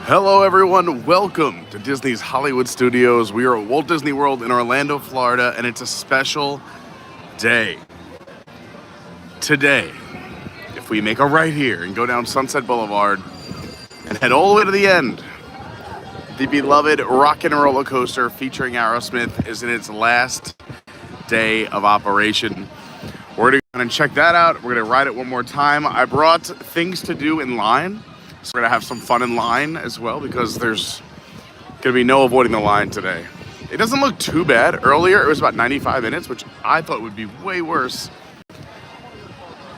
Hello everyone, welcome to Disney's Hollywood Studios. We are at Walt Disney World in Orlando, Florida, and it's a special day. Today, if we make a right here and go down Sunset Boulevard and head all the way to the end, the beloved Rock and Roller Coaster featuring Aerosmith is in its last day of operation. We're gonna check that out. We're gonna ride it one more time. I brought things to do in line. So we're gonna have some fun in line as well because there's gonna be no avoiding the line today. It doesn't look too bad. Earlier it was about 95 minutes, which I thought would be way worse.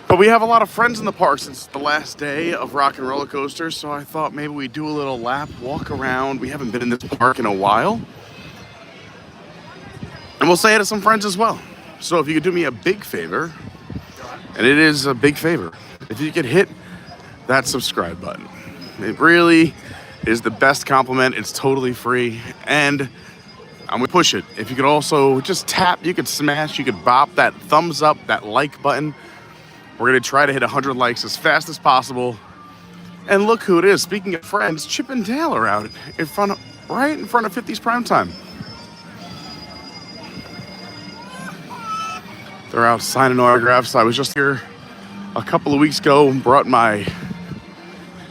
But we have a lot of friends in the park since the last day of Rock and Roller Coaster, so I thought maybe we'd do a little lap, walk around. We haven't been in this park in a while. And we'll say hi to some friends as well. So if you could do me a big favor, and it is a big favor, if you could hit that subscribe button. It really is the best compliment. It's totally free, and I'm gonna push it. If you could also just tap, you could smash, you could bop that thumbs up, that like button. We're gonna try to hit 100 likes as fast as possible. And look who it is. Speaking of friends, Chip and Dale are out right in front of 50's Primetime. They're out signing autographs. I was just here a couple of weeks ago and brought my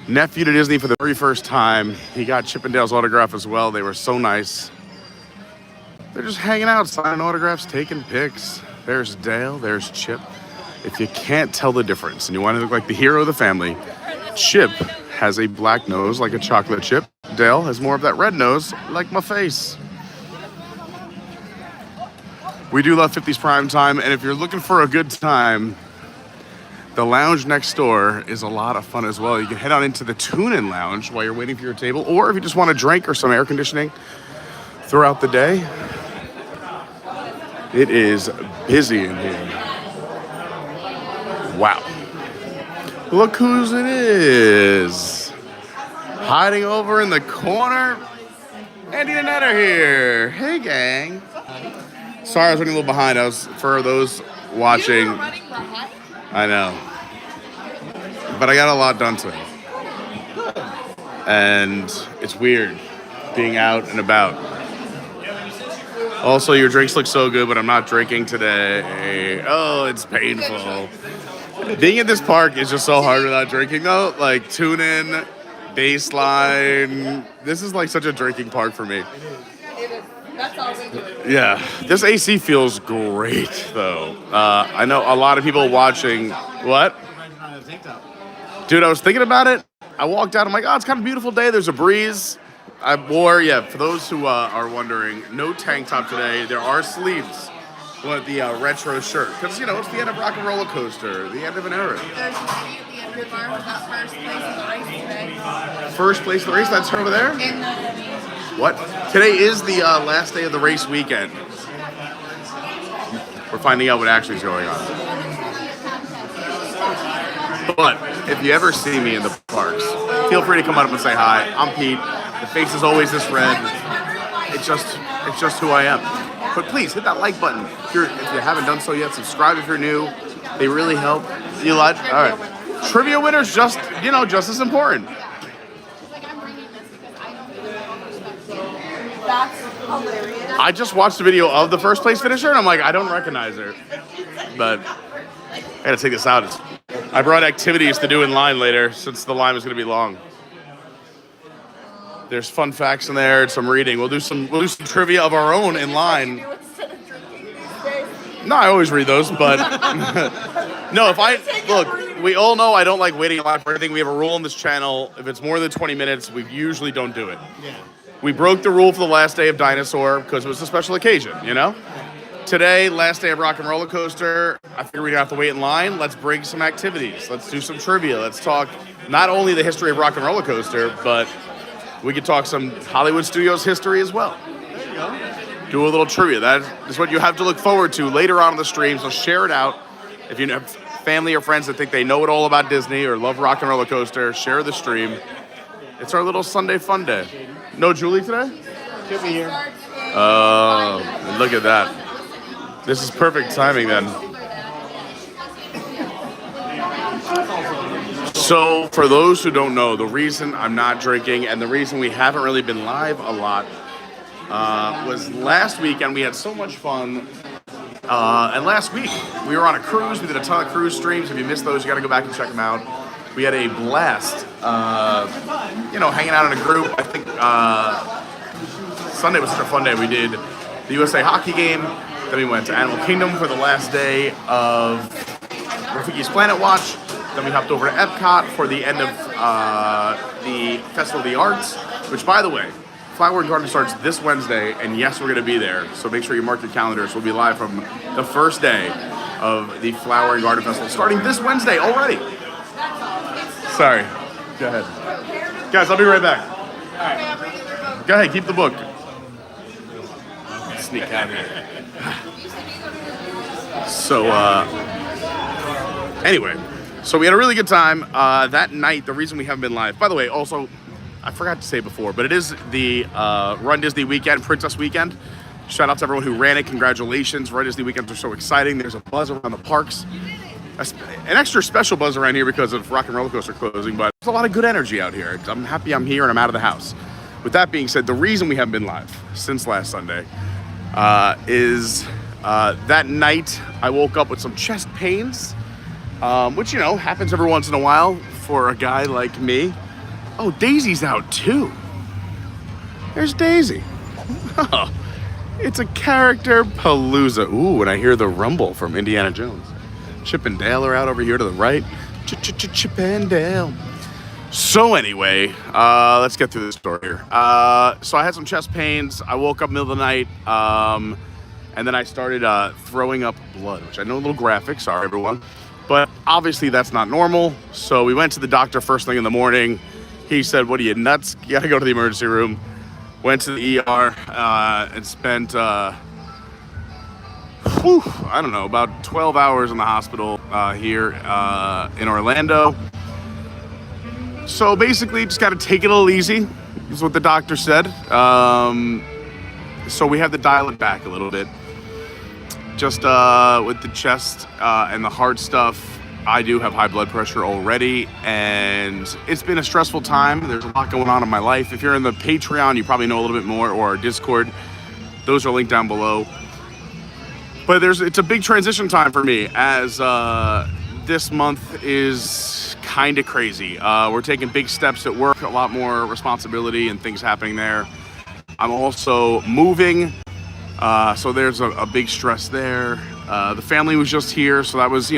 nephew to Disney for the very first time. He got Chip and Dale's autograph as well. They were so nice. They're just hanging out, signing autographs, taking pics. There's Dale, there's Chip. If you can't tell the difference and you want to look like the hero of the family, Chip has a black nose like a chocolate chip. Dale has more of that red nose like my face. We do love 50's Primetime, and if you're looking for a good time, the lounge next door is a lot of fun as well. You can head on into the Tune-In Lounge while you're waiting for your table, or if you just want a drink or some air conditioning throughout the day. It is busy in here. Wow. Look whose it is. Hiding over in the corner. Andy and Ned are here. Hey, gang. Sorry, I was running a little behind. For those watching. You were running behind? I know. But I got a lot done today. And it's weird being out and about. Also, your drinks look so good, but I'm not drinking today. Oh, it's painful. Being in this park is just so hard without drinking, though. Like, tune in, baseline. This is like such a drinking park for me. It is. That's all we do. Yeah, this AC feels great, though. I know a lot of people watching. What? Dude, I was thinking about it. I walked out. I'm like, oh, it's kind of a beautiful day. There's a breeze. I wore, for those who are wondering, no tank top today. There are sleeves with the retro shirt. Because, it's the end of Rock and Roller Coaster, the end of an era. There's a lady at the end of the bar who got first place in the race today. First place in the race? That's her over there? In the What? Today is the last day of the race weekend. We're finding out what actually is going on. But if you ever see me in the parks, feel free to come up and say hi. I'm Pete. The face is always this red. It's just who I am. But please hit that like button. If you haven't done so yet, subscribe if you're new. They really help. You like? All right. Trivia winners just as important. That's hilarious. I just watched a video of the first place finisher, and I'm like, I don't recognize her. But I gotta take this out. I brought activities to do in line later, since the line was gonna be long. There's fun facts in there and some reading. We'll do some trivia of our own in line. No, I always read those, but no. Look, we all know I don't like waiting in line for anything. We have a rule on this channel: if it's more than 20 minutes, we usually don't do it. Yeah. We broke the rule for the last day of Dinosaur because it was a special occasion, Today, last day of Rock and Roller Coaster, I figured we'd have to wait in line. Let's bring some activities. Let's do some trivia. Let's talk not only the history of Rock and Roller Coaster, but we could talk some Hollywood Studios history as well. There you go. Do a little trivia. That is what you have to look forward to later on in the stream, so share it out. If you have family or friends that think they know it all about Disney or love Rock and Roller Coaster, share the stream. It's our little Sunday fun day. No Julie today? She'll be here. Oh, look at that. This is perfect timing then. So, for those who don't know, the reason I'm not drinking and the reason we haven't really been live a lot was last weekend we had so much fun. And last week we were on a cruise. We did a ton of cruise streams. If you missed those, you got to go back and check them out. We had a blast, hanging out in a group. I think Sunday was such a fun day. We did the USA hockey game. Then we went to Animal Kingdom for the last day of Rafiki's Planet Watch. Then we hopped over to Epcot for the end of the Festival of the Arts, which, by the way, Flower and Garden starts this Wednesday, and yes, we're going to be there. So make sure you mark your calendars. We'll be live from the first day of the Flower and Garden Festival, starting this Wednesday already. Sorry. Go ahead. Guys, I'll be right back. All right. Go ahead, keep the book. Sneak out here. So, anyway, so we had a really good time that night. The reason we haven't been live, by the way, also, I forgot to say before, but it is the Run Disney Weekend, Princess Weekend. Shout out to everyone who ran it. Congratulations. Run Disney Weekends are so exciting. There's a buzz around the parks. An extra special buzz around here because of Rock and Roller Coaster closing, but there's a lot of good energy out here. I'm happy I'm here and I'm out of the house. With that being said, the reason we haven't been live since last Sunday is that night I woke up with some chest pains, which, happens every once in a while for a guy like me. Oh, Daisy's out too. There's Daisy. Oh, it's a character palooza. Ooh, and I hear the rumble from Indiana Jones. Chip and Dale are out over here to the right. Chip and Dale. So anyway, let's get through this story here. So I had some chest pains. I woke up middle of the night, and then I started throwing up blood, which I know a little graphic. Sorry, everyone. But obviously that's not normal. So we went to the doctor first thing in the morning. He said, "What are you, nuts? You gotta go to the emergency room." Went to the ER and spent, I don't know, about 12 hours in the hospital here in Orlando. So basically, just gotta take it a little easy, is what the doctor said. So we have to dial it back a little bit. Just with the chest and the heart stuff, I do have high blood pressure already, and it's been a stressful time. There's a lot going on in my life. If you're in the Patreon, you probably know a little bit more, or our Discord. Those are linked down below. But it's a big transition time for me, as this month is kind of crazy. We're taking big steps at work, a lot more responsibility and things happening there. I'm also moving, so there's a big stress there. The family was just here, so that was,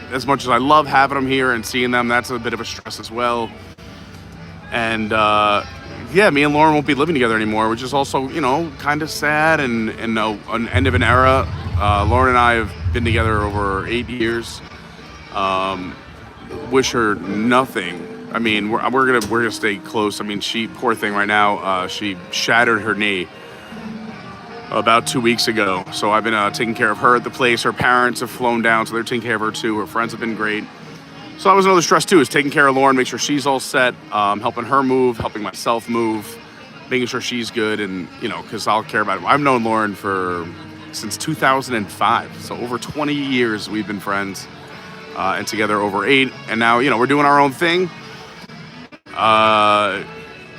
as much as I love having them here and seeing them, that's a bit of a stress as well. And me and Lauren won't be living together anymore, which is also, kind of sad and an end of an era. Lauren and I have been together over 8 years. Wish her nothing. I mean, we're gonna stay close. I mean, she, poor thing, right now, she shattered her knee about 2 weeks ago. So I've been taking care of her at the place. Her parents have flown down, so they're taking care of her too. Her friends have been great. So that was another stress too, is taking care of Lauren, make sure she's all set, helping her move, helping myself move, making sure she's good, and because I'll care about it. I've known Lauren since 2005, so over 20 years we've been friends, and together over 8. And now we're doing our own thing.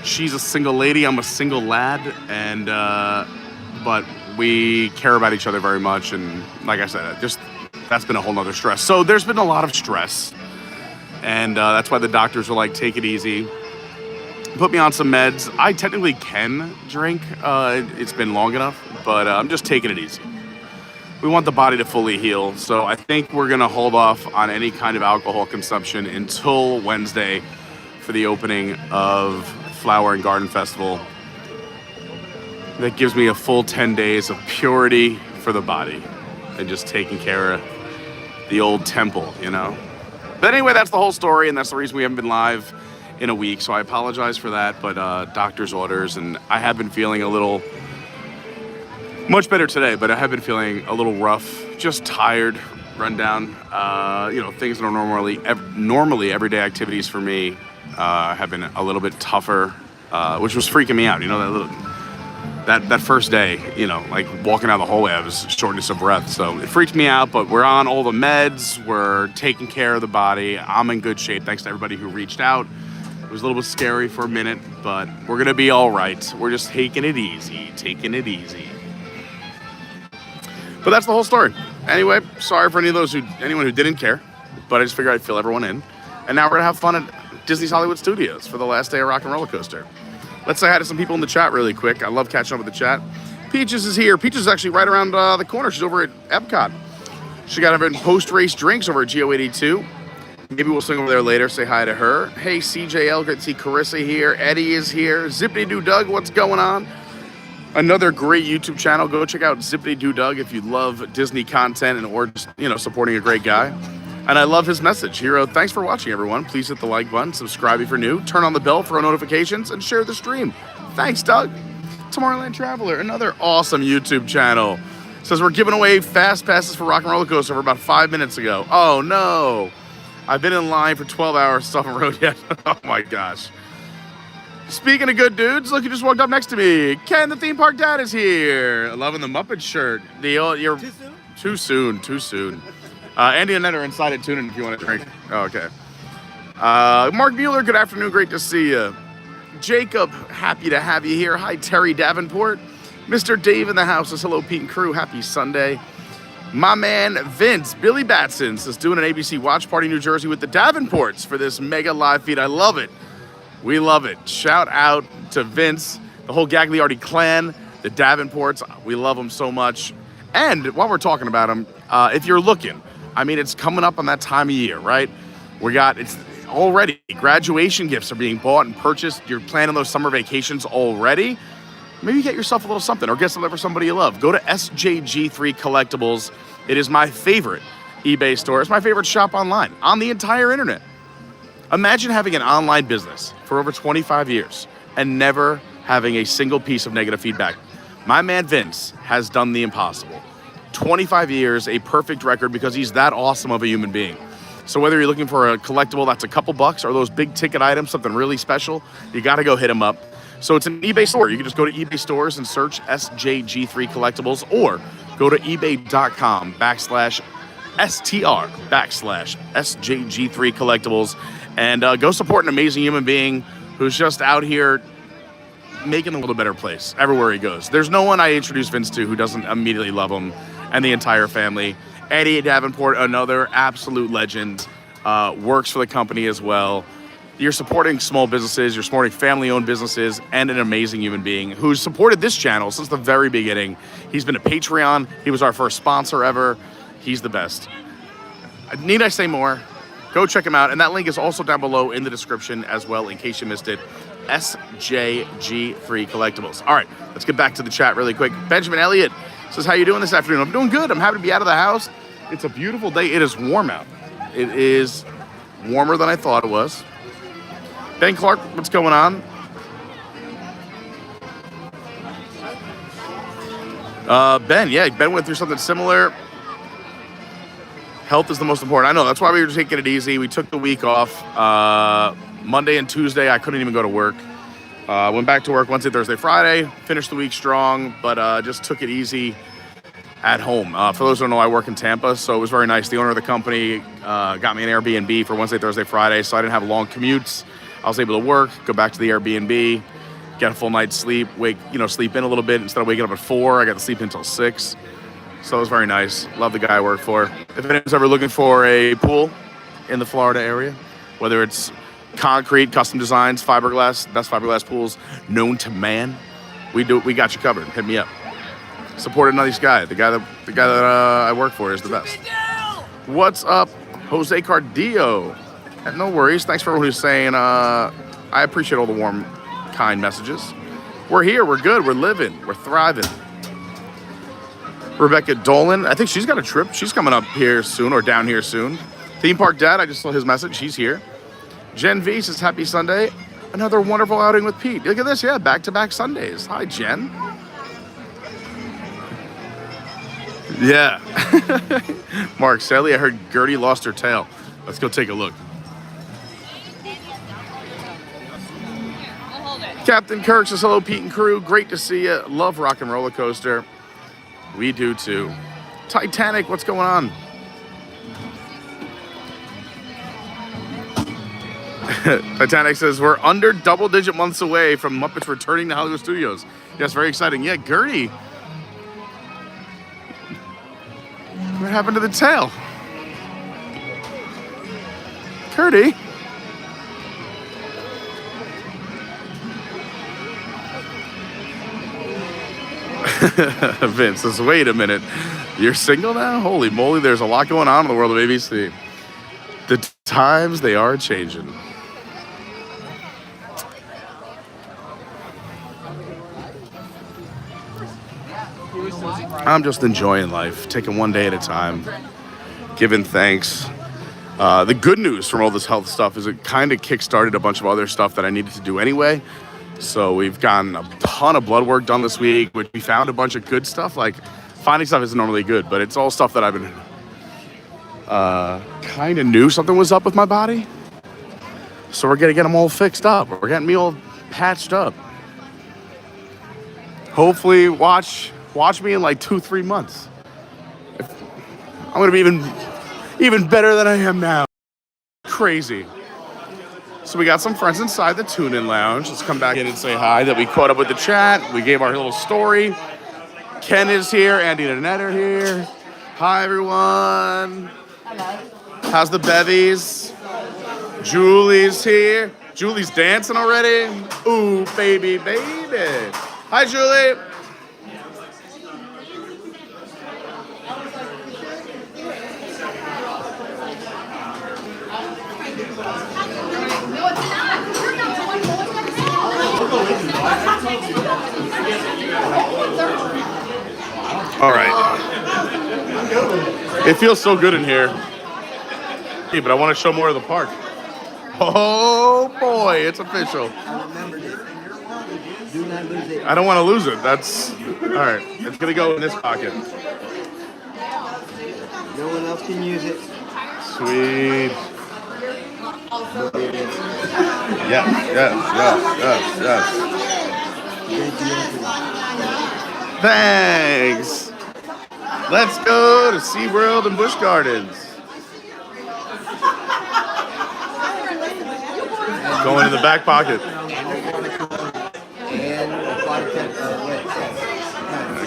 She's a single lady, I'm a single lad, and but we care about each other very much. And like I said, that's been a whole nother stress. So there's been a lot of stress. And that's why the doctors were like, take it easy. Put me on some meds. I technically can drink. It's been long enough, but I'm just taking it easy. We want the body to fully heal. So I think we're going to hold off on any kind of alcohol consumption until Wednesday for the opening of Flower and Garden Festival. That gives me a full 10 days of purity for the body and just taking care of the old temple, But anyway, that's the whole story, and that's the reason we haven't been live in a week. So I apologize for that, but doctor's orders, and I have been feeling a little much better today, but I have been feeling a little rough, just tired, run down. Things that are normally everyday activities for me have been a little bit tougher, which was freaking me out. that first day, you know, like walking out the hallway, I was shortness of breath. So it freaked me out, but we're on all the meds. We're taking care of the body. I'm in good shape. Thanks to everybody who reached out. It was a little bit scary for a minute, but we're going to be all right. We're just taking it easy, But that's the whole story. Anyway, sorry for anyone who didn't care, but I just figured I'd fill everyone in. And now we're going to have fun at Disney's Hollywood Studios for the last day of Rock and Roller Coaster. Let's say hi to some people in the chat really quick. I love catching up with the chat. Peaches is here. Peaches is actually right around the corner. She's over at Epcot. She got her post-race drinks over at GO82. Maybe we'll swing over there later, say hi to her. Hey, CJL, great to see Carissa here. Eddie is here. Zippity Doo Doug, what's going on? Another great YouTube channel. Go check out Zippity Doo Doug if you love Disney content or just, you know, supporting a great guy. And I love his message. He wrote, thanks for watching, everyone. Please hit the like button, subscribe if you're new, turn on the bell for notifications, and share the stream. Thanks, Doug. Tomorrowland Traveler, another awesome YouTube channel. Says we're giving away fast passes for Rock and Roller Coaster for about 5 minutes ago. Oh, no. I've been in line for 12 hours, still haven't rode yet. Oh, my gosh. Speaking of good dudes, look who just walked up next to me. Ken, the theme park dad, is here. Loving the Muppet shirt. You're too soon? Too soon. Andy and Ned are inside at Tunin if you want to drink. Oh, okay. Mark Mueller, good afternoon. Great to see you. Jacob, happy to have you here. Hi, Terry Davenport. Mr. Dave in the house says, hello, Pete and crew. Happy Sunday. My man, Vince, Billy Batson, says, doing an ABC watch party in New Jersey with the Davenports for this mega live feed. I love it. We love it. Shout out to Vince, the whole Gagliardi clan, the Davenports. We love them so much. And while we're talking about them, if you're looking, I mean, it's coming up on that time of year, right? It's already, graduation gifts are being bought and purchased. You're planning those summer vacations already. Maybe get yourself a little something or get something for somebody you love. Go to SJG3 Collectibles. It is my favorite eBay store. It's my favorite shop online on the entire internet. Imagine having an online business for over 25 years and never having a single piece of negative feedback. My man Vince has done the impossible. 25 years, a perfect record because he's that awesome of a human being. So whether you're looking for a collectible that's a couple bucks or those big ticket items, something really special, you got to go hit him up. So it's an eBay store. You can just go to eBay stores and search SJG3 Collectibles or go to ebay.com/STR/SJG3 Collectibles and go support an amazing human being who's just out here making the world a better place everywhere he goes. There's no one I introduce Vince to who doesn't immediately love him and the entire family. Eddie Davenport, another absolute legend, works for the company as well. You're supporting small businesses, you're supporting family-owned businesses, and an amazing human being who's supported this channel since the very beginning. He's been a Patreon. He was our first sponsor ever. He's the best. Need I say more? Go check him out. And that link is also down below in the description as well, in case you missed it. SJG3 Collectibles. All right, let's get back to the chat really quick. Benjamin Elliott says, how you doing this afternoon? I'm doing good. I'm happy to be out of the house. It's a beautiful day. It is warm out. It is warmer than I thought it was. Ben Clark, what's going on? Ben went through something similar. Health is the most important. I know, that's why we were taking it easy. We took the week off. Monday and Tuesday, I couldn't even go to work. Went back to work Wednesday, Thursday, Friday. Finished the week strong, but just took it easy at home. For those who don't know, I work in Tampa, so it was very nice. The owner of the company got me an Airbnb for Wednesday, Thursday, Friday, so I didn't have long commutes. I was able to work, go back to the Airbnb, get a full night's sleep, sleep in a little bit. Instead of waking up at 4, I got to sleep until 6. So it was very nice. Love the guy I work for. If anyone's ever looking for a pool in the Florida area, whether it's concrete, custom designs, fiberglass, best fiberglass pools known to man, we got you covered. Hit me up. Support a nice guy. The guy that I work for is the best. What's up, Jose Cardillo? No worries. Thanks for everyone who's saying. I appreciate all the warm, kind messages. We're here. We're good. We're living. We're thriving. Rebecca Dolan, I think she's got a trip. She's coming up here soon or down here soon. Theme Park Dad, I just saw his message. He's here. Jen V says, happy Sunday. Another wonderful outing with Pete. Look at this. Yeah, back-to-back Sundays. Hi, Jen. Yeah. Mark, sadly, I heard Gertie lost her tail. Let's go take a look. Captain Kirk says, hello, Pete and crew. Great to see you. Love Rock and Roller Coaster. We do too. Titanic, what's going on? Titanic says, we're under double-digit months away from Muppets returning to Hollywood Studios. Yes, very exciting. Yeah, Gertie. What happened to the tail? Gertie? Vince says, wait a minute. You're single now? Holy moly, there's a lot going on in the world of ABC. The times, they are changing. I'm just enjoying life, taking one day at a time, giving thanks. The good news from all this health stuff is it kind of kickstarted a bunch of other stuff that I needed to do anyway. So we've gotten a ton of blood work done this week, which we found a bunch of good stuff. Like, finding stuff isn't normally good, but it's all stuff that I've been kind of knew something was up with my body. So we're going to get them all fixed up. We're getting me all patched up. Hopefully, watch me in like 2-3 months. I'm going to be even better than I am now. Crazy. So we got some friends inside the tune-in lounge. Let's come back in and say hi. That we caught up with the chat. We gave our little story. Ken is here. Andy and Annette are here. Hi, everyone. Hello. How's the bevies? Julie's here. Julie's dancing already. Ooh, baby, baby. Hi, Julie. All right. It feels so good in here. Hey, but I want to show more of the park. Oh boy, it's official. I don't want to lose it. That's all right. It's gonna go in this pocket. No one else can use it. Sweet. Yes. Thanks. Let's go to SeaWorld and Busch Gardens. Going in the back pocket.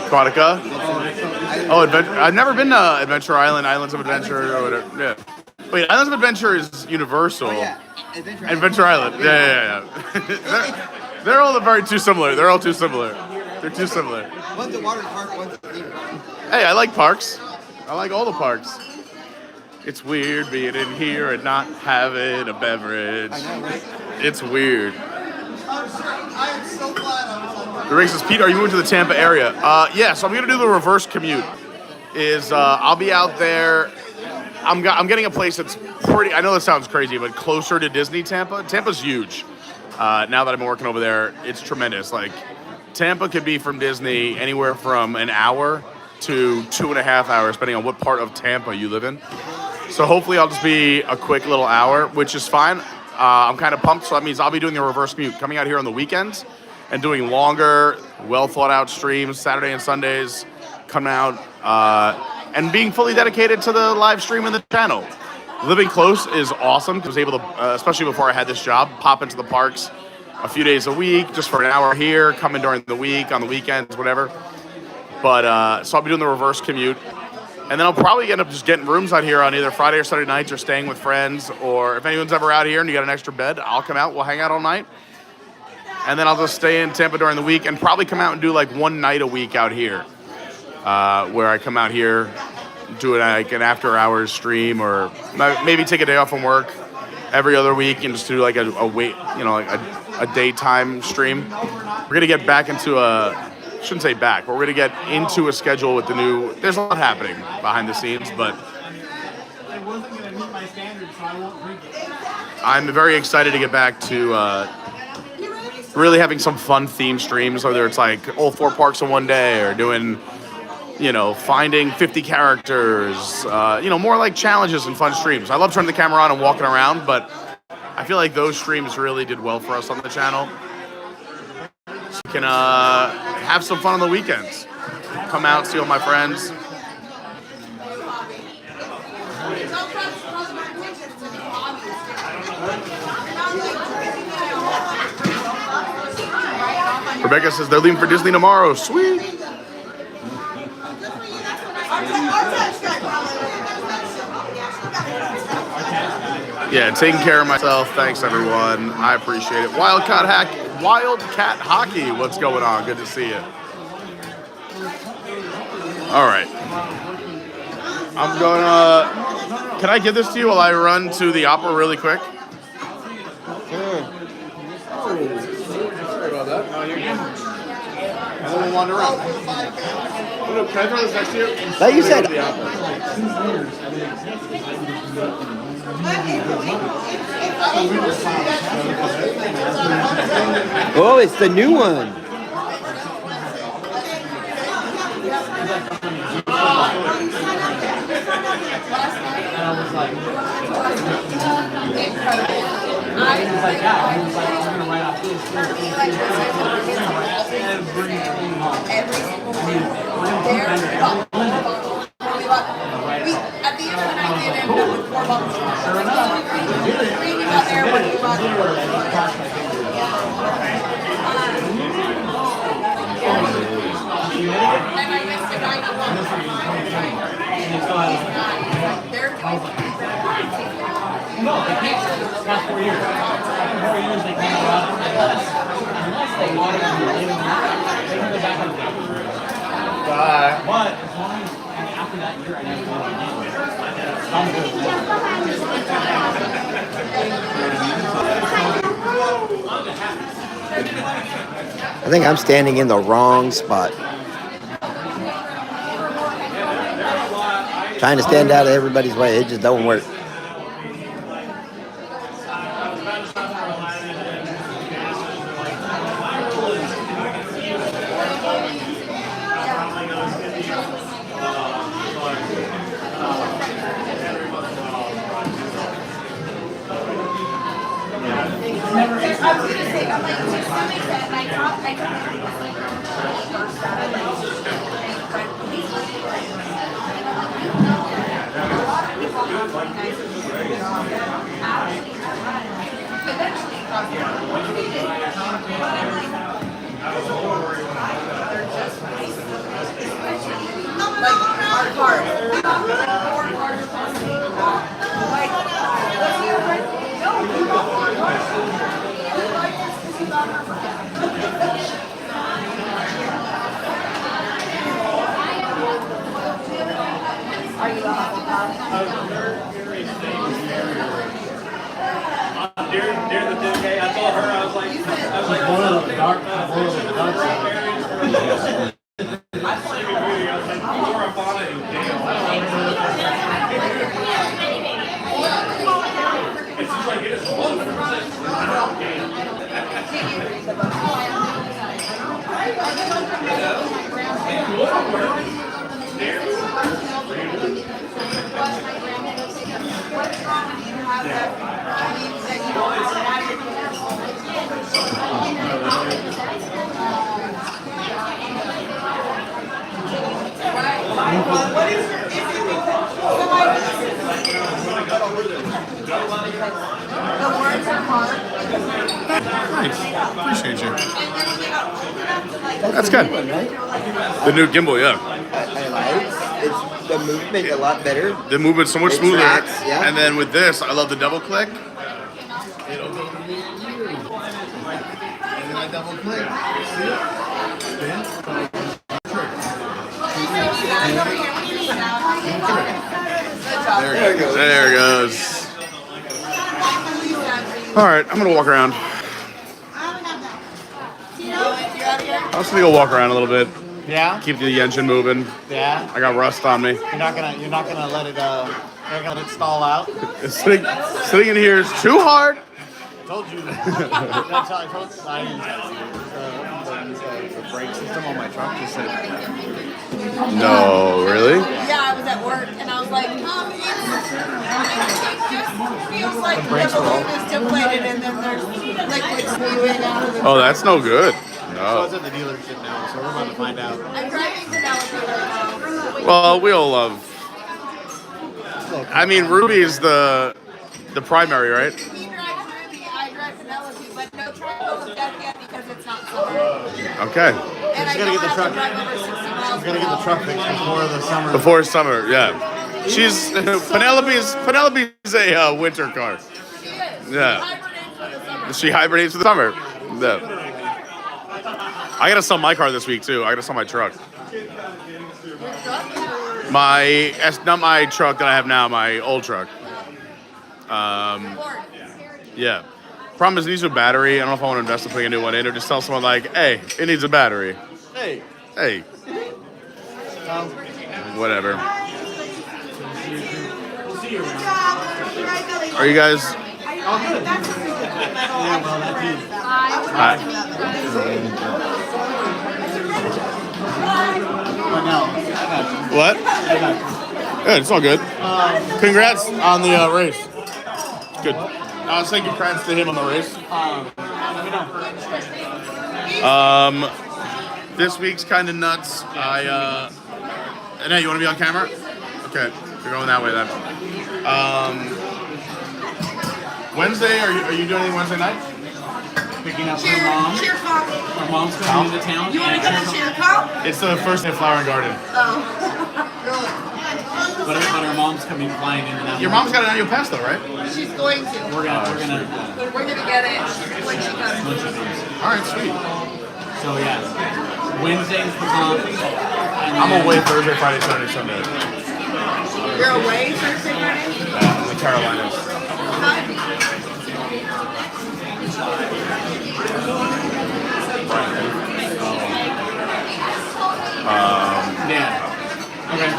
Aquatica? Oh, I've never been to Adventure Island, Islands of Adventure, or whatever. Yeah. Wait, Islands of Adventure is Universal. Oh, yeah. Adventure Island. Yeah. They're all very too similar. They're all too similar. They're too similar. One's a water park, one's a theme park. Hey, I like parks. I like all the parks. It's weird being in here and not having a beverage. I know, right? It's weird. I am so glad The ring says, Pete, are you moving to the Tampa area? Yeah, so I'm going to do the reverse commute. I'll be out there. I'm getting a place that's pretty, I know this sounds crazy, but closer to Disney Tampa. Tampa's huge. Now that I've been working over there, it's tremendous. Like, Tampa could be from Disney anywhere from an hour to 2.5 hours, depending on what part of Tampa you live in. So hopefully I'll just be a quick little hour, which is fine. I'm kind of pumped, so that means I'll be doing the reverse commute, coming out here on the weekends and doing longer, well-thought-out streams, Saturday and Sundays, coming out and being fully dedicated to the live stream and the channel. Living close is awesome because I was able to, especially before I had this job, pop into the parks a few days a week, just for an hour here, coming during the week, on the weekends, whatever. But, so I'll be doing the reverse commute. And then I'll probably end up just getting rooms out here on either Friday or Saturday nights or staying with friends. Or if anyone's ever out here and you got an extra bed, I'll come out, we'll hang out all night. And then I'll just stay in Tampa during the week and probably come out and do like one night a week out here. Where I come out here, do like an after hours stream, or maybe take a day off from work every other week and just do like a daytime stream. We're gonna get back into shouldn't say back, but we're gonna get into a schedule with the new. There's a lot happening behind the scenes, but I'm very excited to get back to really having some fun theme streams, whether it's like all 4 parks in one day or doing, finding 50 characters, more like challenges and fun streams. I love turning the camera on and walking around, but I feel like those streams really did well for us on the channel. can have some fun on the weekends. Come out, see all my friends. Rebecca says they're leaving for Disney tomorrow. Sweet. Yeah, taking care of myself. Thanks, everyone. I appreciate it. Wildcat Hockey. What's going on? Good to see you. All right. I'm going to... Can I give this to you while I run to the opera really quick? Sure. Sorry about that. No, you're good. And then we'll wander around. Can I throw this next to you? Like you said. Oh, it's the new one. At the end of the night, they ended up with 4 bucks. Reading about there when we bought and I missed the 91 from they're No, they can't. That's 4 years. 4 years they can't go out unless they want to live in that. They can go back on the day. Bye. But as long as after that year I never go again. I'm good. I think I'm standing in the wrong spot. Trying to stand out of everybody's way, it just don't work. I was gonna say, I'm like, just to make that, and I thought I could During the 10K, I told her, I was like, one of the dark Thanks. Appreciate you. That's good. The new gimbal, yeah. I like it's the movement a lot better. The movement's so much It smoother. tracks, yeah. And then with this, I love the double click. And then I double click. See it? There it goes. There it goes. All right, I'm gonna walk around. I'm just gonna go walk around a little bit. Yeah, Keep the engine moving. yeah. I got rust on me. You're not gonna let it stall out. Sitting in here is too hard. I told you. That's how I told you. I used the brake system on my truck just said. No, really? Yeah, I was at work and I was like, it just feels like the balloon is deflated and then there's liquid spewing out of the Oh, that's no good. No. So it's at the dealership now, so we're about to find out. I'm driving Penelope right now. Well, we all love. I mean, Ruby is the primary, right? He drives Ruby, I drive Penelope, but no truck goes dead yet because it's not summer. Okay. And I gotta don't get the have truck. to drive over 60 miles. We're gonna get the truck fixed before the summer. Before summer, yeah. She's Penelope's a winter car. She is. Yeah. Hibernates for the summer. She hibernates for the summer. Yeah. I gotta sell my car this week too. I gotta sell my truck. Not my truck that I have now, my old truck. Yeah. Problem is, it needs a battery. I don't know if I want to invest in putting a new one in, or just tell someone like, "Hey, it needs a battery." Hey. Whatever. We'll see you around. Are you guys? Hi. But no. What? Good. It's all good. Congrats on the race. Good. I was saying congrats to him on the race. Let me know. This week's kind of nuts. Annette, you want to be on camera? Okay, you're going that way then. Wednesday, are you doing anything Wednesday night? Picking up her mom. Cheer pop. Her mom's coming into town. You want to go to cheer pop? It's the first day of Flower and Garden. But her mom's coming flying into town. Your mom's got an annual pass though, right? She's going to. We're gonna get it when she comes. All right, sweet. So yeah, Wednesday's the comp. I'm away Thursday, Friday, Saturday, Sunday. You're away Thursday, Friday? In the Carolinas. Yeah. Okay.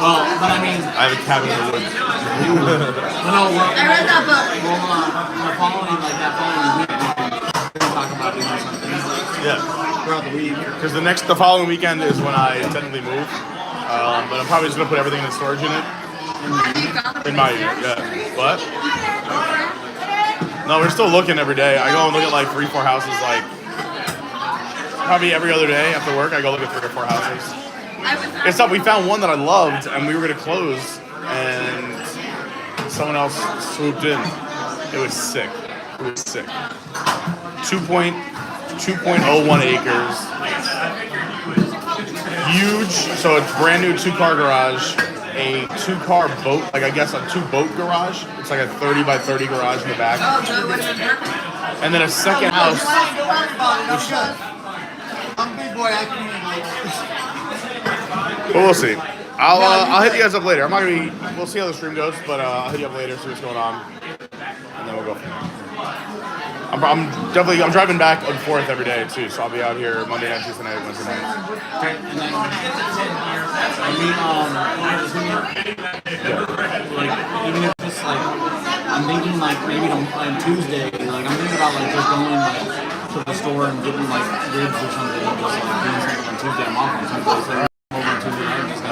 Well, but I mean, I have a cabin in the woods. no, I read that book. the following week, we can talk about doing something Yeah. throughout the week. Because the following weekend is when I technically move. But I'm probably just gonna put everything in the storage unit. In my unit, yeah. What? No, we're still looking every day. I go and look at like 3-4 houses, like probably every other day after work. I go look at 3 or 4 houses. It's up. We found one that I loved, and we were gonna close, and someone else swooped in. It was sick. It was sick. 2.01 acres. Huge. So it's brand new 2-car garage. A 2-car boat, like I guess a 2-boat garage. It's like a 30 by 30 garage in the back. Oh, so it would have been perfect. And then a second house. I'm big boy. I can But we'll see. I'll hit you guys up later. I'm not gonna be. We'll see how the stream goes, but I'll hit you up later, see what's going on, and then we'll go from there. I'm driving back and forth every day too, so I'll be out here Monday night, Tuesday night, Wednesday night. Okay. And then, I mean, like even if it's like, I'm thinking like maybe on Tuesday, like I'm thinking about like just going like to the store and getting like ribs or something, and just like doing something on Tuesday. I'm off on Tuesday, so I'm over on Tuesday night. And just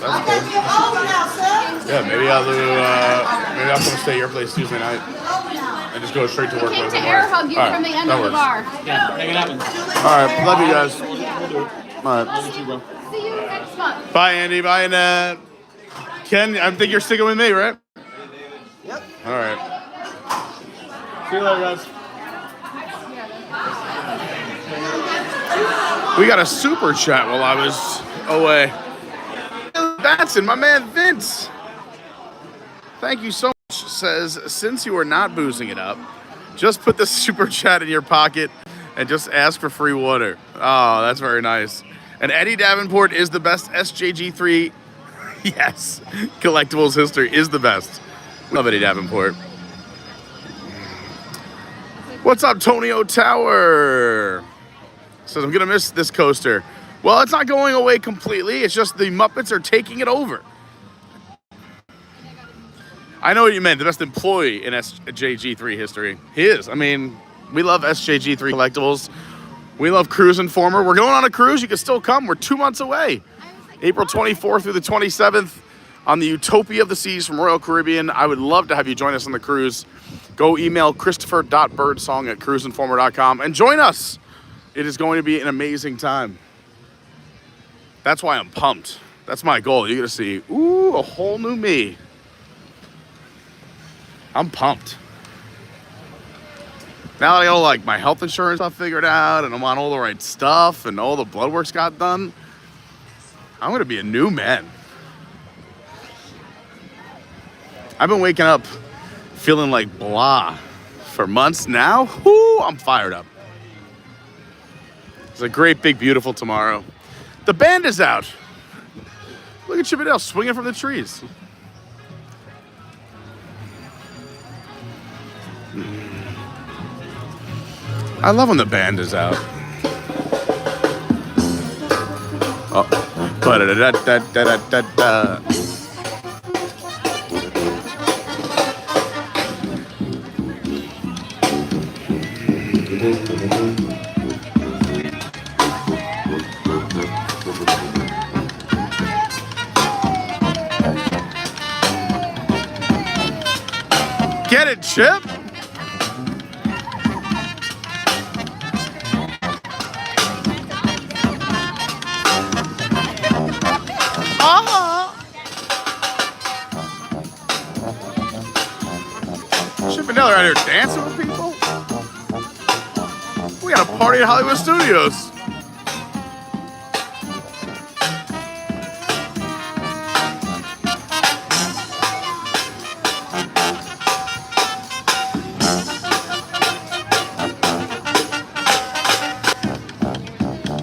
That's cool. Yeah, maybe I'll do. Maybe I'll come stay at your place Tuesday night and just go straight to work. Came to air hug you from the end of the bar. yeah, make it happen. All right, love you guys. All right. See you next month. Bye, Andy. Bye, Annette. Ken, I think you're sticking with me, right? Yep. All right. See you later, guys. We got a super chat while I was away. That's in my man Vince. Thank you so much. Says, since you are not boozing it up, just put the super chat in your pocket and just ask for free water. Oh, that's very nice. And Eddie Davenport is the best SJG3. Yes, collectibles history is the best. Love Eddie Davenport. What's up, Tonio Tower? Says, I'm gonna miss this coaster. Well, it's not going away completely. It's just the Muppets are taking it over. I know what you meant. The best employee in SJG3 history. He is. I mean, we love SJG3 collectibles. We love Cruise Informer. We're going on a cruise. You can still come. We're 2 months away. April 24th through the 27th on the Utopia of the Seas from Royal Caribbean. I would love to have you join us on the cruise. Go email Christopher.Birdsong at cruiseinformer.com and join us. It is going to be an amazing time. That's why I'm pumped. That's my goal. You're going to see, ooh, a whole new me. I'm pumped. Now that I got like my health insurance stuff figured out and I'm on all the right stuff and all the blood work's got done, I'm going to be a new man. I've been waking up feeling like blah for months now. Whoo, I'm fired up. It's a great, big, beautiful tomorrow. The band is out. Look at Chippendale swinging from the trees. I love when the band is out. Oh, ba-da-da-da-da-da-da-da. Get it, Chip? Chip and Dale are out here dancing with people? We got a party at Hollywood Studios.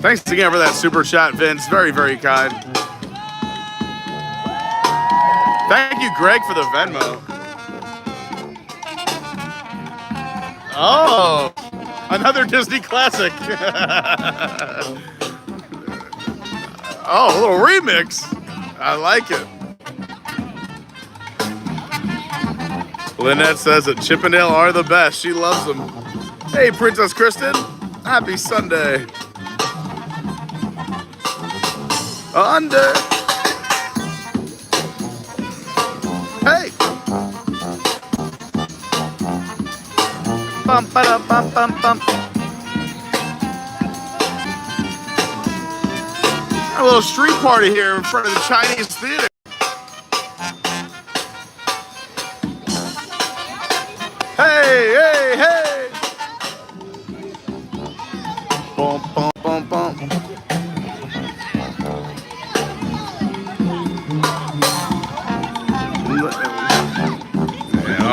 Thanks again for that super chat, Vince. Very, very kind. Thank you, Greg, for the Venmo. Oh, another Disney classic. Oh, a little remix. I like it. Lynette says that Chip and Dale are the best. She loves them. Hey, Princess Kristen. Happy Sunday. Under. Hey. Bum, ba, bum, bum, bum. A little street party here in front of the Chinese theater. Hey, hey, hey. Bum, bum, bum, bum.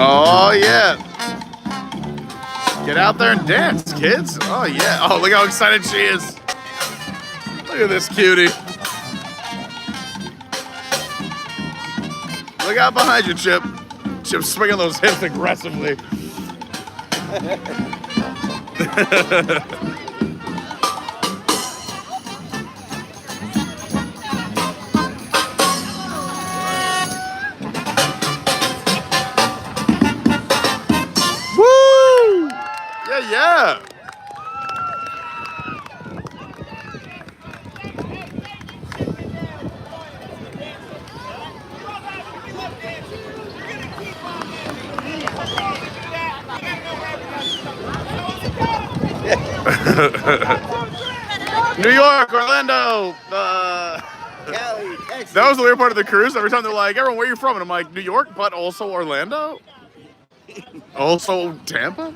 Oh, yeah. Get out there and dance, kids. Oh, yeah. Oh, look how excited she is. Look at this cutie. Look out behind you, Chip. Chip's swinging those hips aggressively. Woo! Yeah, yeah. New York, Orlando. Cali, Texas. That was the weird part of the cruise. Every time they're like, everyone, where are you from? And I'm like, New York, but also Orlando? Also Tampa?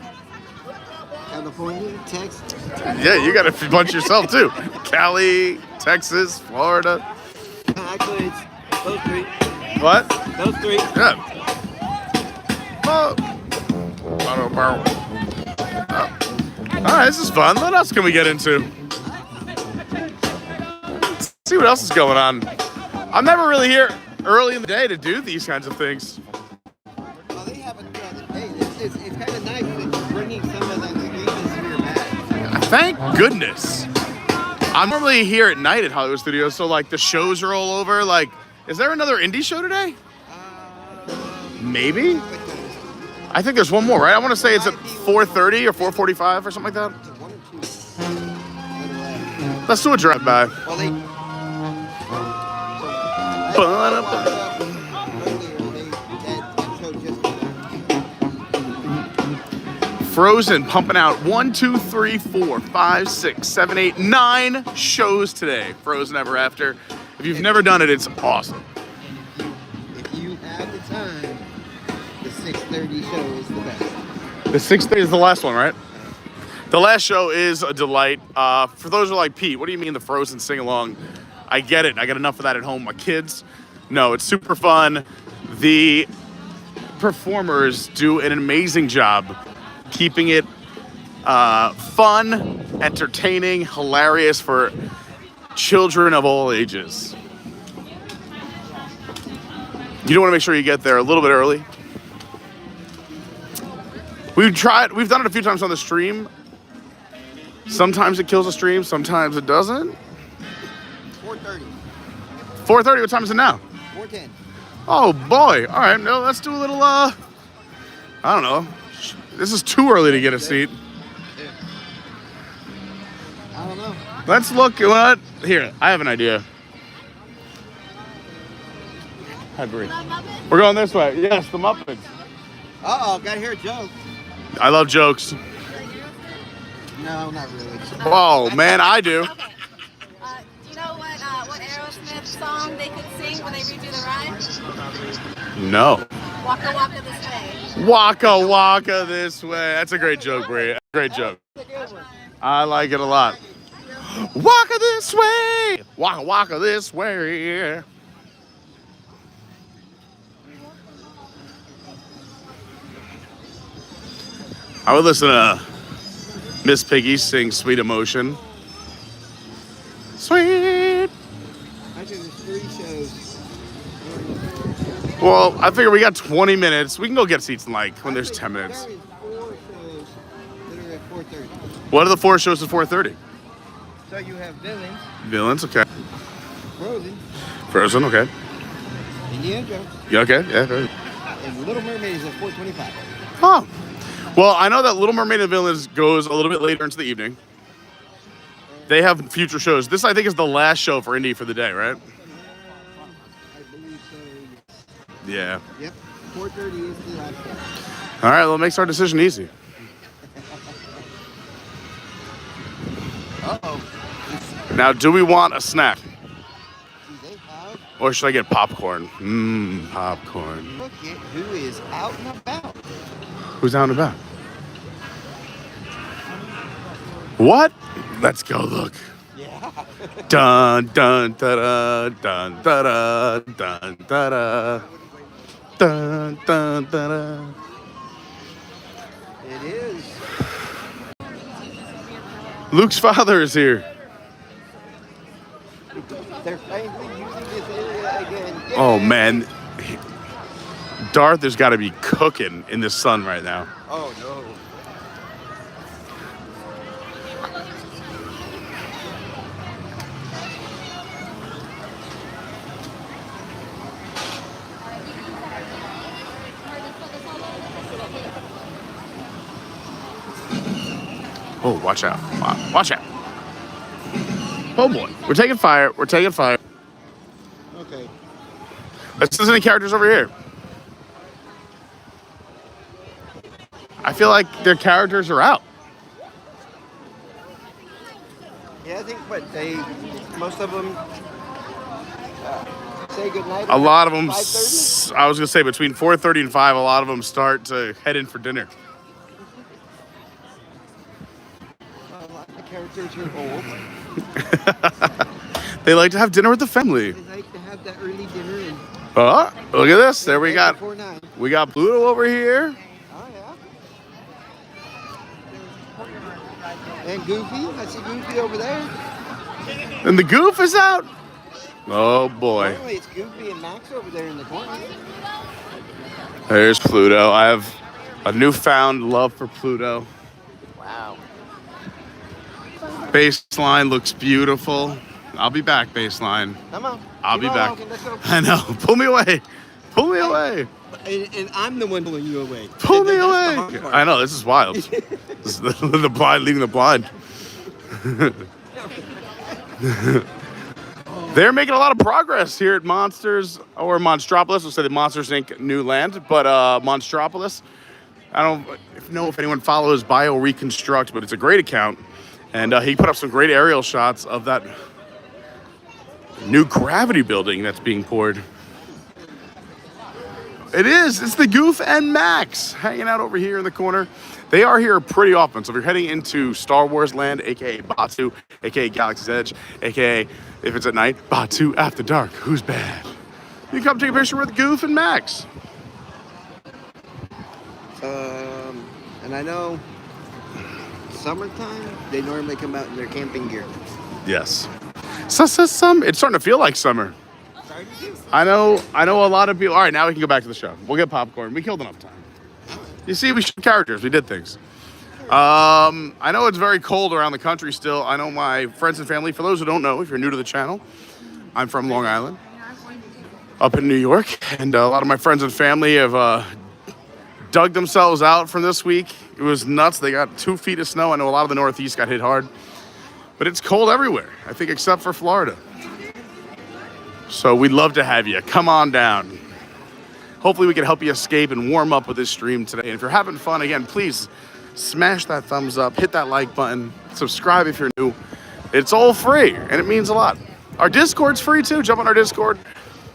California, Texas. Yeah, you got to bunch yourself too. Cali, Texas, Florida. Actually, it's those three. What? Those three. Yeah. Oh. All right, this is fun. What else can we get into? Let's see what else is going on. I'm never really here early in the day to do these kinds of things. Well, they have it throughout the day. It's kind of nice that bringing some of the ingredients here back. Thank goodness. I'm normally here at night at Hollywood Studios, so like the shows are all over. Like, is there another indie show today? Maybe. I think there's one more, right? I want to say it's at 4:30 or 4:45 or something like that. Let's do a drive-by. Well, they Frozen pumping out 1, 2, 3, 4, 5, 6, 7, 8, 9 shows today. Frozen Ever After. If you've never done it, it's awesome. If you have the time, the 6:30 show is the best. The 6th is the last one, right? The last show is a delight. For those who are like, Pete, what do you mean the Frozen sing-along? I get it. I got enough of that at home. My kids, no, it's super fun. The performers do an amazing job keeping it fun, entertaining, hilarious for children of all ages. You do want to make sure you get there a little bit early. We've done it a few times on the stream. Sometimes it kills the stream, sometimes it doesn't. 4:30. 4:30, what time is it now? 4:10. Oh boy, all right, no, let's do a little, I don't know. This is too early to get a seat. I don't know. Let's look at what, here, I have an idea. Hi, Bree. We're going this way. Yes, the Muppets. Uh-oh, gotta hear a joke. I love jokes. No, not really. Oh, man, I do. Okay. Do you know what Aerosmith song they could sing when they redo the rhyme? No. Waka Waka This Way. Waka waka this way. That's a great joke, Bree. Great joke. I like it a lot. Waka this way. Waka waka this way. I would listen to Miss Piggy sing Sweet Emotion. Sweet. Actually, there's 3 shows. Well, I figure we got 20 minutes. We can go get seats in like when there's 10 minutes. There is 4 shows that are at 4:30. What are the 4 shows at 4:30? So you have Villains, Villains, okay. Frozen, Frozen, okay. Indiana Jones, Yeah, okay, yeah. Okay. and Little Mermaid is at 4:25. Oh. Well, I know that Little Mermaid and Villains goes a little bit later into the evening. They have future shows. This, I think, is the last show for Indy for the day, right? I believe so. Yeah. Yep, 4:30 is the last show. All right, well, it makes our decision easy. Uh-oh. Now, do we want a snack? Do they have? Or should I get popcorn? Popcorn. Look at who is out and about. Who's out and about? What? Let's go look. Yeah. Dun dun da da dun da da dun da da dun dun da da. It is. Luke's father is here. They're finally using this area again. Oh Yay. man, Darth has got to be cooking in the sun right now. Oh no. Oh, watch out! Watch out! Oh boy, we're taking fire. We're taking fire. Okay. Let's listen to characters over here. I feel like their characters are out. Yeah, I think most of them say goodnight. A lot of them, 5:30. I was gonna say between 4:30 and 5, a lot of them start to head in for dinner. A lot of the characters are old. They like to have dinner with the family. They like to have that early dinner and Oh, look at this. There we got. before 9. We got Pluto over here. Oh yeah. And Goofy. I see Goofy over there. And the goof is out. Oh boy. Anyway, it's Goofy and Max over there in the corner. There's Pluto. I have a newfound love for Pluto. Wow. Baseline looks beautiful. I'll be back, Baseline. Come on. I'll Keep be on back. walking, let's go. I know. Pull me away. Pull me away. And I'm the one pulling you away. Pull me That's the away. hard part. I know. This is wild. This is the blind leading the blind. They're making a lot of progress here at Monsters, or Monstropolis. We'll say the Monsters Inc. new land, but Monstropolis. I don't know if anyone follows Bio Reconstruct, but it's a great account. And he put up some great aerial shots of that new gravity building that's being poured. It is. It's the Goof and Max hanging out over here in the corner. They are here pretty often. So if you're heading into Star Wars Land, aka Batu, aka Galaxy's Edge, aka if it's at night, Batu After Dark. Who's bad? You can come take a picture with Goof and Max. And I know summertime they normally come out in their camping gear. Yes. It's starting to feel like summer. I know a lot of people. All right, now we can go back to the show. We'll get popcorn. We killed enough time. You see, we showed characters. We did things. I know it's very cold around the country still. I know my friends and family, for those who don't know, if you're new to the channel, I'm from Long Island, up in New York. And a lot of my friends and family have dug themselves out from this week. It was nuts. They got 2 feet of snow. I know a lot of the Northeast got hit hard. But it's cold everywhere, I think, except for Florida. So we'd love to have you. Come on down. Hopefully we can help you escape and warm up with this stream today. And if you're having fun, again, please smash that thumbs up, hit that like button, subscribe if you're new. It's all free, and it means a lot. Our Discord's free, too. Jump on our Discord.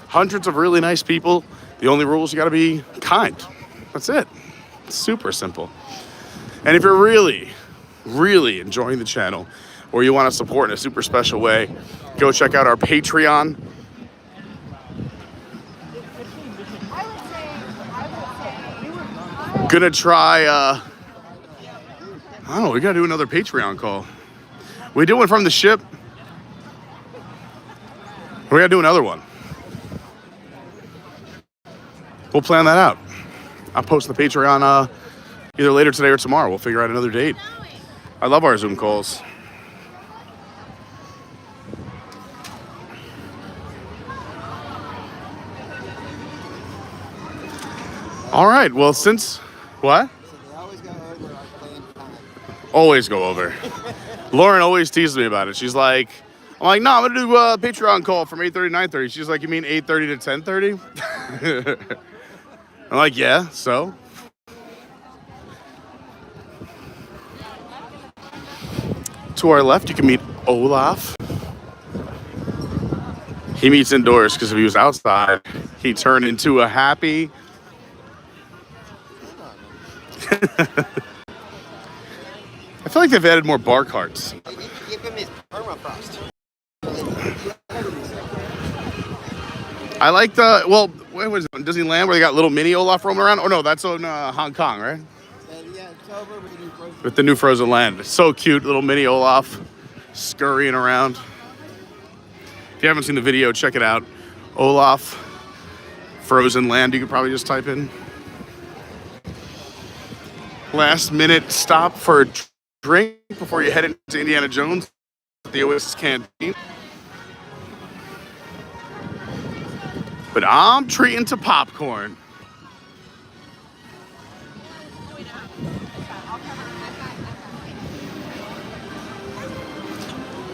Hundreds of really nice people. The only rule is you got to be kind. That's it. It's super simple. And if you're really, really enjoying the channel, or you want to support in a super special way, go check out our Patreon. Gonna try, I don't know, we gotta do another Patreon call. We do one from the ship. We gotta do another one. We'll plan that out. I'll post the Patreon either later today or tomorrow. We'll figure out another date. I love our Zoom calls. All right, well, since, what? So they always go over our planned time. Always go over. Lauren always teases me about it. She's like, I'm like, no, I'm gonna do a Patreon call from 8:30 to 9:30. She's like, you mean 8:30 to 10:30? I'm like, yeah, so? To our left, you can meet Olaf. He meets indoors because if he was outside, he'd turn into a happy... I feel like they've added more bar carts. They need to give him his permafrost. I like the, well, what was it, Disneyland where they got little mini Olaf roaming around? Oh no, that's in Hong Kong, right? Yeah, it's over with the new Frozen. With the new Frozen Land. It's so cute, little mini Olaf scurrying around. If you haven't seen the video, check it out. Olaf, Frozen Land, you could probably just type in. Last minute stop for a drink before you head into Indiana Jones at the Oasis Canteen. But I'm treating to popcorn.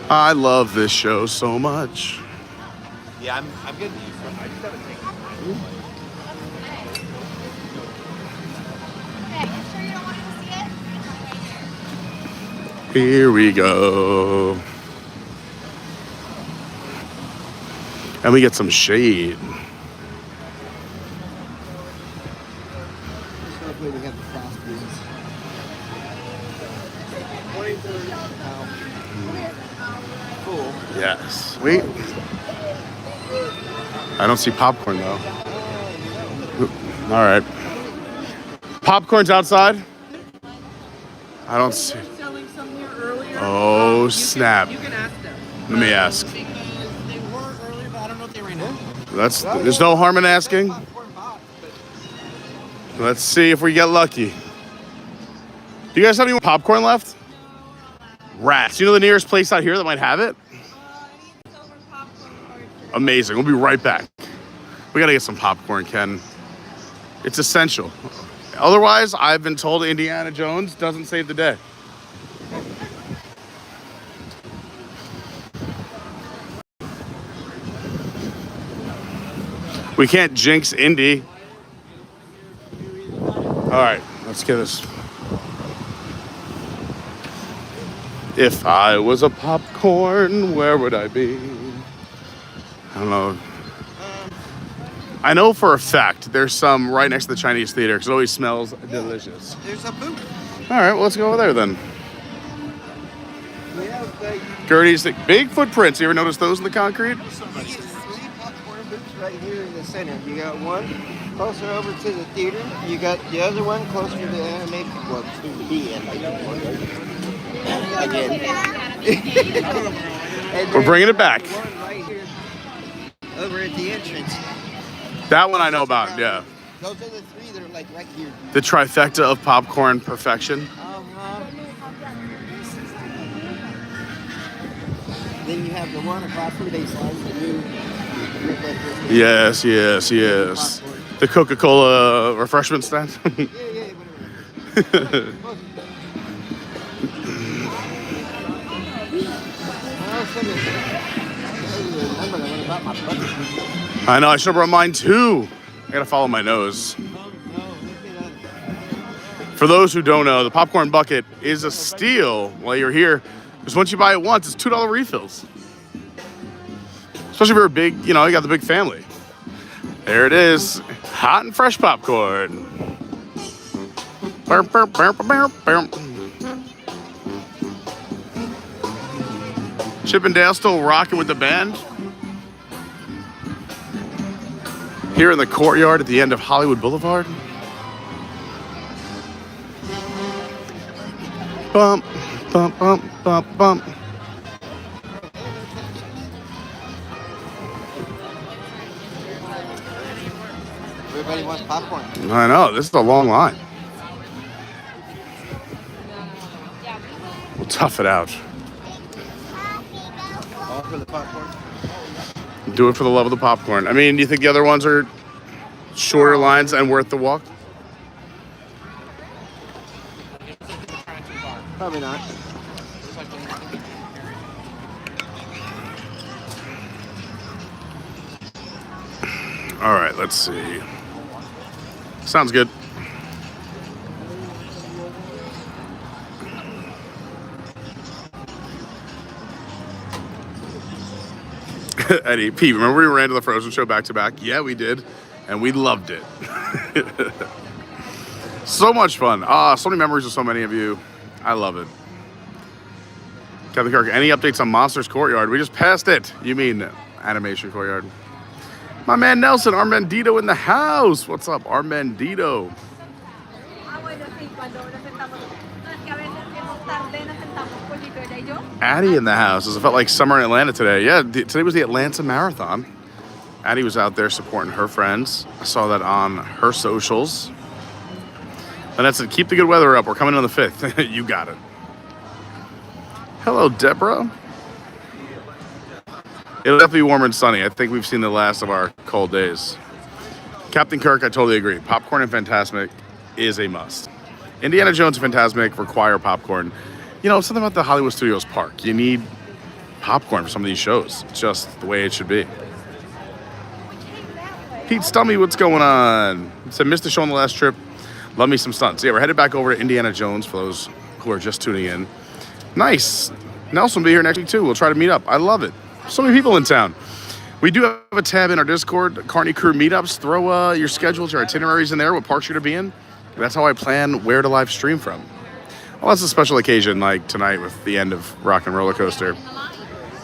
I love this show so much. Yeah, I'm good. I just gotta take Okay, you sure you don't want to see it? Right here. Here we go. And we get some shade. Hopefully we have the frost beans. Cool. Yes. Wait. I don't see popcorn though. All right. Popcorn's outside. I don't see. Selling some here earlier. Oh snap! You can ask them. Let me ask. Because they were earlier, but I don't know if they ran out. There's no harm in asking. Let's see if we get lucky. Do you guys have any more popcorn left? Rats. You know the nearest place out here that might have it? Amazing. We'll be right back. We gotta get some popcorn, Ken. It's essential. Otherwise, I've been told Indiana Jones doesn't save the day. We can't jinx Indy. All right, Let's get this. If I was a popcorn, where would I be? I don't know. I know for a fact there's some right next to the Chinese theater because it always smells delicious. There's a booth. All right, well, let's go over there then. We have like Gertie's big footprints. You ever notice those in the concrete? you get 3 popcorn booths right here in the center. You got one closer over to the theater. You got the other one closer to the animation. Well, to the animation one. Again. And We're bringing it back. one right here over at the entrance. That one I know about, yeah. Those are the 3 that are like right here. The trifecta of popcorn perfection. Then you have the one across from baseline, the new. Yes, yes, yes. The Coca-Cola refreshment stand. Yeah, whatever. I know, I should have brought mine too. I gotta follow my nose. For those who don't know, the popcorn bucket is a steal while you're here. Because once you buy it once, it's $2 refills. Especially if you're a big, you got the big family. There it is. Hot and fresh popcorn. Burp, burp, burp, burp, burp. Chip and Dale still rocking with the band. Here in the courtyard at the end of Hollywood Boulevard. Bump, bump, bump, bump, bump. Everybody wants popcorn. I know, this is a long line. We'll tough it out. All for the popcorn. Do it for the love of the popcorn. I mean, do you think the other ones are shorter lines and worth the walk? Probably not. All right, let's see. Sounds good. Eddie, Pete, remember we ran to the Frozen show back to back? Yeah, we did. And we loved it. So much fun. So many memories with so many of you. I love it. Captain Kirk, any updates on Monsters Courtyard? We just passed it. You mean Animation Courtyard. My man Nelson, Armandito in the house. What's up, Armandito? Addie in the house. It felt like summer in Atlanta today. Yeah, today was the Atlanta Marathon. Addie was out there supporting her friends. I saw that on her socials. And that's it. Keep the good weather up. We're coming on the 5th. You got it. Hello, Deborah. It'll definitely be warmer and sunny. I think we've seen the last of our cold days. Captain Kirk, I totally agree. Popcorn and Fantasmic is a must. Indiana Jones and Fantasmic require popcorn. Something about the Hollywood Studios park. You need popcorn for some of these shows. It's just the way it should be. Pete Stummy, what's going on? Said, missed the show on the last trip. Love me some stunts. Yeah, we're headed back over to Indiana Jones for those who are just tuning in. Nice. Nelson will be here next week too. We'll try to meet up. I love it. So many people in town. We do have a tab in our Discord, Carney Crew Meetups. Throw your schedules, your itineraries in there, what parks you're going to be in. That's how I plan where to live stream from. Well, that's a special occasion like tonight with the end of Rock and Roller Coaster.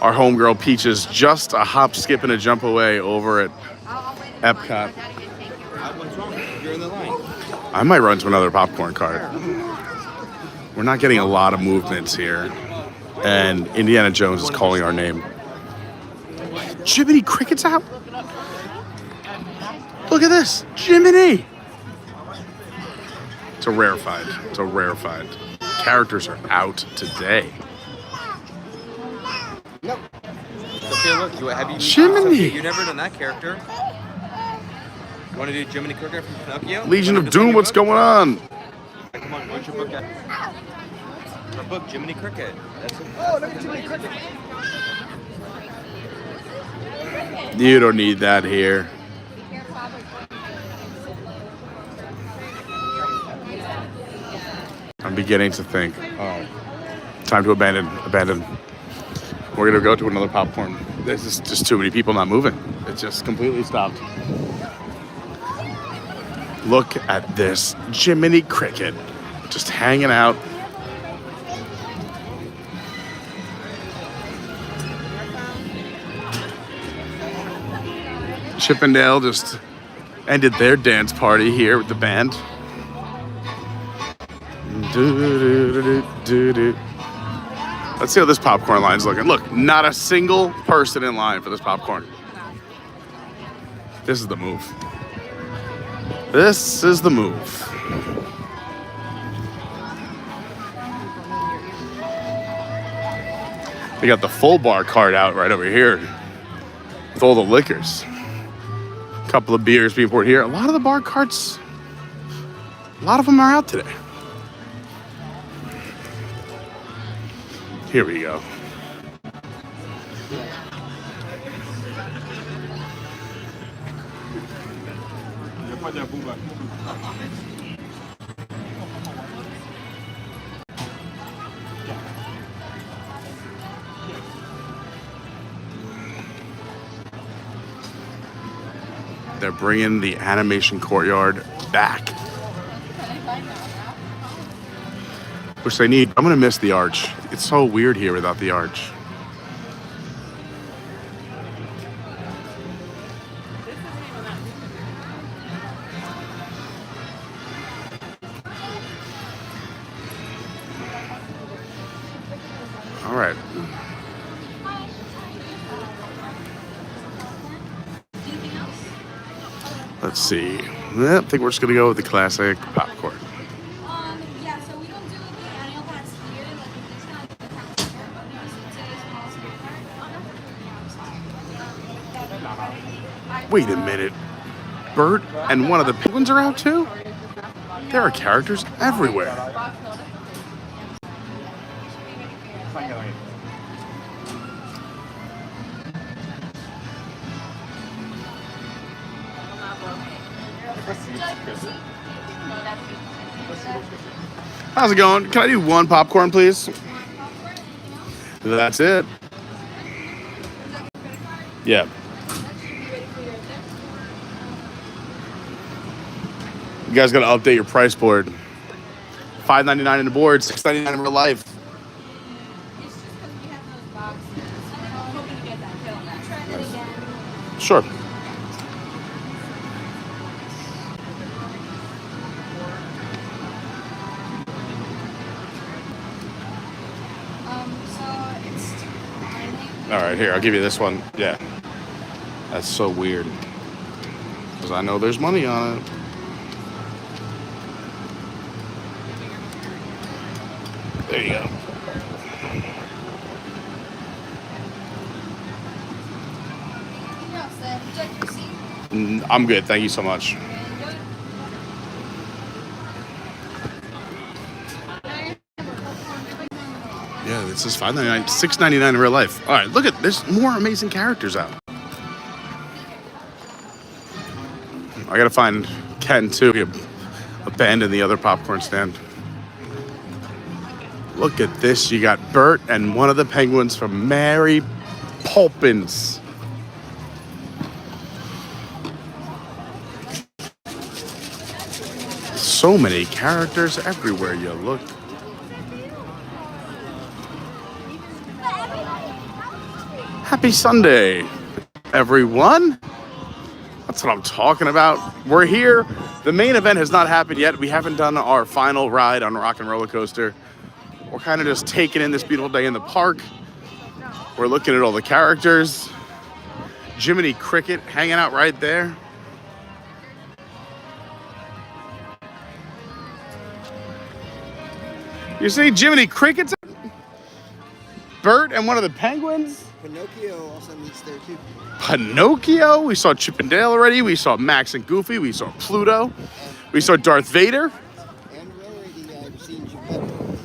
Our homegirl Peaches just a hop, skip, and a jump away over at Epcot. What's wrong? You're in the line. I might run to another popcorn cart. We're not getting a lot of movements here. And Indiana Jones is calling our name. Jiminy Cricket's out? Look at this. Jiminy! It's a rarefied. Characters are out today. Nope. Okay, look, have you? Jiminy! You've never done that character. You want to do Jiminy Cricket from Pinocchio? Legion of Doom, what's going on? Come on, what's your book at? Our book, Jiminy Cricket. Oh, look at Jiminy Cricket. You don't need that here. beginning to think, all right, time to abandon. We're gonna go to another popcorn. There's just too many people not moving. It just completely stopped. Look at this Jiminy Cricket just hanging out. Chippendale just ended their dance party here with the band. Let's see how this popcorn line's looking. Look, not a single person in line for this popcorn. This is the move. This is the move. We got the full bar cart out right over here with all the liquors. A couple of beers being poured here. A lot of the bar carts, a lot of them are out today. Here we go. They're bringing the animation courtyard back. Which they need. I'm gonna miss the arch. It's so weird here without the arch. All right. Let's see. I think we're just gonna go with the classic popcorn. Yeah, so we don't do the annual pass here, like we just have the pass here, but no, so today's small. Wait a minute. Bert and one of the penguins are out too? There are characters everywhere. How's it going? Can I do one popcorn, please? That's it. Yeah. You guys gotta update your price board. $5.99 in the board, $6.99 in real life. It's just because we have those boxes. I'm hoping to get that kill. Try it again. Sure. So it's Carney. All right, here, I'll give you this one. Yeah. That's so weird. Because I know there's money on it. There you go. Check your seat. I'm good, thank you so much. Yeah, this is $5.99, $6.99 in real life. All right, look at, there's more amazing characters out. I gotta find Ken too. He abandoned the other popcorn stand. Look at this. You got Bert and one of the penguins from Mary Poppins. So many characters everywhere you look. Happy Sunday, everyone. That's what I'm talking about. We're here. The main event has not happened yet. We haven't done our final ride on Rock and Roller Coaster. We're kind of just taking in this beautiful day in the park. We're looking at all the characters. Jiminy Cricket hanging out right there. You see Jiminy Cricket's Bert and one of the penguins. Pinocchio also meets there too. Pinocchio. We saw Chip and Dale already. We saw Max and Goofy. We saw Pluto. We saw Darth Vader. And already I've seen Geppetto.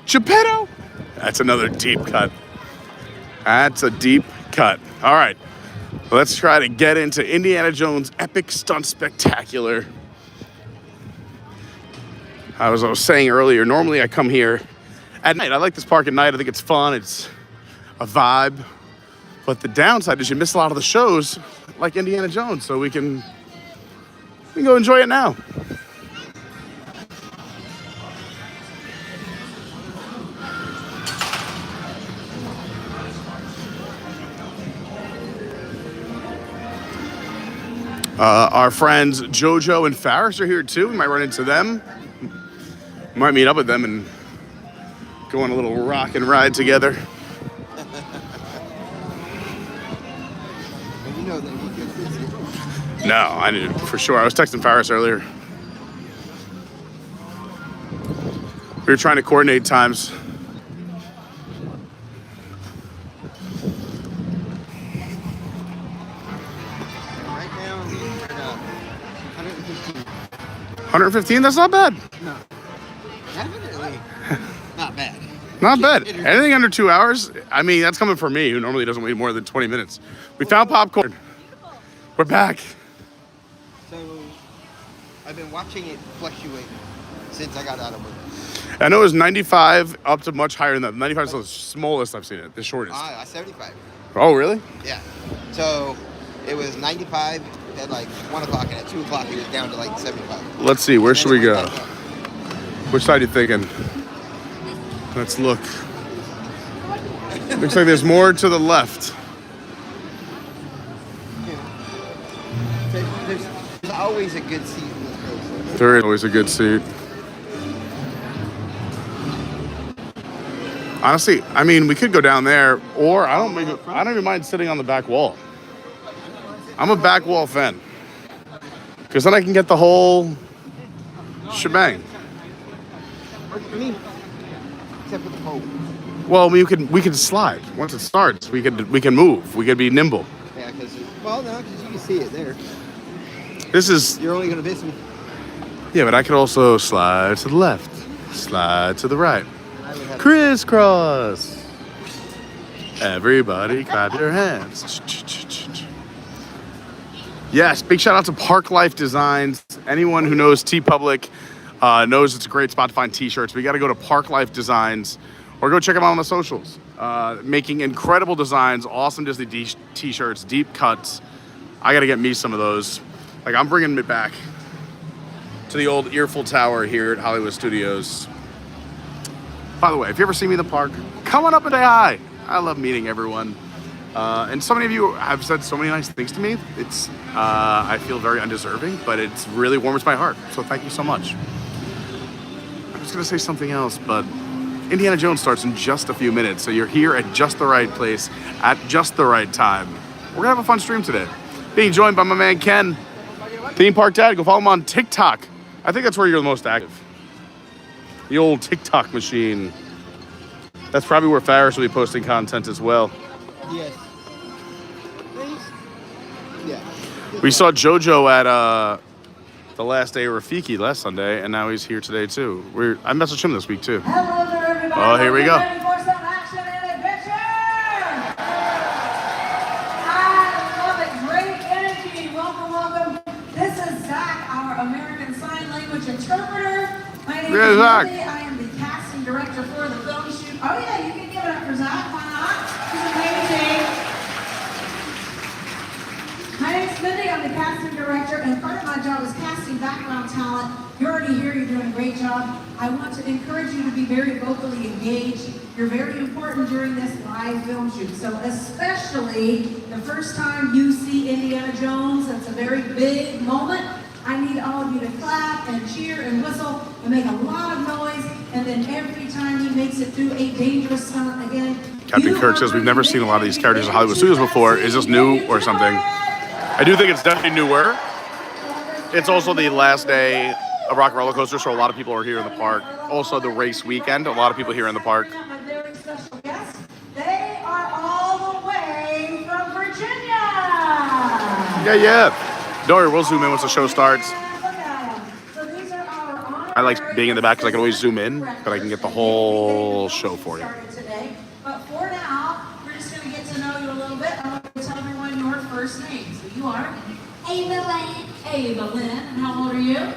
Geppetto. That's another deep cut. That's a deep cut. All right. Let's try to get into Indiana Jones' epic stunt spectacular. As I was saying earlier, normally I come here at night. I like this park at night. I think it's fun. It's a vibe. But the downside is you miss a lot of the shows, like Indiana Jones. So we can go enjoy it now. Our friends Jojo and Farris are here too. We might run into them. We might meet up with them and go on a little rock and ride together. You know that you could visit. No, I knew for sure. I was texting Farris earlier. We were trying to coordinate times. Right now, we're at 115. 115? That's not bad. No. Definitely not bad. Not bad. Anything under 2 hours? I mean, that's coming from me, who normally doesn't wait more than 20 minutes. We found popcorn. We're back. So, I've been watching it fluctuate since I got out of work. I know it was 95 up to much higher than that. 95 is the smallest I've seen it, the shortest. 75. Oh, really? Yeah. So, it was 95 at like 1 o'clock, and at 2 o'clock it was down to like 75. Let's see, where should we go? Back up. Which side are you thinking? Let's look. Looks like there's more to the left. There's always a good seat in this place. There is always a good seat. Honestly, I mean, we could go down there, or I don't even mind sitting on the back wall. I'm a back wall fan, because then I can get the whole shebang. I mean, except for the pole. Well, we could slide once it starts. We can move. We could be nimble. Yeah, because you can see it there. This is You're only gonna miss me. yeah, but I could also slide to the left, slide to the right, I would have crisscross. Everybody, clap your hands. Yes, big shout out to Park Life Designs. Anyone who knows TeePublic knows it's a great spot to find t-shirts. We got to go to Park Life Designs or go check them out on the socials. Making incredible designs, awesome Disney t-shirts, deep cuts. I got to get me some of those. Like, I'm bringing it back to the old Earful Tower here at Hollywood Studios. By the way, if you ever see me in the park, come on up and say hi. I love meeting everyone. And so many of you have said so many nice things to me. It's I feel very undeserving, but it's really warms my heart. So thank you so much. I was gonna say something else, but Indiana Jones starts in just a few minutes, so you're here at just the right place at just the right time. We're gonna have a fun stream today. Being joined by my man Ken, Theme Park Dad. Go follow him on TikTok. I think that's where you're the most active. The old TikTok machine. That's probably where Farris will be posting content as well. Yes. Yeah. We saw Jojo at the last day of Rafiki last Sunday, and now he's here today too. I messaged him this week too. Hello there, everybody. Oh, here we go. Ready for some action and adventure? I love it. Great energy. Welcome, welcome. This is Zach, our American Sign Language interpreter. My name is Zach. Lily. I am the casting director for the film shoot. Oh yeah, you can give it up for Zach. Why not? He's amazing. My name's Mindy. I'm the casting director, and part of my job is casting background talent. You're already here. You're doing a great job. I want to encourage you to be very vocally engaged. You're very important during this live film shoot. So especially the first time you see Indiana Jones, that's a very big moment. I need all of you to clap and cheer and whistle and make a lot of noise. And then every time he makes it through a dangerous stunt again. Captain Kirk says we've never seen a lot of these characters in Hollywood Studios before. Is this new or something? I do think it's definitely newer. It's also the last day of Rock Roller Coaster, so a lot of people are here in the park. Also the race weekend, a lot of people here in the park. My very special guests, they are all the way from Virginia. Yeah. Don't worry, we'll zoom in once the show starts. So these are our I like being in the back because I can always zoom in, but I can get the whole show for you. Today. But for now, we're just going to get to know you a little bit. I want to tell everyone your first name. So you are? Ava Lynn. Ava Lynn. And how old are you? 9.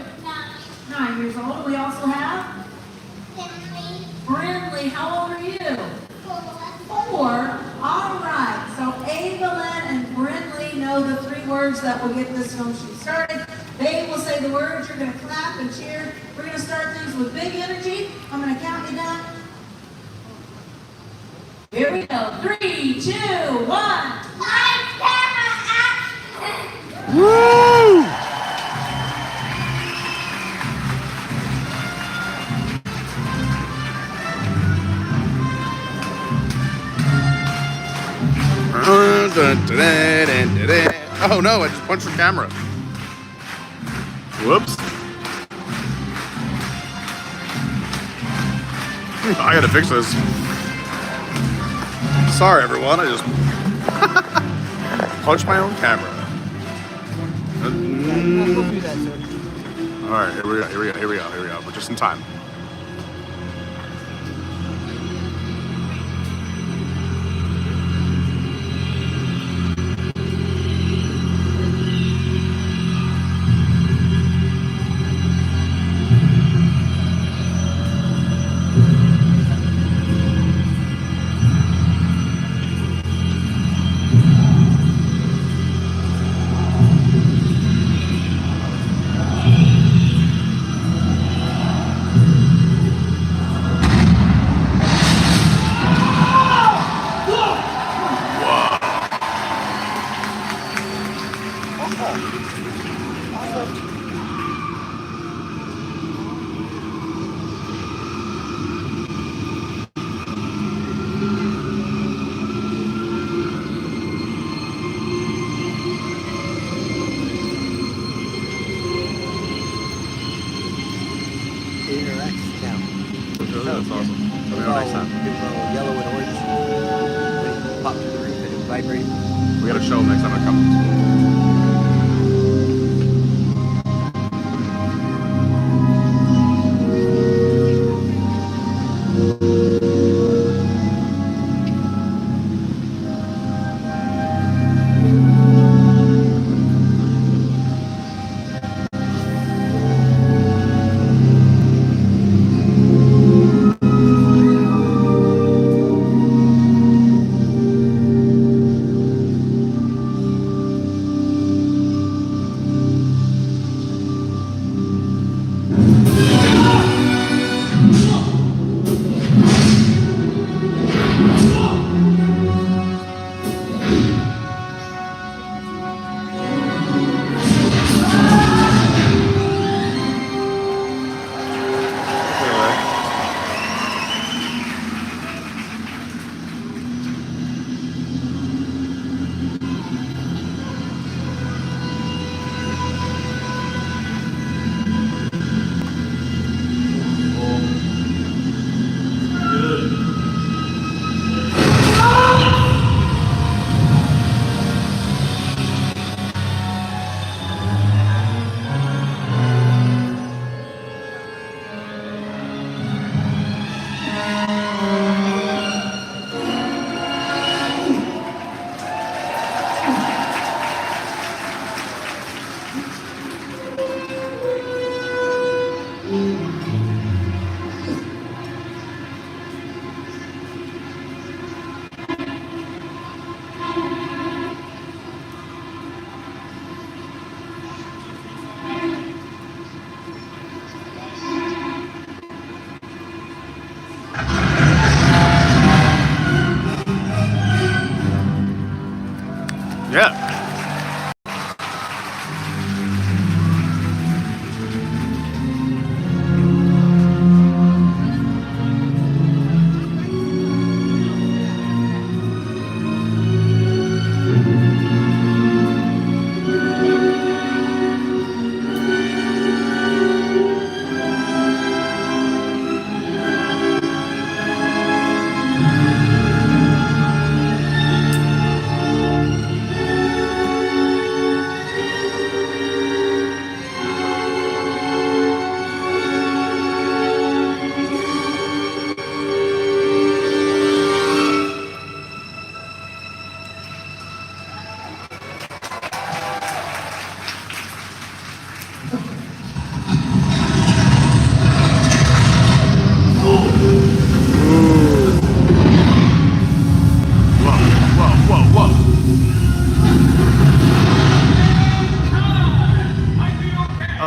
9 years old. And we also have Brindley. How old are you? 4. All right. So Evelyn and Brindley know the 3 words that will get this film shoot started. They will say the words. You're going to clap and cheer. We're going to start things with big energy. I'm going to count you down. Here we go. 3, 2, 1. Lights, camera, action! Woo! Oh no, I just punched the camera. Whoops. I gotta fix this. Sorry everyone, I just punched my own camera. We'll do that, sir. Alright, here we go. We're just in time. That's awesome. Let me know next time. Yellow and orange. When it popped to the roof and it vibrated. We gotta show them next time I come.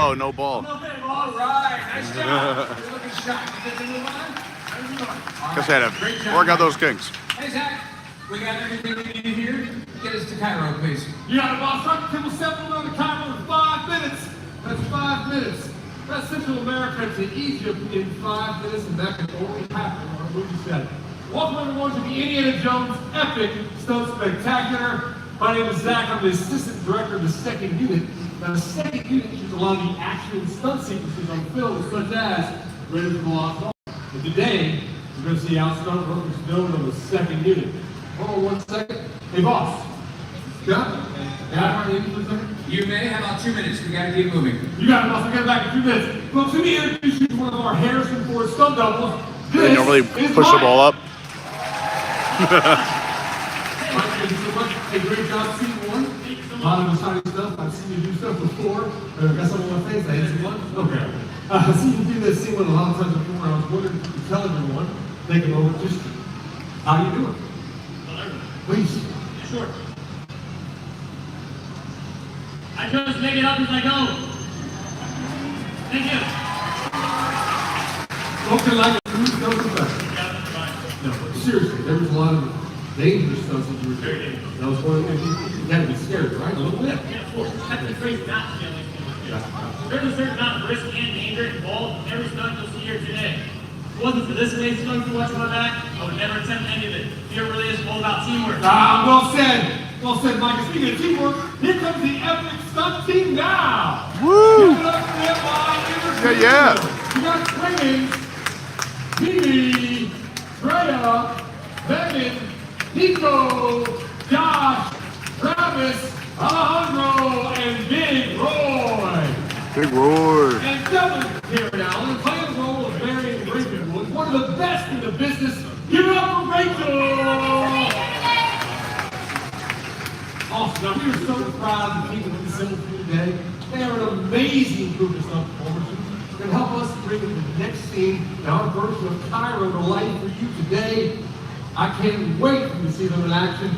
Oh, no ball. All right, nice job. You're looking sharp. You get the new line? Guess I had to work out those kinks. Hey, Zach, we got everything we need here. Get us to Cairo, please. You got it, boss. Dr. Kimball settled on the Cairo in 5 minutes. That's 5 minutes. That's Central America to Egypt in 5 minutes, and that can only happen on a movie set. Welcome everyone to the Indiana Jones Epic Stunt Spectacular. My name is Zach. I'm the assistant director of the second unit. Now, the second unit is a lot of the action and stunt sequences on film, such as Raiders of the Lost Ark. And today, we're going to see how stunt work is done on the second unit. Hold on 1 second. Hey, boss. Yeah? Yeah, for a second? You may have about 2 minutes. We got to keep moving. You got it, boss. I'll get back in 2 minutes. Folks, let me introduce you to one of our Harrison Ford stunt doubles. They don't really push the ball up. Hey, great job, scene one. A lot of exciting stuff. I've seen you do stuff before. I got something on my face. I had scene one. Okay. I've seen you do this scene one a lot of times before. I was wondering if you could tell everyone, take a moment, just how you doing. Please. Sure. I just make it up as I go. Thank you. Okay, like a smooth no professional. Yeah, that's fine. No, but seriously, there was a lot of dangerous stuff that you were doing. I was wondering if you had to be scared, right? A little bit. Yeah, of course. That's the phrase not to feel like There's a certain amount of risk and danger involved in every stunt you'll see here today. If it wasn't for this amazing stunt you're watching my back, I would never attempt any of it. Fear really is all about teamwork. Well said. Well said, Mike. Speaking of teamwork, here comes the epic stunt team now. Woo! Give it up for them while Yeah, yeah. You got Twins, Phoebe, Freya, Bennett, Nico, Josh, Travis, Alejandro, and Big Roy. Big roar. And Devin here now, and playing the role of Marion Ravenwood, one of the best in the business. Give it up for Rachel! Awesome. Now, we are so proud of the people who assembled here today. They are an amazing group of stunt performers. They're going to help us bring the next scene in our version of Cairo to life for you today. I can't wait for you to see them in action.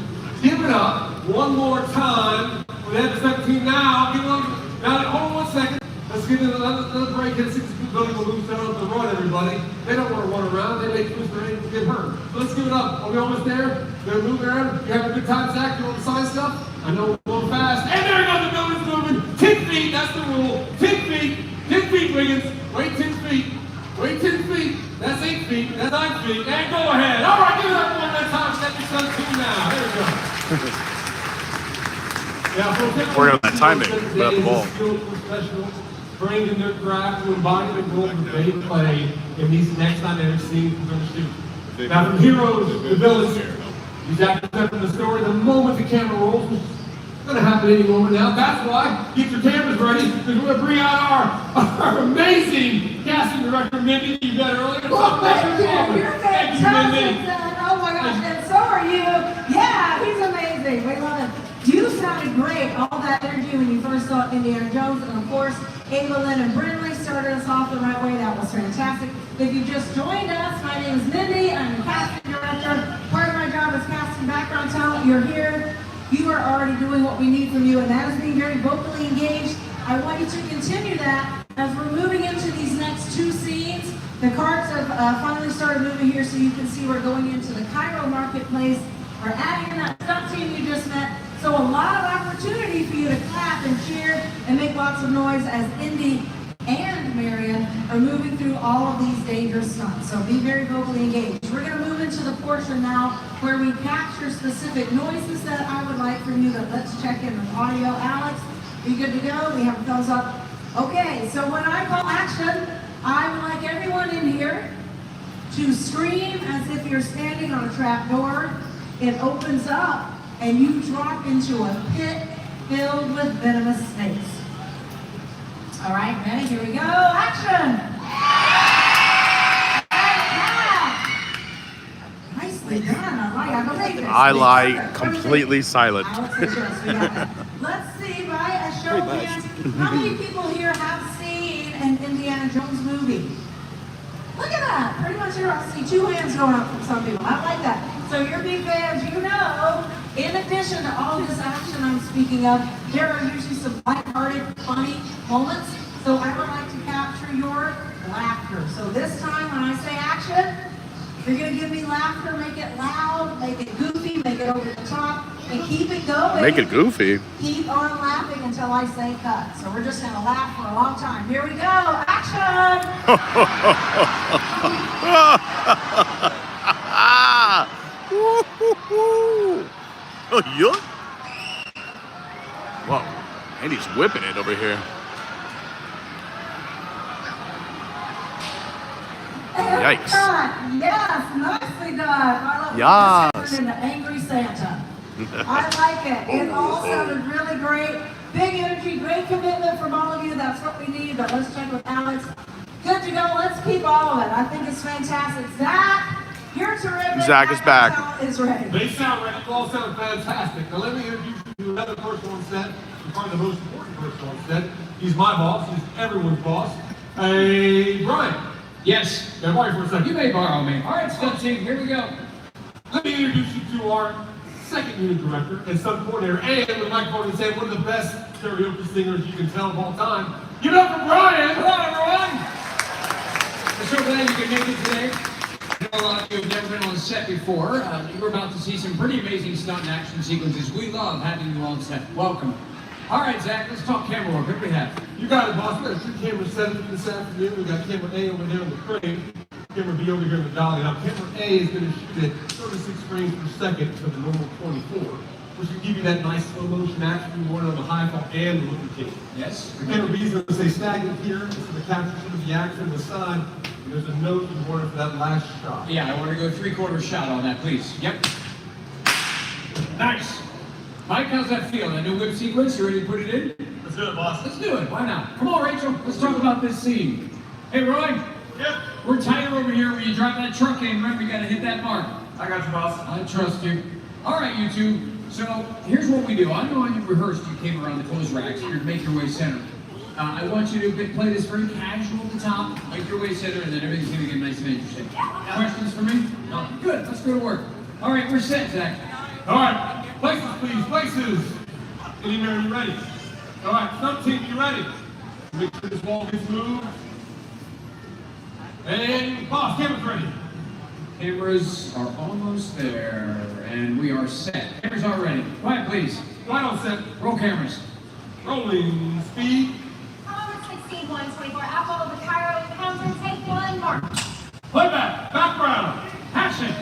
Give it up one more time for the episode 17 now. Give them, now, hold on 1 second. Let's get another break. It's building will move down to run, everybody. They don't want to run around. They may twist their ankles, get hurt. So let's give it up. Are we almost there? They're moving around. You having a good time, Zach? You want to sign stuff? I know we're going fast. And there goes the building's moving. 10 feet. That's the rule. 10 feet. 10 feet, Wiggins. Wait 10 feet. Wait 10 feet. That's 8 feet. That's 9 feet. And go ahead. All right, give it up one more time. Set your son two now. There we go. Yeah, We're on that timing about the ball. Skilled professionals trained in their craft to embody the role that they play in these next dynamic scenes we're going to shoot. Now, from heroes to villains, these actors step in the story the moment the camera rolls. It's going to happen any moment now. That's why, get your cameras ready, because we're going to bring out our amazing casting director, Mindy, you got earlier. Well, thank you. You're fantastic, son. Oh my gosh, and so are you. Yeah, he's amazing. We love him. You sounded great, all that energy when you first saw Indiana Jones, and of course, Ava Lynn and Brindley started us off the right way. That was fantastic. If you just joined us, my name is Mindy. I'm the casting director. Part of my job is casting background talent. You're here. You are already doing what we need from you, and that is being very vocally engaged. I want you to continue that as we're moving into these next two scenes. The carts have finally started moving here, so you can see we're going into the Cairo marketplace. We're adding in that stunt team you just met. So a lot of opportunity for you to clap and cheer and make lots of noise as Indy and Marion are moving through all of these dangerous stunts. So be very vocally engaged. We're going to move into the portion now where we capture specific noises that I would like from you. But let's check in with audio. Alex, you good to go? We have a thumbs up. Okay, so when I call action, I would like everyone in here to scream as if you're standing on a trap door. It opens up and you drop into a pit filled with venomous snakes. All right, ready? Here we go. Action! Nicely done. I lie completely silent. Let's see, by a show of hands, how many people here have seen an Indiana Jones movie? Look at that. Pretty much here I see 2 hands going up from some people. I like that. So you're big fans, you know, in addition to all this action I'm speaking of, there are usually some lighthearted, funny moments. So I would like to capture your laughter. So this time when I say action, you're gonna give me laughter, make it loud, make it goofy, make it over the top, and keep it going. Make it goofy. Keep on laughing until I say cut. So we're just gonna laugh for a long time. Here we go, action! Oh, yeah. Whoa, Andy's whipping it over here. Yikes. Yes, nicely done. I love Yes. this into Angry Santa. I like it. It all sounded really great. Big energy, great commitment from all of you. That's what we need. But let's check with Alex. Good to go. Let's keep all of it. I think it's fantastic. Zach, you're terrific. Zach is back. Is ready. They sound ready. You all sound fantastic. Now let me introduce you to another person on set. Probably the most important person on set. He's my boss. He's everyone's boss. Hey, Brian. Yes. Now, borrow for a second. You may borrow me. All right, stunt team, here we go. Let me introduce you to our second unit director and stunt coordinator, and the microphone and say one of the best karaoke singers you can tell of all time. Give it up for Brian! Hello, everyone. We're so glad you could make it today. I know a lot of you have never been on set before. You're about to see some pretty amazing stunt and action sequences. We love having you on set. Welcome. All right, Zach, let's talk camera work. What do we have? You got it, boss. We got 2 camera setups this afternoon. We got camera A over there on the crane, camera B over here in the dolly. Now, camera A is going to shoot at 36 frames per second for the normal 24, which will give you that nice slow motion action you want on the high fall and the looking case. Yes. The camera B is going to stay stagnant here. It's going to capture some of the action on the side. And there's a note you want for that last shot. Yeah, I want to go 3/4 shot on that, please. Yep. Nice. Mike, how's that feel? That new whip sequence? You ready to put it in? Let's do it, boss. Let's do it. Why not? Come on, Rachel. Let's talk about this scene. Hey, Roy. Yep. We're tighter over here when you drive that truck in. Remember, you got to hit that mark. I got you, boss. I trust you. All right, you two. So here's what we do. I know you rehearsed. You came around the clothes racks. You're to make your way center. I want you to play this very casual at the top, make your way center, and then everything's going to get nice and interesting. Questions for me? No? Good. Let's go to work. All right, we're set, Zach. All right. Places, please. Places. Any man, you ready? All right. Stunt team, you ready? Make sure this wall gets moved. And boss, camera's ready. Cameras are almost there, and we are set. Cameras are ready. Quiet, please. Right on set. Roll cameras. Rolling speed. Number 16-124, apple of the Cairo counter, take 1, mark. Playback. Background. Action.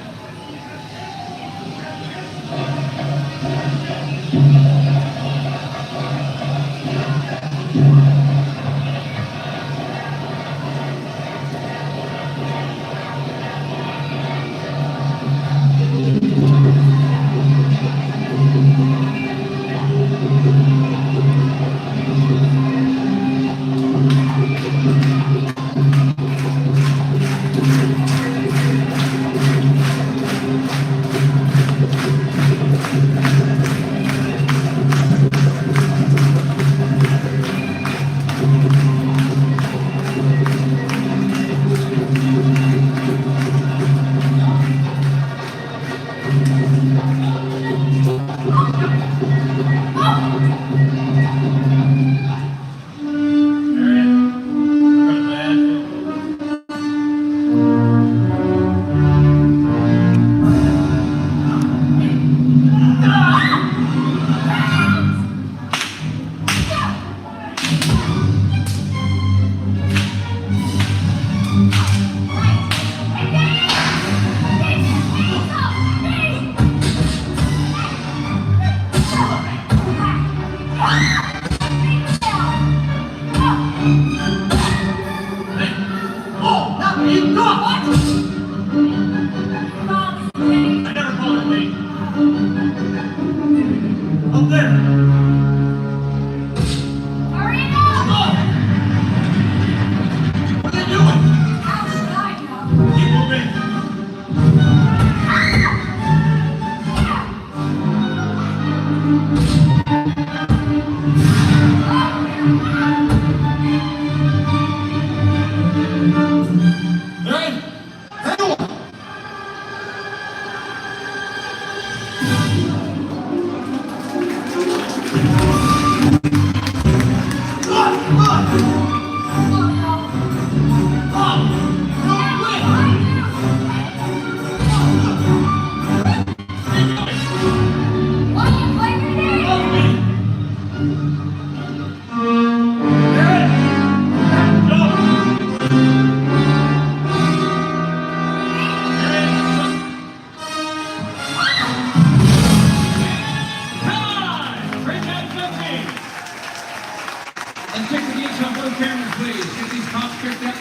please. Get these cops picked up.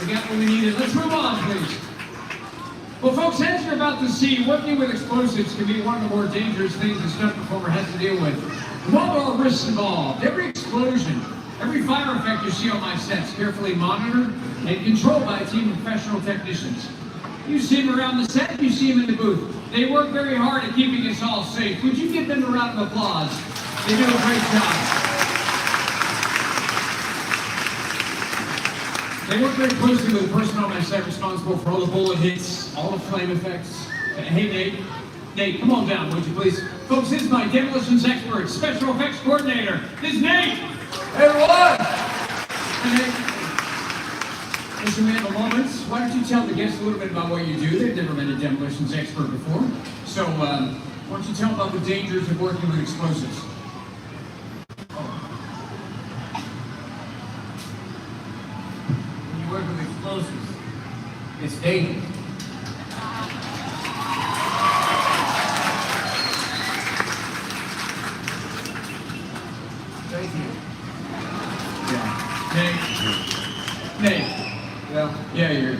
We got what we needed. Let's move on, please. Well, folks, as you're about to see, working with explosives can be one of the more dangerous things a stunt performer has to deal with. What are risks involved? Every explosion, every fire effect you see on my sets, carefully monitored and controlled by a team of professional technicians. You see them around the set, you see them in the booth. They work very hard at keeping us all safe. Would you give them a round of applause? They do a great job. They work very closely with the person on my set responsible for all the bullet hits, all the flame effects. Hey, Nate. Nate, come on down, would you please? Folks, this is my demolitions expert, special effects coordinator. This is Nate. Hey, everyone. Hey, Nate. Listen, we have a moment. Why don't you tell the guests a little bit about what you do? They've never been a demolitions expert before. So, why don't you tell them about the dangers of working with explosives? When you work with explosives, it's dangerous. Thank you. Yeah. Nate. Yeah, you're a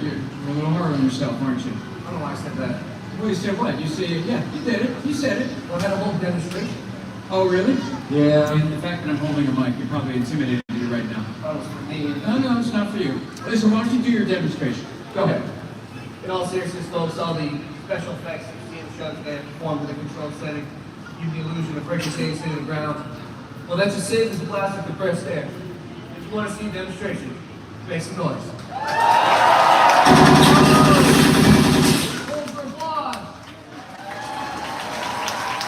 little hard on yourself, aren't you? I don't know why I said that. Well, you said what? You said, yeah, you did it. You said it. Well, I had a whole demonstration. Oh, really? Yeah. And the fact that I'm holding a mic, you're probably intimidated you right now. That was for me. No, it's not for you. Listen, why don't you do your demonstration? Go ahead. In all seriousness, folks, all the special effects that you see in the show today performed in a controlled setting give the illusion of ricocheting hitting the ground. Well, that's as safe as plastic compressed air. If you want to see a demonstration, make some noise. Hold for applause.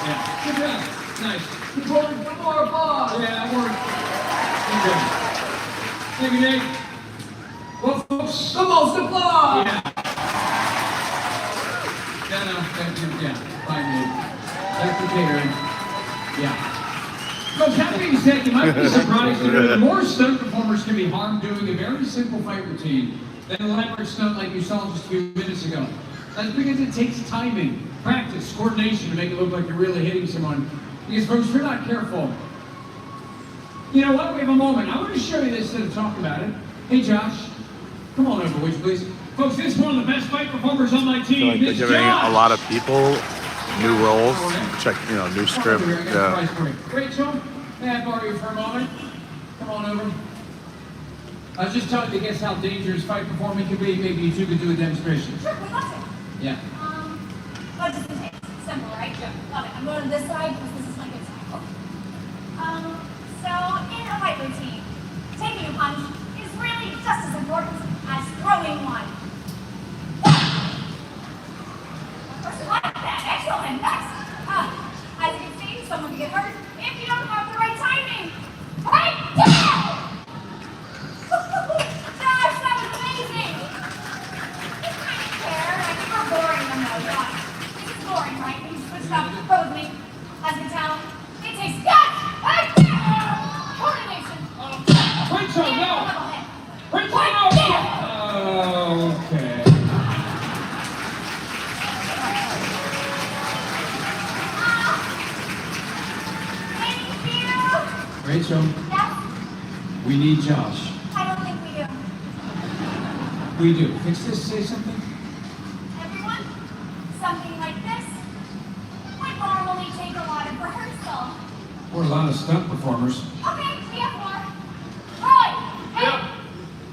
Yeah. Good job. Nice. Keep holding for more applause. Yeah, that worked. Good job. Thank you, Nate. Well, folks, the most applause. Yeah. No, thank you. Yeah, fine, Nate. Thanks for catering. Yeah. Folks, that being said, you might be surprised to know that more stunt performers can be harmed doing a very simple fight routine than an elaborate stunt like you saw just a few minutes ago. That's because it takes timing, practice, coordination to make it look like you're really hitting someone. Because, folks, if you're not careful, you know what? We have a moment. I want to show you this instead of talking about it. Hey, Josh, come on over, would you please? Folks, this is one of the best fight performers on my team. I feel like they're giving a lot of people new roles. Check, new script. Yeah. Rachel, may I borrow you for a moment? Come on over. I was just telling the guests how dangerous fight performing can be. Maybe you two could do a demonstration. Sure, we'd love to. Yeah. What does it take? Simple, right? Yeah. Love it. I'm going to this side because this is my good side. So in a fight routine, taking a punch is really just as important as throwing one. First like that. Excellent. Next. As you can see, someone can get hurt if you don't have the right timing. Right down! Gosh, that was amazing! This kind of care, I think we're boring them though, Josh. This is boring, right? We switched up, go with me. As you can tell, it takes guts! Coordination. Rachel, no! Rachel, no! Okay. Rachel, Yes? we need Josh. I don't think we do. We do. Fix this, say something. Everyone, something like this would normally take a lot of rehearsal. We're a lot of stunt performers. Okay, we have more. Roy! Hey! Yep.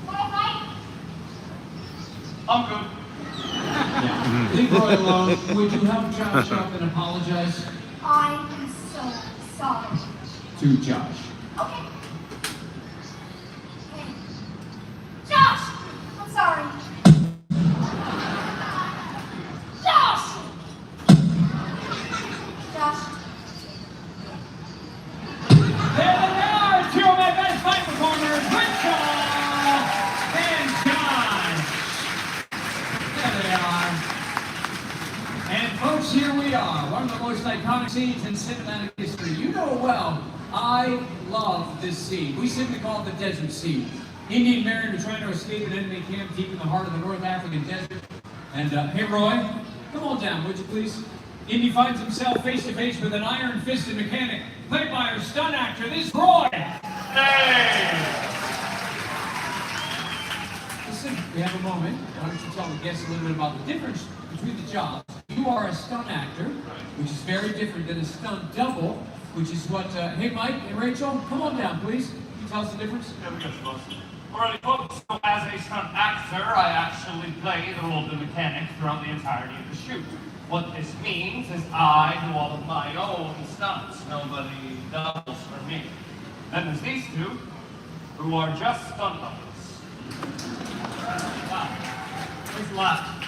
Want to fight? I'm good. Yeah. Leave Roy alone. Would you help Josh up and apologize I am so sorry. to Josh? Okay. Hey. Josh! I'm sorry. Josh! Josh. There they are, two of my best fight performers, Rachel and Josh. There they are. And folks, here we are, one of the most iconic scenes in cinematic history. You know it well. I love this scene. We simply call it the desert scene. Indian mariner trying to escape an enemy camp deep in the heart of the North African desert. And hey, Roy, come on down, would you please? Indy finds himself face to face with an iron-fisted mechanic, played by our stunt actor. This is Roy. Hey! if we have a moment, why don't you tell the guests a little bit about the difference between the jobs? You are a stunt actor, which is very different than a stunt double, which is what, hey Mike and Rachel, come on down, please. Can you tell us the difference? Alright, folks, so as a stunt actor, I actually play the role of the mechanic throughout the entirety of the shoot. What this means is I do all of my own stunts. Nobody doubles for me. Then there's these two, who are just stunt doubles. Wow. Please laugh.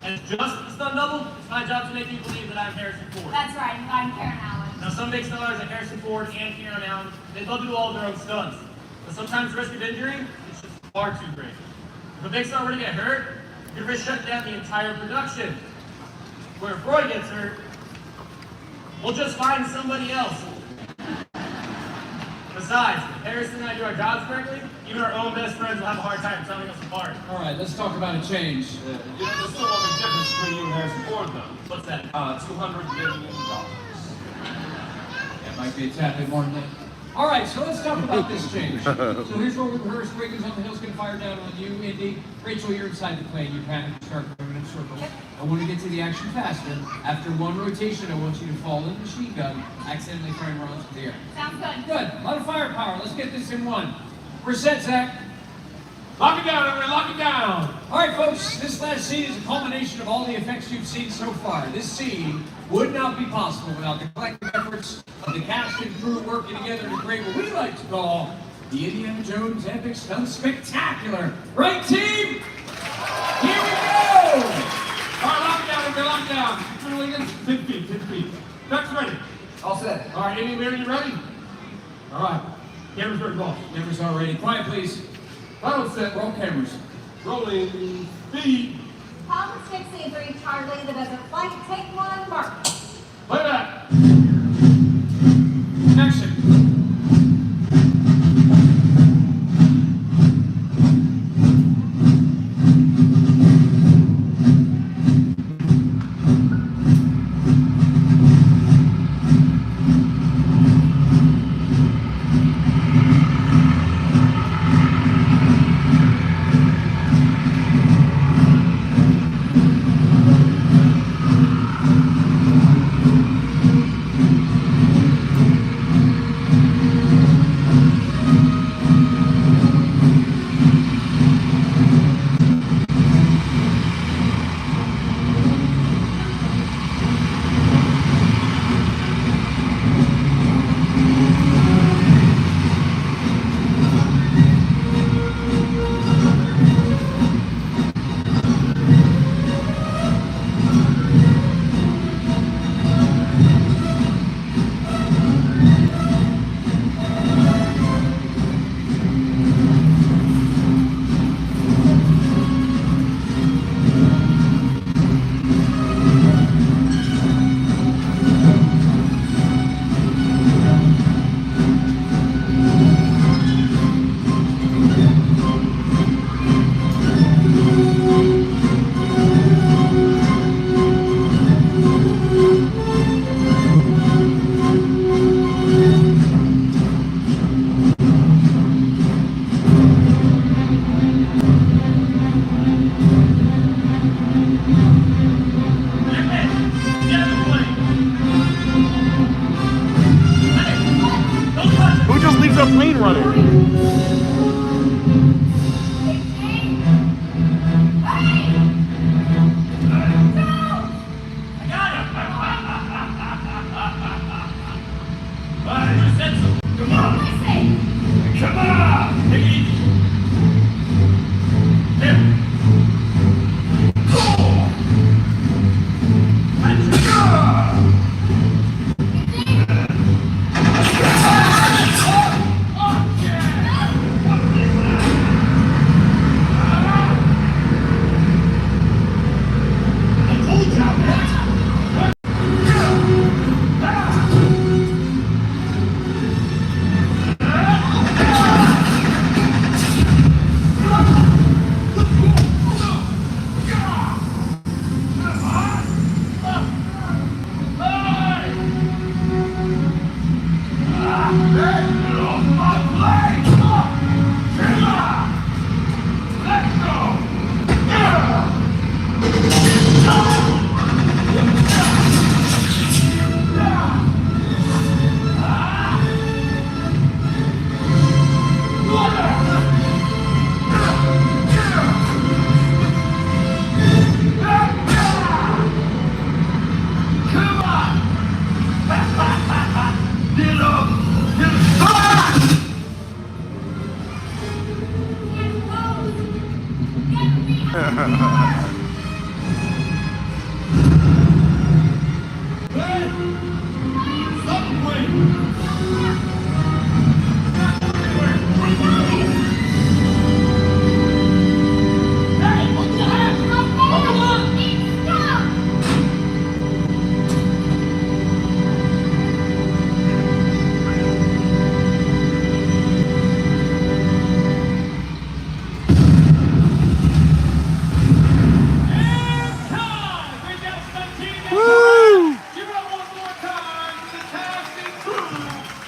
And just a stunt double, it's my job to make you believe that I'm Harrison Ford. That's right, I'm Karen Allen. Now, some big stars like Harrison Ford and Karen Allen, they'll do all of their own stunts. But sometimes the risk of injury is just far too great. If a big star were to get hurt, you could risk shutting down the entire production. Where if Roy gets hurt, we'll just find somebody else. Besides, if Harrison and I do our jobs correctly, even our own best friends will have a hard time telling us apart. All right, let's talk about a change. There's still one big difference between you and Harrison Ford, though. What's that? $200 million. That might be a tad bit more than that. All right, so let's talk about this change. So here's where we rehearse. Wiggins on the hill's going to fire down on you, Indy. Rachel, you're inside the plane. You panic and start moving in circles. I want to get to the action faster. After one rotation, I want you to fall in the machine gun, accidentally throwing rounds in the air. Sounds good. Good. A lot of firepower. Let's get this in one. We're set, Zach. Lock it down, everybody, lock it down. All right, folks, this last scene is a culmination of all the effects you've seen so far. This scene would not be possible without the collective efforts of the cast and crew working together to create what we like to call the Indiana Jones Epic Stunt Spectacular. Right, team? Here we go! All right, lock it down, everybody, lock it down. Mr. Wiggins, 10 feet, 10 feet. Ducks ready. All set. All right, Amy, Mary, you ready? All right. Cameras ready, roll. Cameras are ready. Quiet, please. Final set. Roll cameras. Rolling. Speed. Palm 63, Charlie, that doesn't flight, take one, mark. Play back. Action.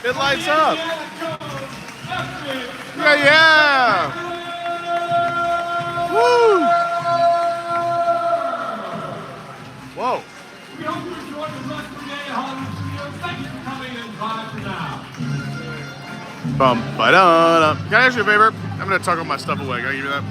It lights up. Yeah, yeah. Woo. Whoa. We hope you enjoyed the rest of the day at Hollywood Studios. Thank you for coming and bye for now. Bum-ba-da-da. Can I ask you a favor? I'm gonna tug all my stuff away. Can I give you that?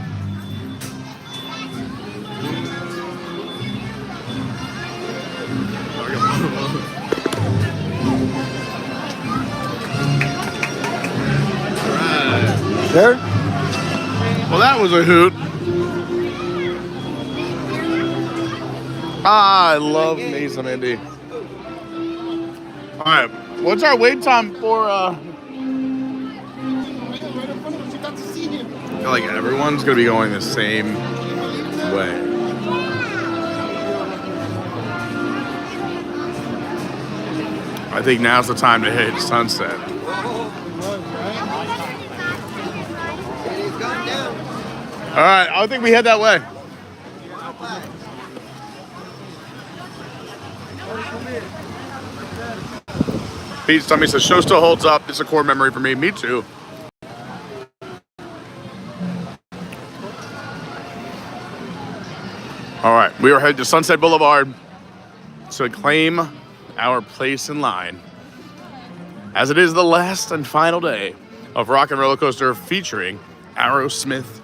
Sure. Well, that was a hoot. I love Mesa Mindy. All right, what's our wait time for? I feel like everyone's gonna be going the same way. I think now's the time to hit sunset. All right, I think we head that way. Pete's tummy says, show still holds up. It's a core memory for me. Me too. All right, we are headed to Sunset Boulevard to claim our place in line, as it is the last and final day of Rock and Roller Coaster featuring Aerosmith.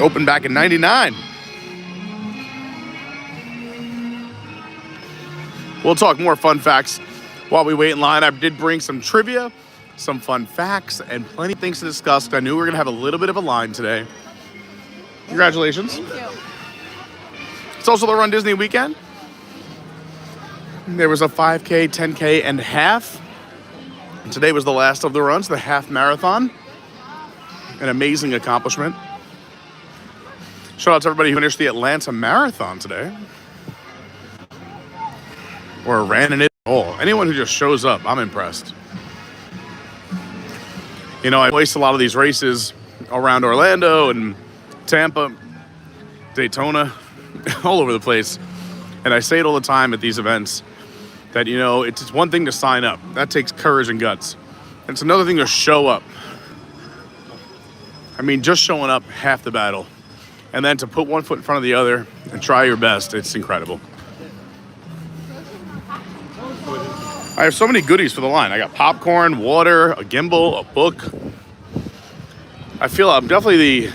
Opened back in '99. We'll talk more fun facts while we wait in line. I did bring some trivia, some fun facts, and plenty of things to discuss. I knew we were going to have a little bit of a line today. Congratulations. Thank you. It's also the Run Disney weekend. There was a 5K, 10K, and half. And today was the last of the runs, the half marathon. An amazing accomplishment. Shout out to everybody who finished the Atlanta Marathon today. Or ran in it at all. Anyone who just shows up, I'm impressed. You know, I waste a lot of these races around Orlando and Tampa, Daytona, all over the place. And I say it all the time at these events that, you know, it's one thing to sign up. That takes courage and guts. And it's another thing to show up. I mean, just showing up, half the battle. And then to put one foot in front of the other and try your best, it's incredible. I have so many goodies for the line. I got popcorn, water, a gimbal, a book. I feel I'm definitely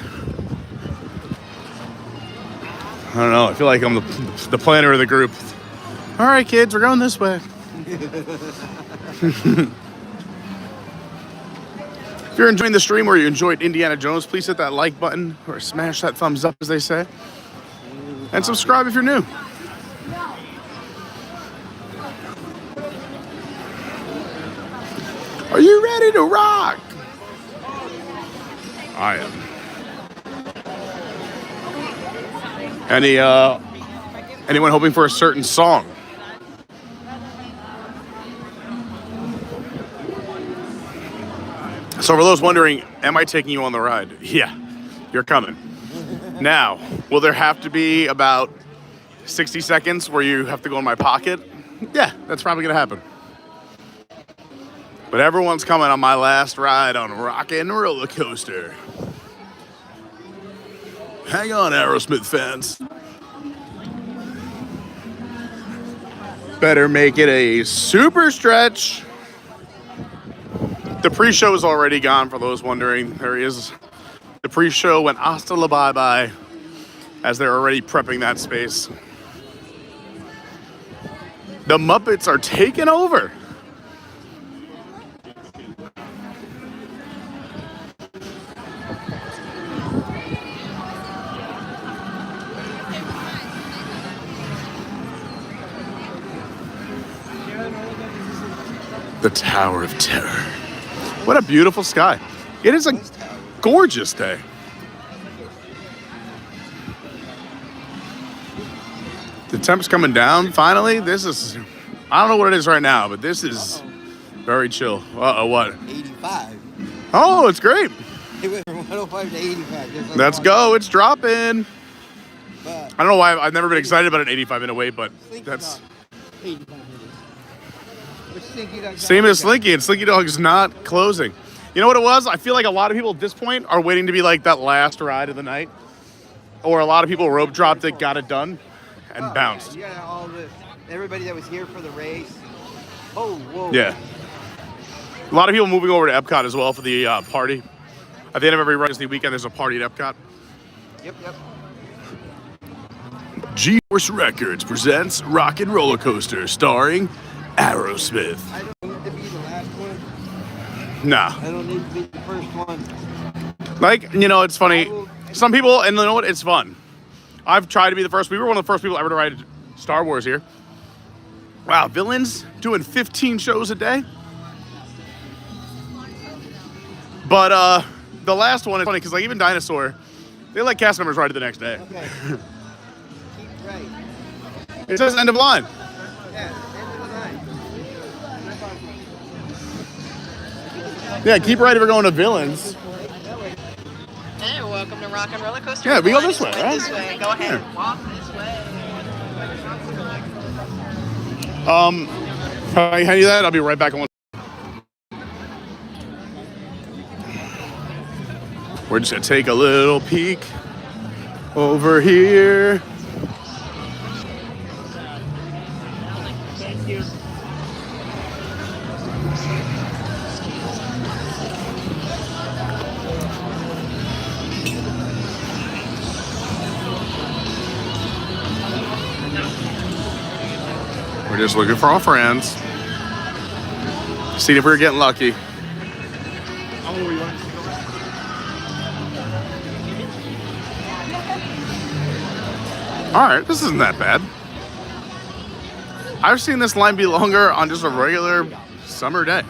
I don't know, I feel like I'm the planner of the group. All right, kids, we're going this way. If you're enjoying the stream or you enjoyed Indiana Jones, please hit that like button or smash that thumbs up, as they say. And subscribe if you're new. Are you ready to rock? I am. Anyone hoping for a certain song? So for those wondering, am I taking you on the ride? Yeah, you're coming. Now, will there have to be about 60 seconds where you have to go in my pocket? Yeah, that's probably gonna happen. But everyone's coming on my last ride on Rock and Roller Coaster. Hang on, Aerosmith fans. Better make it a super stretch. The pre-show is already gone, for those wondering. There is the pre-show went hasta la bye-bye, as they're already prepping that space. The Muppets are taking over. The Tower of Terror. What a beautiful sky. It is a gorgeous day. The temp's coming down finally. This is, I don't know what it is right now, but this is very chill. Uh-oh, what? 85. Oh, it's great. It went from 105 to 85. Let's go. It's dropping. I don't know why I've never been excited about an 85-minute wait, but that's 85 minutes. same as Slinky, and Slinky Dog's not closing. You know what it was? I feel like a lot of people at this point are waiting to be like that last ride of the night, or a lot of people rope dropped it, got it done, and bounced. You got everybody that was here for the race. Oh, whoa. Yeah. A lot of people moving over to Epcot as well for the party. At the end of every Disney weekend, there's a party at Epcot. Yep. G-Force Records presents Rock and Roller Coaster Starring Aerosmith. I don't need to be the last one. Nah. I don't need to be the first one. Like, you know, it's funny. Some people, and you know what? It's fun. I've tried to be the first. We were one of the first people ever to ride Star Wars here. Wow, Villains doing 15 shows a day. But the last one is funny because like even Dinosaur, they let cast members ride it the next day. Okay. Keep right. It says end of line. Yeah, end of the line. Yeah, keep right if we're going to Villains. Hey, welcome to Rock and Roller Coaster. Yeah, we go this way, right? This way. Go ahead, Yeah. walk this way. How do you do that? I'll be right back on. We're just gonna take a little peek over here. Thank you. We're just looking for our friends. See if we're getting lucky. All right, this isn't that bad. I've seen this line be longer on just a regular summer day.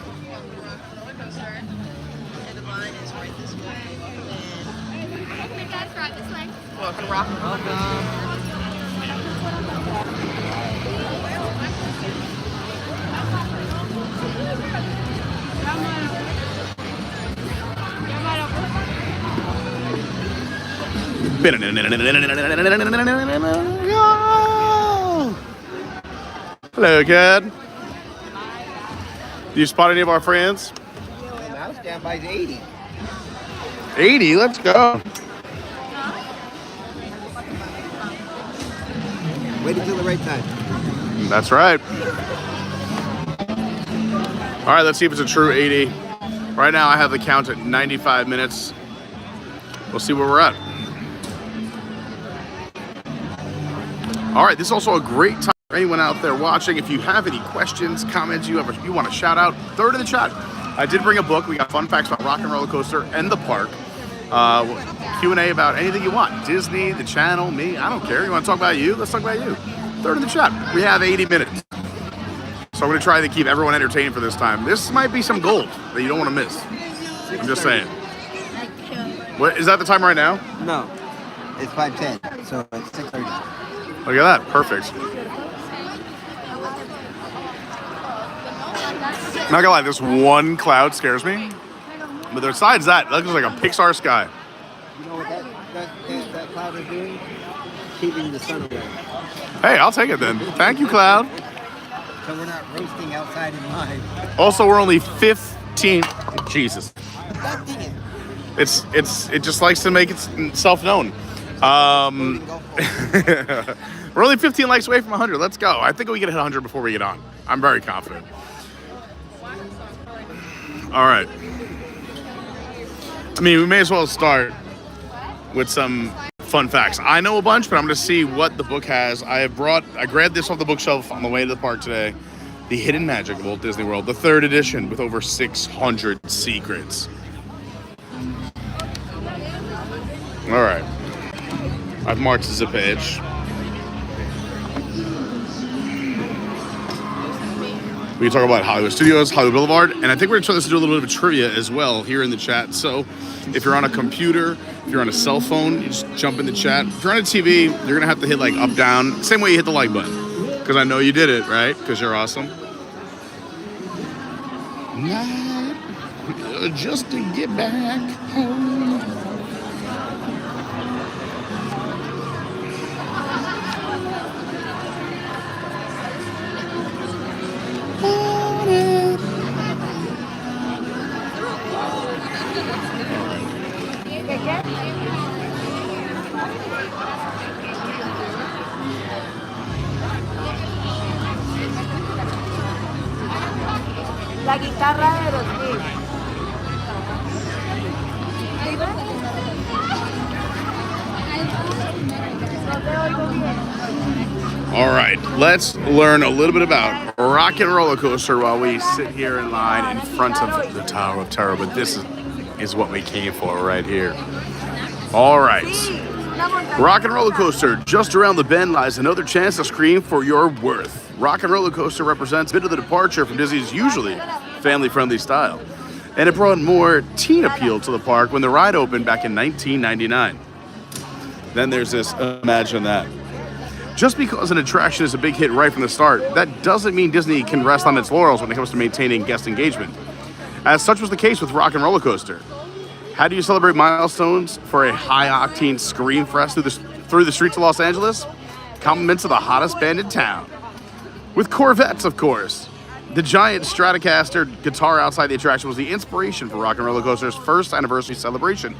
Welcome to Rock and Roller Coaster. Hello, kid. Do you spot any of our friends? Now standby's 80. 80, let's go. Wait until the right time. That's right. All right, let's see if it's a true 80. Right now, I have the count at 95 minutes. We'll see where we're at. All right, this is also a great time for anyone out there watching. If you have any questions, comments, you want to shout out, throw it in the chat. I did bring a book. We got fun facts about Rock and Roller Coaster and the park. Q&A about anything you want. Disney, the channel, me, I don't care. You want to talk about you? Let's talk about you. Throw it in the chat. We have 80 minutes. So I'm going to try to keep everyone entertained for this time. This might be some gold that you don't want to miss. I'm just saying. What, is that the time right now? No, it's 5:10, so it's 6:30. Look at that, perfect. Not gonna lie, this one cloud scares me. But besides that, that looks like a Pixar sky. You know what that cloud is doing? Keeping the sun away. Hey, I'll take it then. Thank you, cloud. So we're not roasting outside in line. Also, we're only 15. Jesus. It just likes to make itself known. We're only 15 likes away from 100. Let's go. I think we can hit 100 before we get on. I'm very confident. All right. I mean, we may as well start with some fun facts. I know a bunch, but I'm going to see what the book has. I grabbed this off the bookshelf on the way to the park today. The Hidden Magic of Walt Disney World, the 3rd edition with over 600 secrets. All right. I've marked the page. We can talk about Hollywood Studios, Hollywood Boulevard, and I think we're going to try this to do a little bit of trivia as well here in the chat. So if you're on a computer, if you're on a cell phone, you just jump in the chat. If you're on a TV, you're going to have to hit like up, down, same way you hit the like button. Because I know you did it, right? Because you're awesome. Just to get back home. La guitarra de Aerosmith. All right, let's learn a little bit about Rock and Roller Coaster while we sit here in line in front of the Tower of Terror. But this is what we came for right here. All right. Rock and Roller Coaster, just around the bend lies another chance to scream for your worth. Rock and Roller Coaster represents a bit of the departure from Disney's usually family-friendly style, and it brought more teen appeal to the park when the ride opened back in 1999. Then there's this, imagine that. Just because an attraction is a big hit right from the start, that doesn't mean Disney can rest on its laurels when it comes to maintaining guest engagement. As such was the case with Rock and Roller Coaster. How do you celebrate milestones for a high-octane scream fest through the streets of Los Angeles? Compliments of the hottest band in town. With Corvettes, of course. The giant Stratocaster guitar outside the attraction was the inspiration for Rock and Roller Coaster's first anniversary celebration.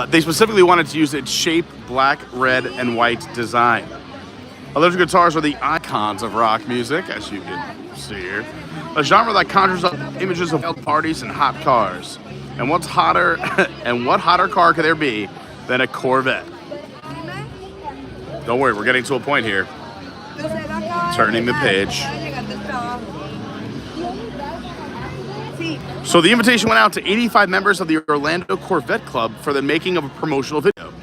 They specifically wanted to use its shape, black, red, and white design. Electric guitars are the icons of rock music, as you can see here. A genre that conjures up images of wild parties and hot cars. And what hotter car could there be than a Corvette? Don't worry, we're getting to a point here. Turning the page. So the invitation went out to 85 members of the Orlando Corvette Club for the making of a promotional video.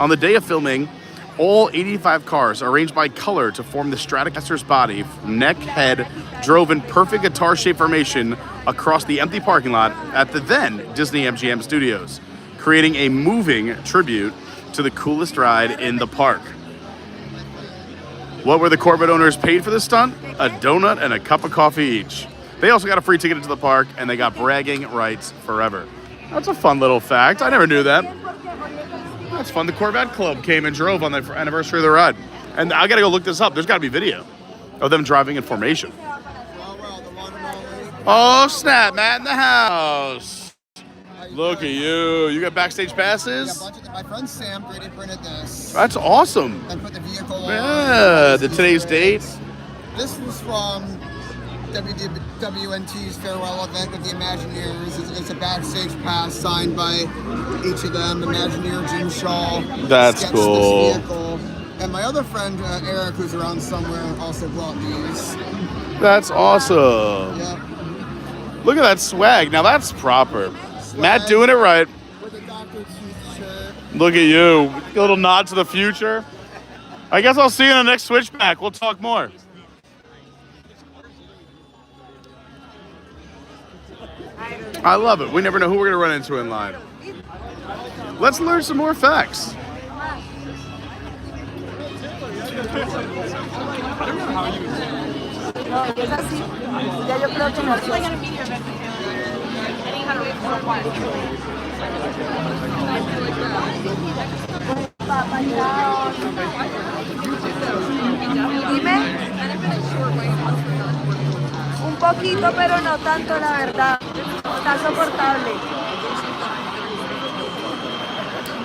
On the day of filming, all 85 cars arranged by color to form the Stratocaster's body, neck, head, drove in perfect guitar-shaped formation across the empty parking lot at the then Disney MGM Studios, creating a moving tribute to the coolest ride in the park. What were the Corvette owners paid for this stunt? A donut and a cup of coffee each. They also got a free ticket into the park, and they got bragging rights forever. That's a fun little fact. I never knew that. That's fun. The Corvette Club came and drove on the anniversary of the ride. And I got to go look this up. There's got to be video of them driving in formation. Oh, snap, Matt in the house. Look at you. You got backstage passes? Yeah, my friend Sam 3D printed this. That's awesome. And put the vehicle on. Yeah, today's date. This was from WNT's farewell event with the Imagineers. It's a backstage pass signed by each of them. Imagineer Jim Shaw. That's cool. This vehicle. And my other friend Eric, who's around somewhere, also brought these. That's awesome. Yep. Look at that swag. Now that's proper. Swag. Matt doing it right. With a Dr. Teeth shirt. Look at you. A little nod to the future. I guess I'll see you in the next switchback. We'll talk more. I love it. We never know who we're going to run into in line. Let's learn some more facts. Un poquito, pero no tanto, la verdad. Está soportable.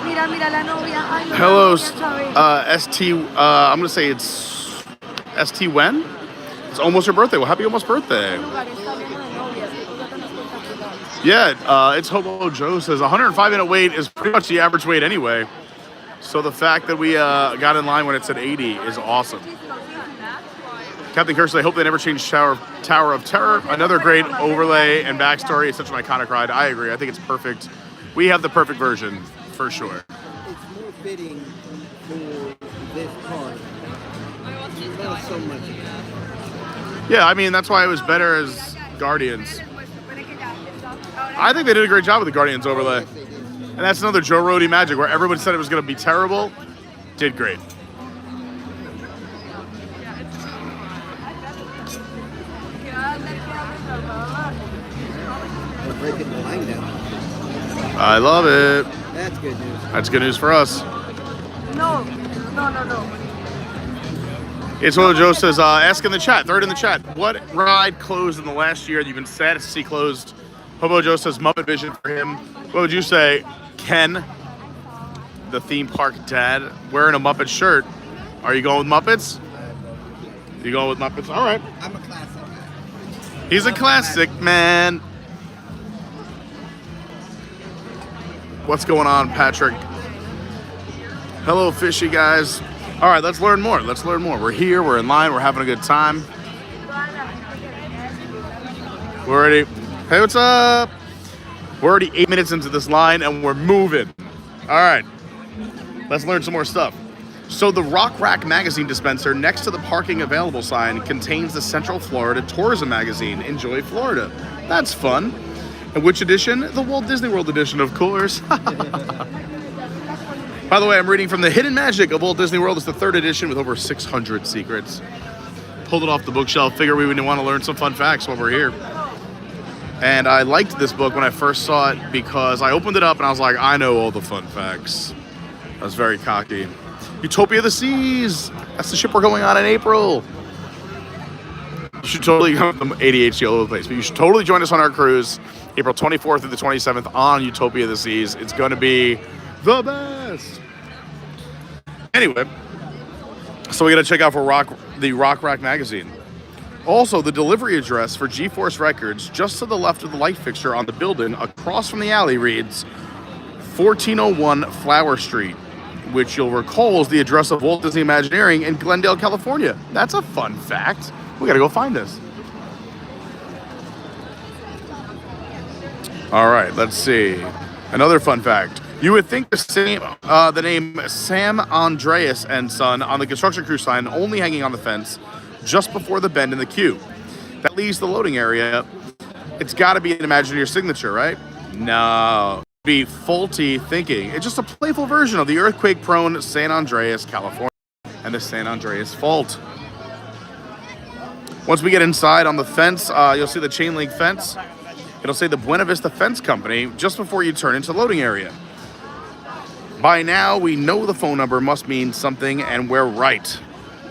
Mira, mira la novia. Ay, no, Hello, ST. I'm going to say it's ST when? It's almost your birthday. Well, happy almost birthday. Yeah, it's Hobo Joe says 105-minute wait is pretty much the average wait anyway. So the fact that we got in line when it said 80 is awesome. Captain Kirsten, I hope they never change Tower of Terror. Another great overlay and backstory. It's such an iconic ride. I agree. I think it's perfect. We have the perfect version, for sure. It's more fitting for this part. know so much about it. Yeah, I mean, that's why it was better as Guardians. I think they did a great job with the Guardians overlay. And that's another Joe Rohde magic where everyone said it was going to be terrible. Did great. We're breaking the line down. I love it. That's good news. That's good news for us. No. It's what Joe says, ask in the chat, third in the chat. What ride closed in the last year that you've been sad to see closed? Hobo Joe says Muppet Vision for him. What would you say? Ken, the theme park dad, wearing a Muppet shirt. Are you going with Muppets? You going with Muppets? All right. I'm a classic guy. He's a classic, man. What's going on, Patrick? Hello, fishy guys. All right, let's learn more. Let's learn more. We're here. We're in line. We're having a good time. We're already. Hey, what's up? We're already 8 minutes into this line, and we're moving. All right. Let's learn some more stuff. So the Rock Rack magazine dispenser next to the parking available sign contains the Central Florida Tourism magazine. Enjoy Florida. That's fun. And which edition? The Walt Disney World edition, of course. By the way, I'm reading from The Hidden Magic of Walt Disney World. It's the 3rd edition with over 600 secrets. Pulled it off the bookshelf. Figure we would want to learn some fun facts while we're here. And I liked this book when I first saw it because I opened it up and I was like, I know all the fun facts. I was very cocky. Utopia of the Seas. That's the ship we're going on in April. You should totally come from ADHD all over the place, but you should totally join us on our cruise April 24th through the 27th on Utopia of the Seas. It's going to be the best. Anyway, so we got to check out for the Rock Rack magazine. Also, the delivery address for GeForce Records, just to the left of the light fixture on the building, across from the alley, reads 1401 Flower Street, which you'll recall is the address of Walt Disney Imagineering in Glendale, California. That's a fun fact. We got to go find this. All right, let's see. Another fun fact. You would think the name Sam Andreas and Son on the construction crew sign only hanging on the fence just before the bend in the queue. That leaves the loading area. It's got to be an Imagineer signature, right? No. Be faulty thinking. It's just a playful version of the earthquake-prone San Andreas, California, and the San Andreas Fault. Once we get inside on the fence, you'll see the chain link fence. It'll say the Buena Vista Fence Company just before you turn into loading area. By now, we know the phone number must mean something, and we're right.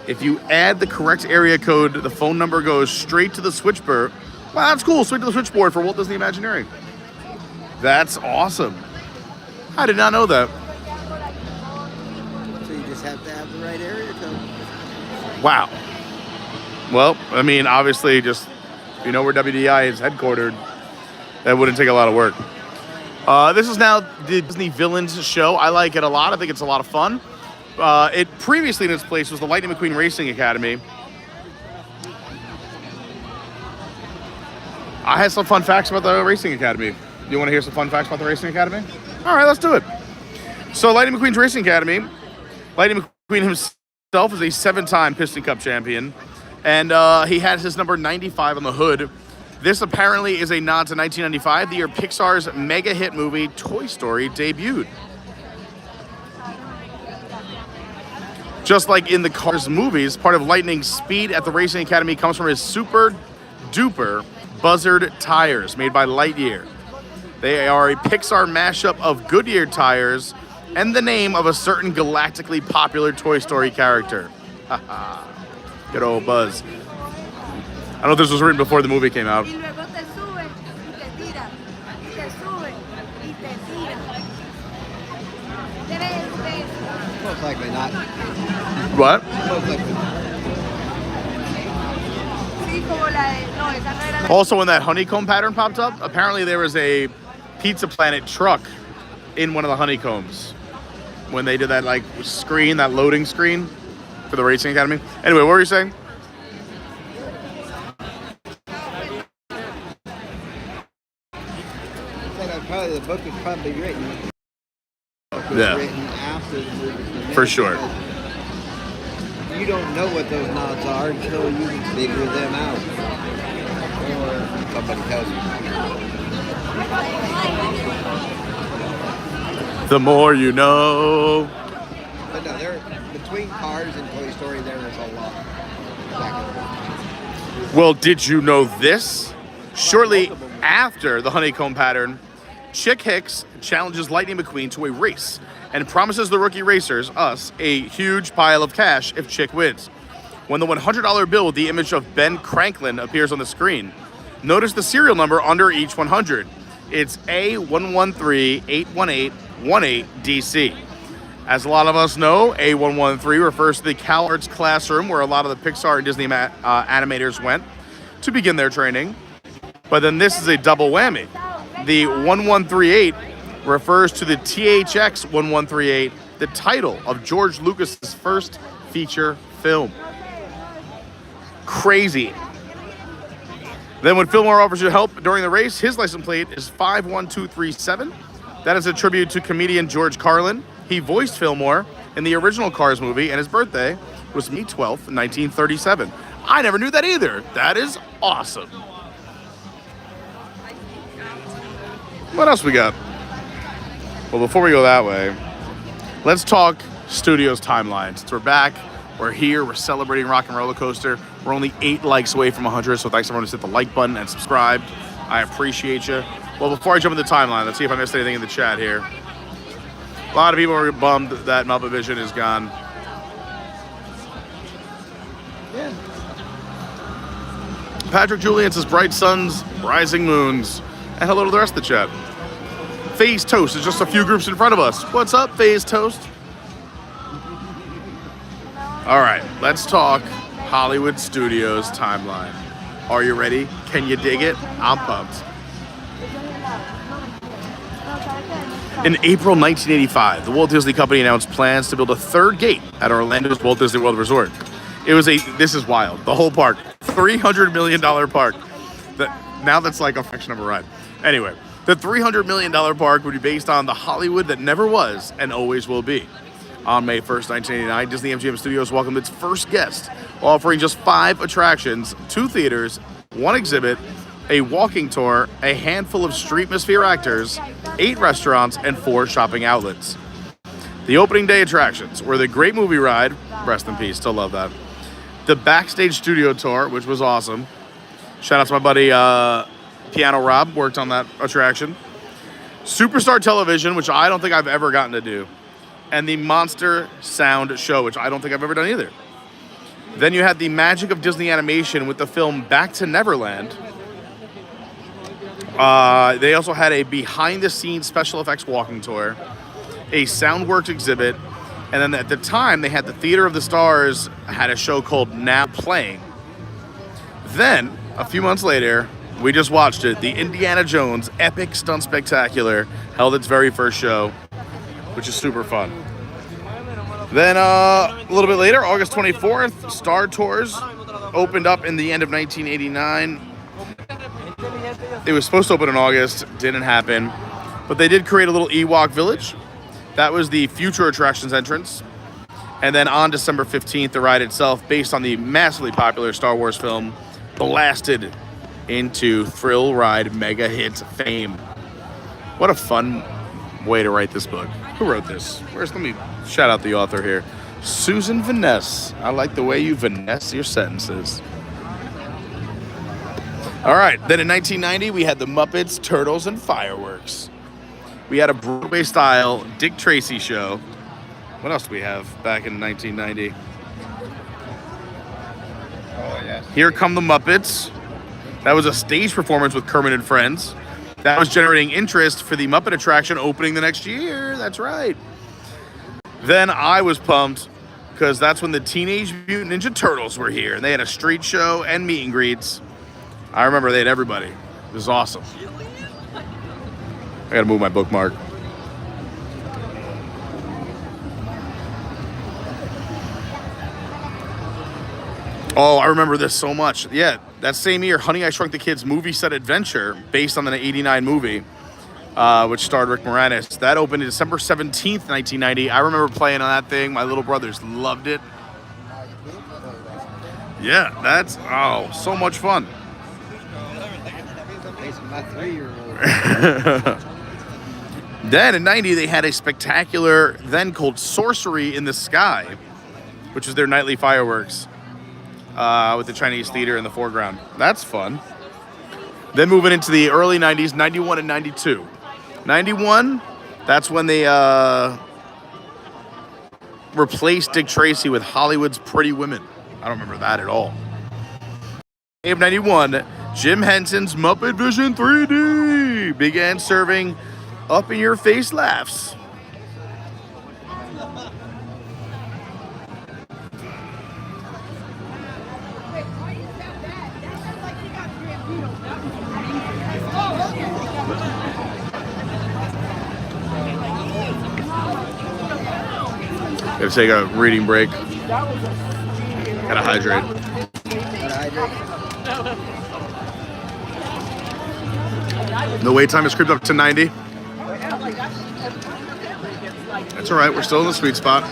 If you add the correct area code, the phone number goes straight to the switchboard. Well, that's cool. Straight to the switchboard for Walt Disney Imagineering. That's awesome. I did not know that. So you just have to have the right area code. Wow. Well, I mean, obviously, just you know where WDI is headquartered. That wouldn't take a lot of work. This is now the Disney Villains show. I like it a lot. I think it's a lot of fun. It previously in its place was the Lightning McQueen Racing Academy. I had some fun facts about the Racing Academy. You want to hear some fun facts about the Racing Academy? All right, let's do it. So Lightning McQueen's Racing Academy. Lightning McQueen himself is a 7-time Piston Cup champion. And he has his number 95 on the hood. This apparently is a nod to 1995, the year Pixar's mega hit movie Toy Story debuted. Just like in the Cars movies, part of Lightning's speed at the Racing Academy comes from his super duper Buzzard tires made by Lightyear. They are a Pixar mashup of Goodyear tires and the name of a certain galactically popular Toy Story character. Haha. Good old Buzz. I don't know if this was written before the movie came out. Most likely not. What? Most likely not. Also, when that honeycomb pattern popped up, apparently there was a Pizza Planet truck in one of the honeycombs when they did that like screen, that loading screen for the Racing Academy. Anyway, what were you saying? Probably the book was probably written. Yeah. Written after the movie. For sure. you don't know what those knots are until you figure them out. Or somebody tells you. The more you know. But no, between Cars and Toy Story, there is a lot. Back and forth. Well, did you know this? Shortly after the honeycomb pattern, Chick Hicks challenges Lightning McQueen to a race and promises the rookie racers, us, a huge pile of cash if Chick wins. When the $100 bill with the image of Ben Franklin appears on the screen, notice the serial number under each 100. It's A113-818-18DC. As a lot of us know, A113 refers to the CalArts classroom where a lot of the Pixar and Disney animators went to begin their training. But then this is a double whammy. The 1138 refers to the THX 1138, the title of George Lucas's first feature film. Crazy. Then when Fillmore offers you help during the race, his license plate is 51237. That is a tribute to comedian George Carlin. He voiced Fillmore in the original Cars movie, and his birthday was May 12th, 1937. I never knew that either. That is awesome. What else we got? Well, before we go that way, let's talk Studios timeline. Since we're back, we're here, we're celebrating Rock and Roller Coaster. We're only 8 likes away from 100, so thanks everyone who's hit the like button and subscribed. I appreciate you. Well, before I jump into the timeline, let's see if I missed anything in the chat here. A lot of people are bummed that Muppet Vision is gone. Yeah. Patrick Julian says, Bright Suns, Rising Moons. And hello to the rest of the chat. FaZe Toast is just a few groups in front of us. What's up, FaZe Toast? All right, let's talk Hollywood Studios timeline. Are you ready? Can you dig it? I'm pumped. In April 1985, the Walt Disney Company announced plans to build a third gate at Orlando's Walt Disney World Resort. It was this is wild, the whole park, $300 million park. Now that's like a fraction of a ride. Anyway, the $300 million park would be based on the Hollywood that never was and always will be. On May 1st, 1989, Disney MGM Studios welcomed its first guest, offering just 5 attractions, 2 theaters, 1 exhibit, a walking tour, a handful of Streetmosphere actors, 8 restaurants, and 4 shopping outlets. The opening day attractions were the Great Movie Ride, rest in peace, still love that, the Backstage Studio Tour, which was awesome. Shout out to my buddy Piano Rob, worked on that attraction. Superstar Television, which I don't think I've ever gotten to do. And the Monster Sound Show, which I don't think I've ever done either. Then you had the Magic of Disney Animation with the film Back to Neverland. They also had a behind-the-scenes special effects walking tour, a Soundworks exhibit, and then at the time, they had the Theater of the Stars had a show called Now Playing. Then, a few months later, we just watched it. The Indiana Jones Epic Stunt Spectacular held its very first show, which is super fun. Then a little bit later, August 24th, Star Tours opened up in the end of 1989. It was supposed to open in August, didn't happen. But they did create a little Ewok village. That was the future attractions entrance. And then on December 15th, the ride itself, based on the massively popular Star Wars film, blasted into thrill ride mega hit fame. What a fun way to write this book. Who wrote this? Let me shout out the author here. Susan Vaness. I like the way you finesse your sentences. All right, then in 1990, we had the Muppets, Turtles, and Fireworks. We had a Broadway-style Dick Tracy show. What else do we have back in 1990? Oh, yes. Here Come the Muppets. That was a stage performance with Kermit and Friends. That was generating interest for the Muppet attraction opening the next year. That's right. Then I was pumped because that's when the Teenage Mutant Ninja Turtles were here. And they had a street show and meet and greets. I remember they had everybody. It was awesome. I gotta move my bookmark. Oh, I remember this so much. Yeah, that same year, Honey, I Shrunk the Kids movie set adventure, based on the 89 movie, which starred Rick Moranis. That opened December 17th, 1990. I remember playing on that thing. My little brothers loved it. Yeah, that's so much fun. My 3-year-old. Then in '90, they had a spectacular then called Sorcery in the Sky, which was their nightly fireworks with the Chinese theater in the foreground. That's fun. Then moving into the early '90s, '91 and '92. '91, that's when they replaced Dick Tracy with Hollywood's Pretty Women. I don't remember that at all. In '91, Jim Henson's Muppet Vision 3D began serving up-in-your-face laughs. Gotta take a reading break. Gotta hydrate. The wait time has creeped up to 90. That's all right. We're still in the sweet spot. Is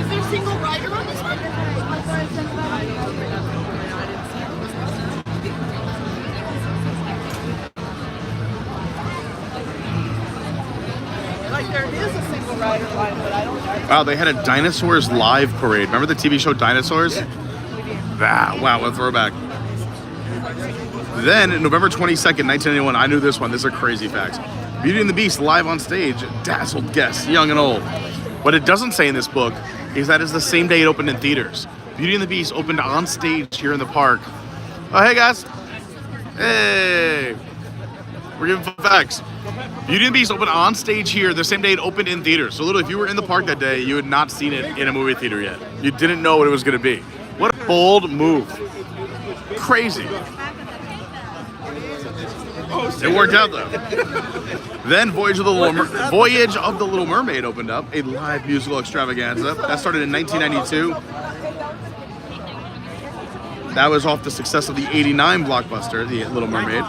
there a single rider on this one? Like there is a single rider line, but I don't know. Wow, they had a Dinosaurs live parade. Remember the TV show Dinosaurs? Ah, wow, what a throwback. Then, November 22nd, 1991, I knew this one. These are crazy facts. Beauty and the Beast live on stage dazzled guests, young and old. What it doesn't say in this book is that it's the same day it opened in theaters. Beauty and the Beast opened on stage here in the park. Oh, hey, guys. Hey. We're giving fun facts. Beauty and the Beast opened on stage here the same day it opened in theaters. So literally, if you were in the park that day, you had not seen it in a movie theater yet. You didn't know what it was going to be. What a bold move. Crazy. It worked out, though. Then Voyage of the Little Mermaid opened up, a live musical extravaganza. That started in 1992. That was off the success of the '89 blockbuster, The Little Mermaid.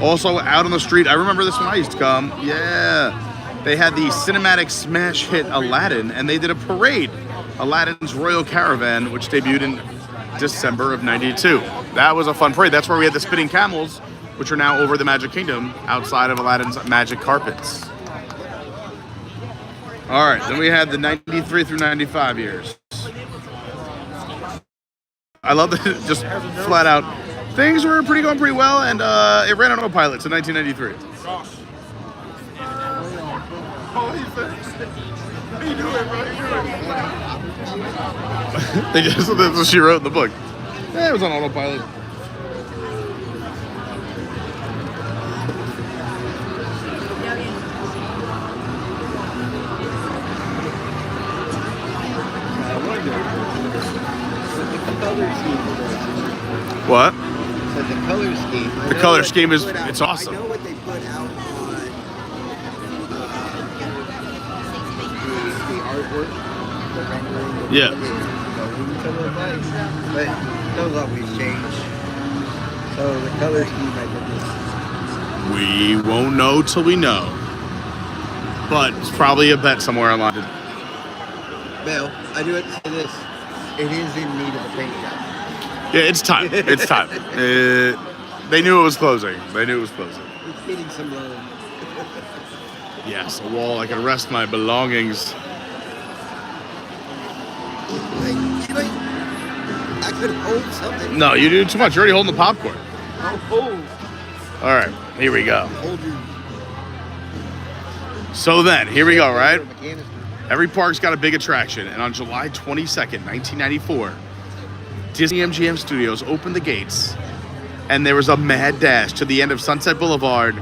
Also, out on the street, I remember this when I used to come. Yeah. They had the cinematic smash hit Aladdin, and they did a parade. Aladdin's Royal Caravan, which debuted in December of '92. That was a fun parade. That's where we had the spinning camels, which are now over the Magic Kingdom, outside of Aladdin's magic carpets. All right, then we had the 93 through 95 years. I love that just flat out. Things were going pretty well, and it ran on autopilot in 1993. That's what she wrote in the book. Yeah, it was on autopilot. What? So the color scheme. The color scheme is, it's awesome. I know what they put out on the artwork, the rendering. Yeah. But those always change. So the color scheme, I think, We won't know till we know. But it's probably a bet somewhere online. Bill, I do have to say this. It is in need of a paint job. Yeah, it's time. It's time. They knew it was closing. It's getting some love. Yes, a wall I can rest my belongings. I could hold something. No, you do too much. You're already holding the popcorn. I'll hold. All right, here we go. Hold you. So then, here we go, right? Every park's got a big attraction, and on July 22nd, 1994, Disney MGM Studios opened the gates, and there was a mad dash to the end of Sunset Boulevard.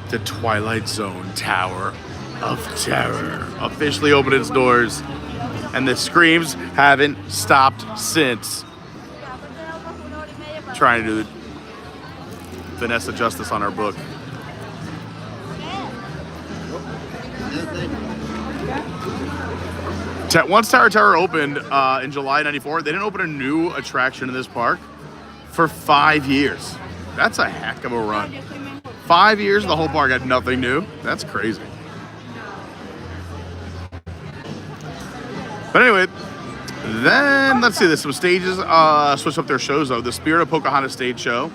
The Twilight Zone Tower of Terror officially opened its doors, and the screams haven't stopped since. Trying to do Vanessa justice on our book. Once Tower of Terror opened in July '94, they didn't open a new attraction in this park for 5 years. That's a heck of a run. 5 years, the whole park had nothing new. That's crazy. But anyway, then let's see. There's some stages switched up their shows though. The Spirit of Pocahontas stage show.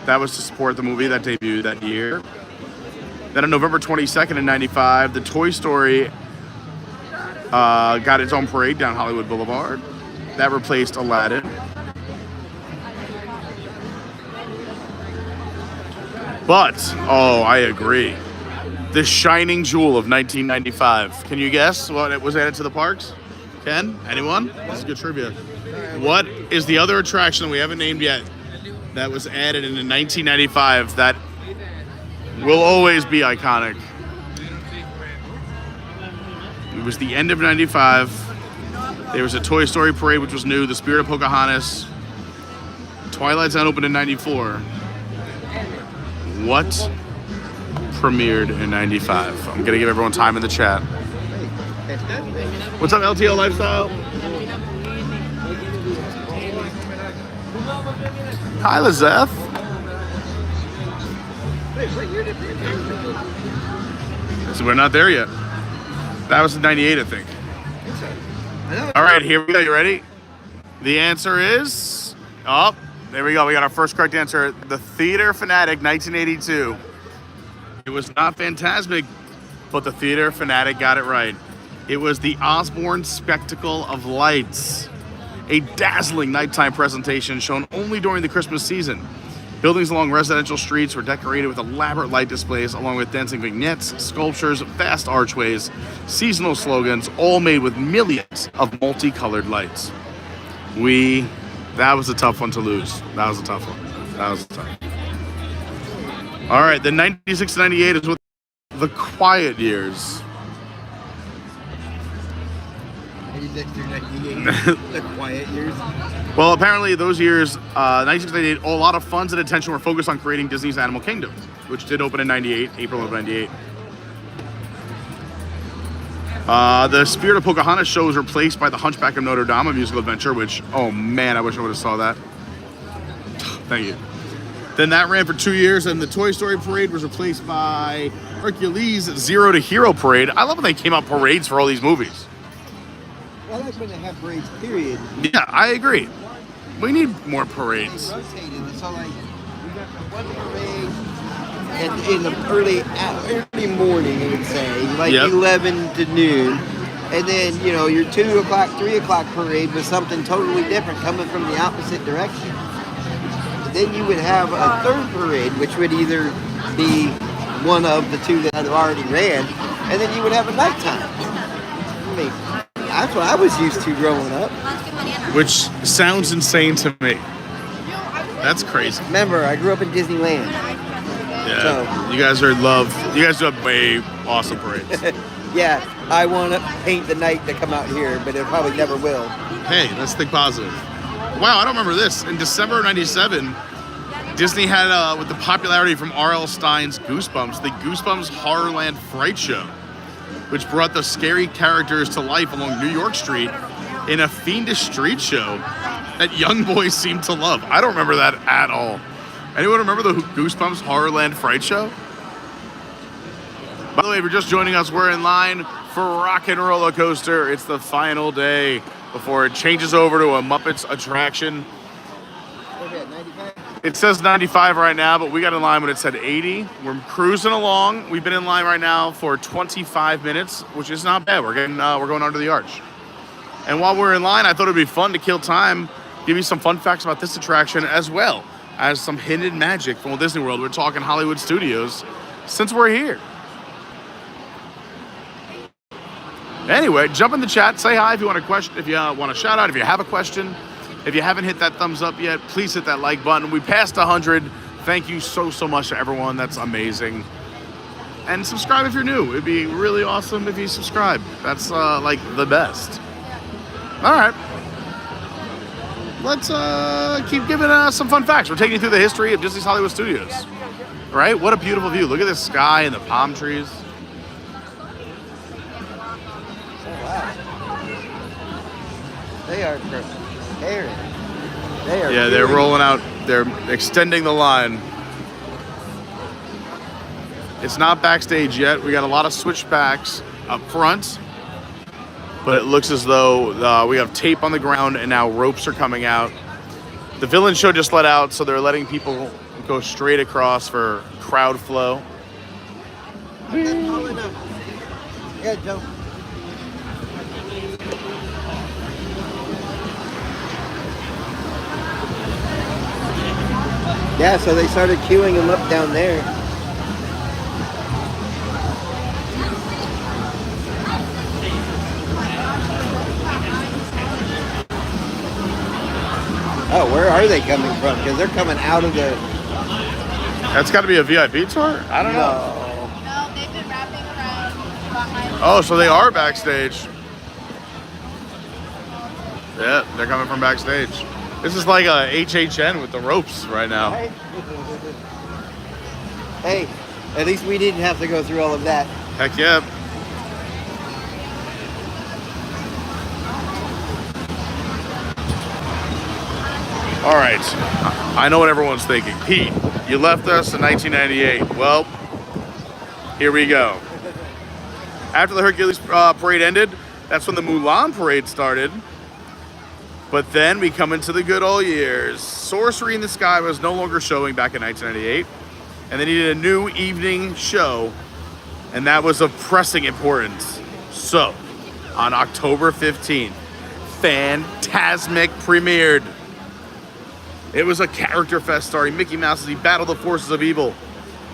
That was to support the movie that debuted that year. Then on November 22nd in 95, the Toy Story got its own parade down Hollywood Boulevard. That replaced Aladdin. But, oh, I agree. The shining jewel of 1995. Can you guess what was added to the parks? Ken? Anyone? This is good trivia. What is the other attraction that we haven't named yet that was added in 1995 that will always be iconic? It was the end of 95. There was a Toy Story parade, which was new. The Spirit of Pocahontas. Twilight Zone opened in 94. What premiered in 95? I'm gonna give everyone time in the chat. What's up, LTL Lifestyle? Hi, Lizeth. So we're not there yet. That was in 98, I think. All right, here we go. You ready? The answer is... Oh, there we go. We got our first correct answer. The Theater Fanatic, 1982. It was not Fantasmic, but the Theater Fanatic got it right. It was the Osborne Spectacle of Lights, a dazzling nighttime presentation shown only during the Christmas season. Buildings along residential streets were decorated with elaborate light displays, along with dancing vignettes, sculptures, vast archways, seasonal slogans, all made with millions of multicolored lights. That was a tough one to lose. That was a tough one. All right, the 96 to 98 is with the quiet years. The quiet years. Well, apparently those years, 96 to 98, a lot of funds and attention were focused on creating Disney's Animal Kingdom, which did open in 98, April of 98. The Spirit of Pocahontas show was replaced by the Hunchback of Notre Dame, a musical adventure, which, oh man, I wish I would have saw that. Thank you. Then that ran for 2 years, and the Toy Story parade was replaced by Hercules' Zero to Hero parade. I love when they came out parades for all these movies. Well, I like when they have parades, period. Yeah, I agree. We need more parades. They rotated, so like, we got the one parade in the early morning, I would say, like 11 to noon. And then, you know, your 2 o'clock, 3 o'clock parade was something totally different coming from the opposite direction. And then you would have a third parade, which would either be one of the 2 that I've already ran, and then you would have a nighttime. I mean, that's what I was used to growing up. Which sounds insane to me. That's crazy. Remember, I grew up in Disneyland. Yeah, so. You guys do have way awesome parades. Yeah, I want to paint the night to come out here, but it probably never will. Hey, let's think positive. Wow, I don't remember this. In December of 97, Disney had, with the popularity from R.L. Stine's Goosebumps, the Goosebumps Horrorland Fright Show, which brought the scary characters to life along New York Street in a fiendish street show that young boys seem to love. I don't remember that at all. Anyone remember the Goosebumps Horrorland Fright Show? By the way, if you're just joining us, we're in line for Rock and Roller Coaster. It's the final day before it changes over to a Muppets attraction. It says 95 right now, but we got in line when it said 80. We're cruising along. We've been in line right now for 25 minutes, which is not bad. We're going under the arch. And while we're in line, I thought it'd be fun to kill time, give you some fun facts about this attraction, as well as some hidden magic from Walt Disney World. We're talking Hollywood Studios since we're here. Anyway, jump in the chat, say hi if you want a question, if you want a shout out, if you have a question. If you haven't hit that thumbs up yet, please hit that like button. We passed 100. Thank you so much to everyone. That's amazing. And subscribe if you're new. It'd be really awesome if you subscribe. That's like the best. All right. Let's keep giving some fun facts. We're taking you through the history of Disney's Hollywood Studios. Right? What a beautiful view. Look at this sky and the palm trees. They are preparing. They are Yeah, they're queuing. rolling out. They're extending the line. It's not backstage yet. We got a lot of switchbacks up front, but it looks as though we have tape on the ground and now ropes are coming out. The villain show just let out, so they're letting people go straight across for crowd flow. Yeah, Joe. Yeah, so they started queuing him up down there. Oh, where are they coming from? Because they're coming out of the... That's got to be a VIP tour? I don't know. No, they've been wrapping around behind. Oh, so they are backstage. Yeah, they're coming from backstage. This is like a HHN with the ropes right now. Hey, at least we didn't have to go through all of that. Heck yeah. All right, I know what everyone's thinking. Pete, you left us in 1998. Well, here we go. After the Hercules parade ended, that's when the Mulan parade started. But then we come into the good old years. Sorcery in the Sky was no longer showing back in 1998, and they needed a new evening show, and that was of pressing importance. So, on October 15th, Fantasmic premiered. It was a character fest starring Mickey Mouse as he battled the forces of evil.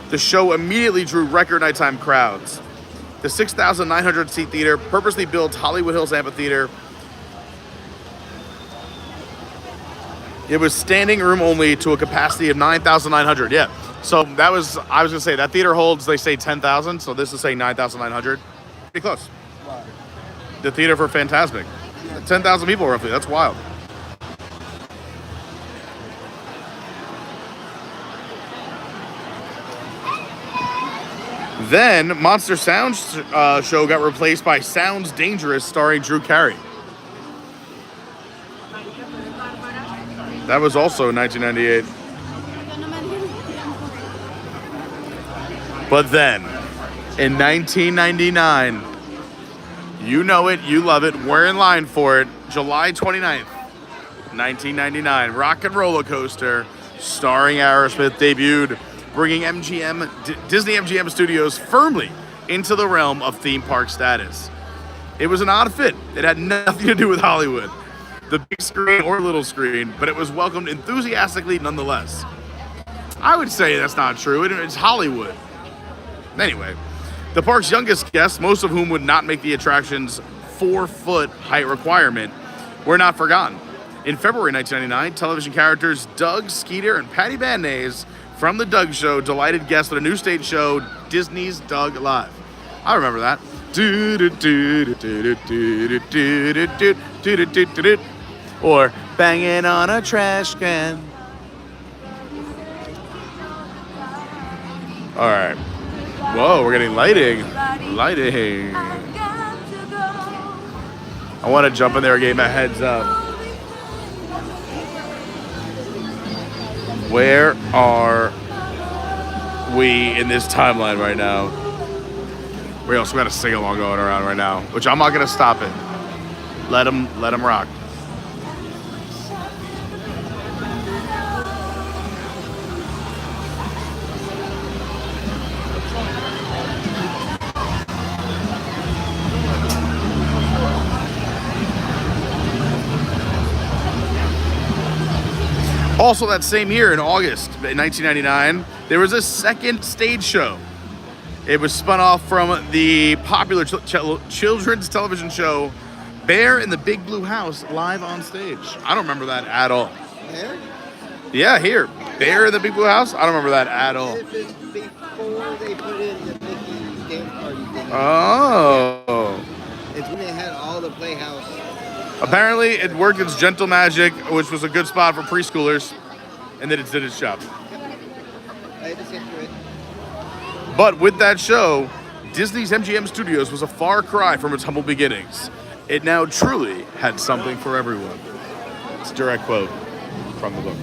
The show immediately drew record nighttime crowds. The 6,900 seat theater, purposely built Hollywood Hills Amphitheater. It was standing room only to a capacity of 9,900. Yeah. So that was, I was gonna say, that theater holds, they say 10,000. So this is saying 9,900. Pretty close. Wow. The theater for Fantasmic. 10,000 people roughly. That's wild. Then Monster Sound show got replaced by Sounds Dangerous starring Drew Carey. That was also 1998. But then, in 1999, you know it, you love it, we're in line for it, July 29th, 1999, Rock and Roller Coaster Starring Aerosmith debuted, bringing Disney MGM Studios firmly into the realm of theme park status. It was an odd fit. It had nothing to do with Hollywood, the big screen or little screen, but it was welcomed enthusiastically nonetheless. I would say that's not true. It's Hollywood. Anyway, the park's youngest guests, most of whom would not make the attraction's 4-foot height requirement, were not forgotten. In February 1999, television characters Doug, Skeeter, and Patty Mayonnaise from The Doug Show delighted guests with a new stage show, Disney's Doug Live. I remember that. Or banging on a trash can. All right. Whoa, we're getting lighting. Lighting. I want to jump in there and give my heads up. Where are we in this timeline right now? We also got a sing-along going around right now, which I'm not going to stop it. Let them rock. Also that same year, in August 1999, there was a second stage show. It was spun off from the popular children's television show, Bear in the Big Blue House, live on stage. I don't remember that at all. There? Yeah, here. Bear in the Big Blue House? I don't remember that at all. If it's before they put in the Mickey dance party thing. Oh. It's when they had all the Playhouse. Apparently, it worked its gentle magic, which was a good spot for preschoolers, and then it did its job. I just hit through it. But with that show, Disney's MGM Studios was a far cry from its humble beginnings. It now truly had something for everyone. It's a direct quote. from the book.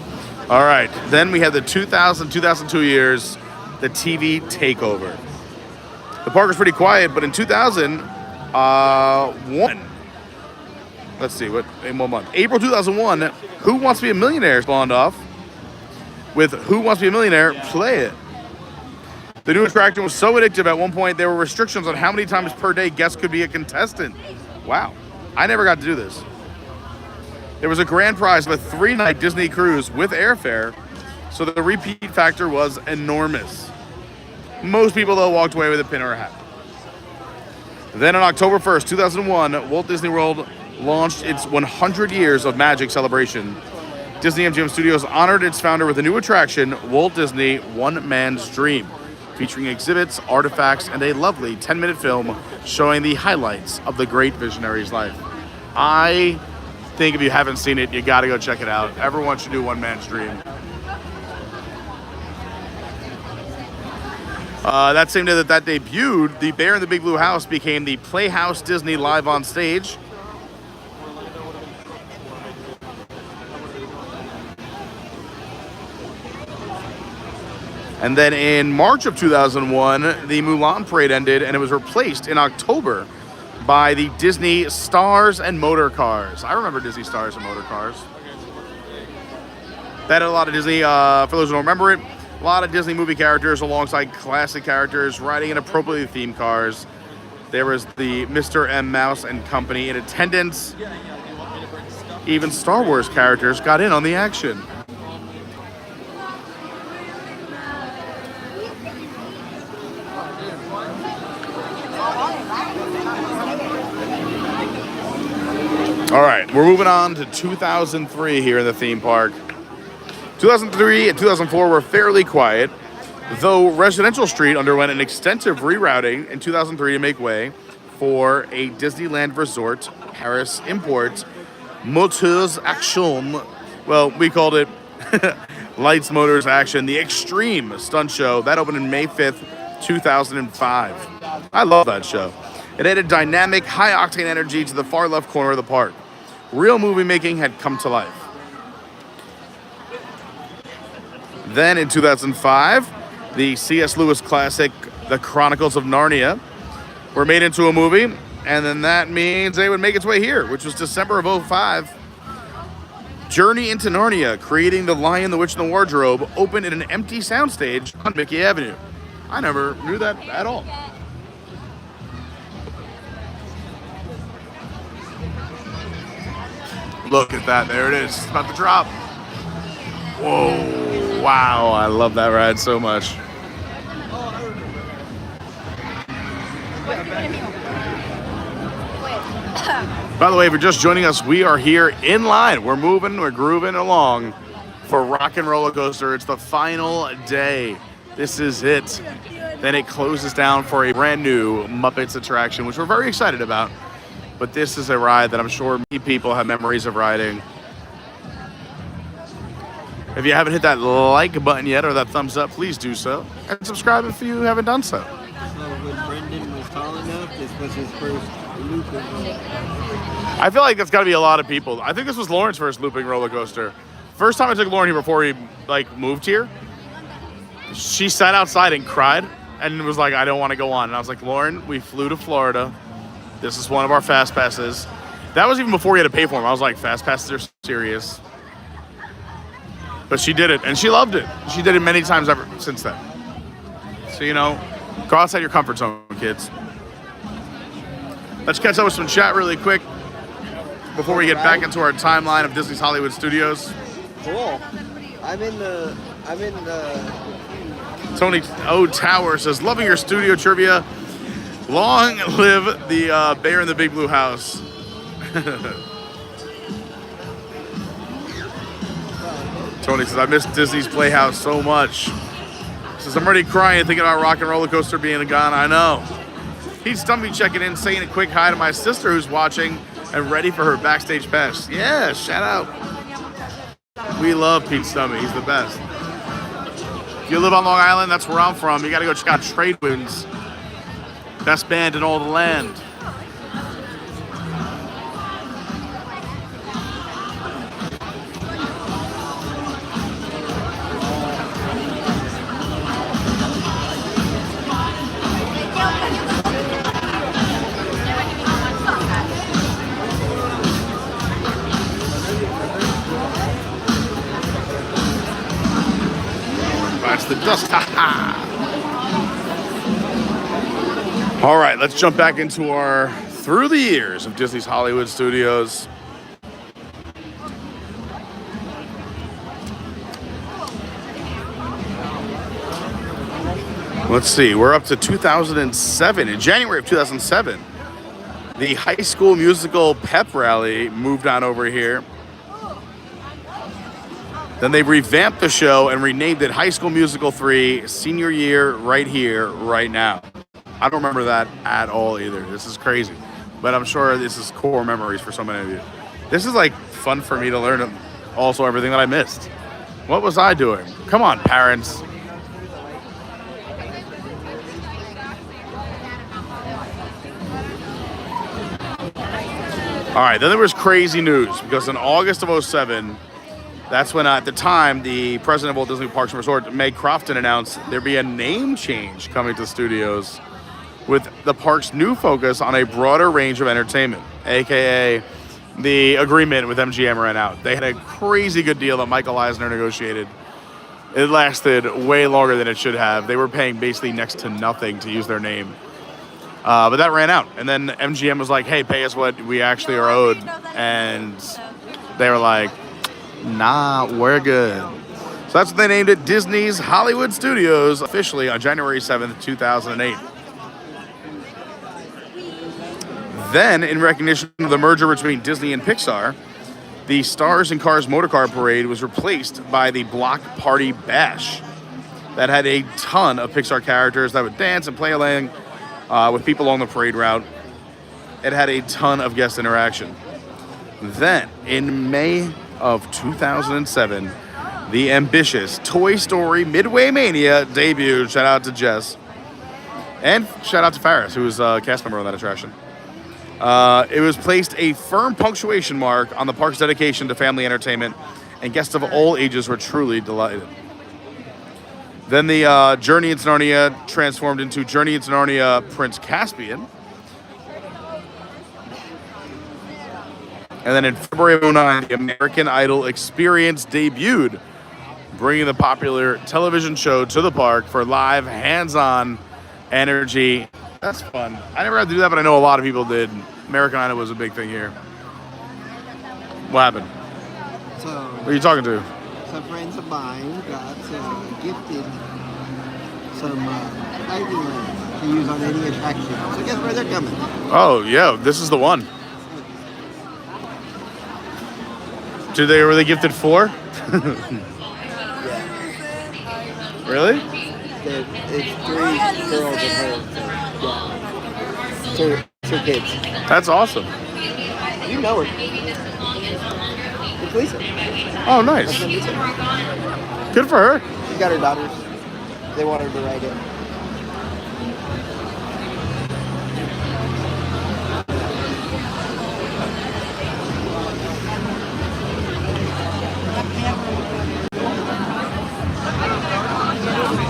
All right. Then we had the 2000, 2002 years, the TV takeover. The park was pretty quiet, but in 2001, let's see, what in one month? April 2001, Who Wants to Be a Millionaire spawned off with Who Wants to Be a Millionaire, Play It. The new attraction was so addictive at one point, there were restrictions on how many times per day guests could be a contestant. Wow. I never got to do this. There was a grand prize of a 3-night Disney cruise with airfare, so the repeat factor was enormous. Most people, though, walked away with a pin or a hat. Then on October 1st, 2001, Walt Disney World launched its 100 Years of Magic celebration. Disney MGM Studios honored its founder with a new attraction, Walt Disney One Man's Dream, featuring exhibits, artifacts, and a lovely 10-minute film showing the highlights of the great visionary's life. I think if you haven't seen it, you gotta go check it out. Everyone should do One Man's Dream. That same day that debuted, the Bear in the Big Blue House became the Playhouse Disney Live on Stage. And then in March of 2001, the Mulan Parade ended, and it was replaced in October by the Disney Stars and Motor Cars. I remember Disney Stars and Motor Cars. That had a lot of Disney, for those who don't remember it, a lot of Disney movie characters alongside classic characters riding in appropriately themed cars. There was the Mr. M. Mouse and Company in attendance. Even Star Wars characters got in on the action. All right, we're moving on to 2003 here in the theme park. 2003 and 2004 were fairly quiet, though Residential Street underwent an extensive rerouting in 2003 to make way for a Disneyland Resort Paris import, Moteurs Action. Well, we called it Lights, Motors, Action, the Extreme Stunt Show. That opened in May 5th, 2005. I love that show. It added dynamic, high-octane energy to the far left corner of the park. Real movie making had come to life. Then in 2005, the C.S. Lewis classic, The Chronicles of Narnia, were made into a movie, and then that means they would make its way here, which was December of 2005. Journey into Narnia, creating The Lion, the Witch, and the Wardrobe, opened in an empty soundstage on Mickey Avenue. I never knew that at all. Look at that, there it is, it's about to drop. Whoa, wow, I love that ride so much. By the way, if you're just joining us, we are here in line. We're moving, we're grooving along for Rock and Roller Coaster. It's the final day. This is it. Then it closes down for a brand new Muppets attraction, which we're very excited about. But this is a ride that I'm sure many people have memories of riding. If you haven't hit that like button yet or that thumbs up, please do so. And subscribe if you haven't done so. So when Brendan was tall enough, this was his first looping roller. I feel like that's got to be a lot of people. I think this was Lauren's first looping roller coaster. First time I took Lauren here before he moved here, she sat outside and cried and was like, I don't want to go on. And I was like, Lauren, we flew to Florida. This is one of our fast passes. That was even before we had to pay for them. I was like, fast passes are serious. But she did it, and she loved it. She did it many times ever since then. So, go outside your comfort zone, kids. Let's catch up with some chat really quick before we get back into our timeline of Disney's Hollywood Studios. Cool. I'm in the. Tony O. Tower says, loving your studio trivia. Long live the Bear in the Big Blue House. Tony says, I miss Disney's Playhouse so much. He says, I'm already crying thinking about Rock and Roller Coaster being gone. I know. Pete Stumpy checking in, saying a quick hi to my sister who's watching and ready for her backstage pass. Yeah, shout out. We love Pete Stumpy. He's the best. If you live on Long Island, that's where I'm from. You got to go check out Trade Winds. Best band in all the land. Just All right, let's jump back into our through the years of Disney's Hollywood Studios. Let's see, we're up to 2007. In January of 2007, the High School Musical pep rally moved on over here. Then they revamped the show and renamed it High School Musical 3, Senior Year, Right Here, Right Now. I don't remember that at all either. This is crazy. But I'm sure this is core memories for so many of you. This is like fun for me to learn also everything that I missed. What was I doing? Come on, parents. All right, then there was crazy news because in August of 07, that's when at the time the president of Walt Disney Parks and Resort, Meg Crofton, announced there'd be a name change coming to studios with the park's new focus on a broader range of entertainment, aka the agreement with MGM ran out. They had a crazy good deal that Michael Eisner negotiated. It lasted way longer than it should have. They were paying basically next to nothing to use their name. But that ran out. And then MGM was like, hey, pay us what we actually are owed. And they were like, nah, we're good. So that's what they named it, Disney's Hollywood Studios, officially on January 7th, 2008. Then, in recognition of the merger between Disney and Pixar, the Stars and Cars Motorcar Parade was replaced by the Block Party Bash that had a ton of Pixar characters that would dance and play along with people along the parade route. It had a ton of guest interaction. Then, in May of 2007, the ambitious Toy Story Midway Mania debuted. Shout out to Jess. And shout out to Farris, who was a cast member on that attraction. It was placed a firm punctuation mark on the park's dedication to family entertainment, and guests of all ages were truly delighted. Then the Journey into Narnia transformed into Journey into Narnia Prince Caspian. And then in February of 2009, the American Idol Experience debuted, bringing the popular television show to the park for live, hands-on energy. That's fun. I never had to do that, but I know a lot of people did. American Idol was a big thing here. What happened? So, Who are you talking to? Some friends of mine got gifted some Disneyland to use on any attraction. So guess where they're coming? Oh, yeah, this is the one. Were they gifted 4? Really? It's 3 girls and her. Yeah. Two kids. That's awesome. You know her. It's Lisa. Oh, nice. Good for her. She got her daughters. They want her to ride it.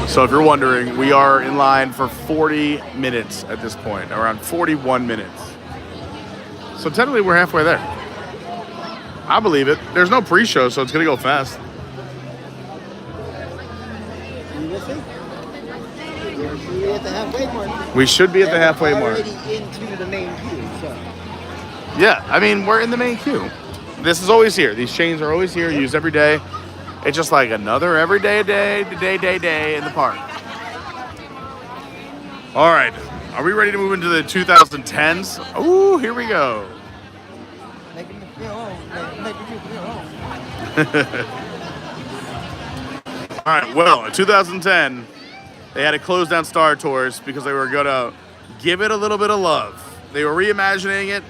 So if you're wondering, we are in line for 40 minutes at this point, around 41 minutes. So technically we're halfway there. I believe it. There's no pre-show, so it's going to go fast. We should be at the halfway mark. Into the main queue, so. Yeah, I mean, we're in the main queue. This is always here. These chains are always here, used every day. It's just like another everyday day in the park. All right, are we ready to move into the 2010s? Ooh, here we go. Making me feel home. Making me feel home. All right, well, in 2010, they had to close down Star Tours because they were going to give it a little bit of love. They were reimagining it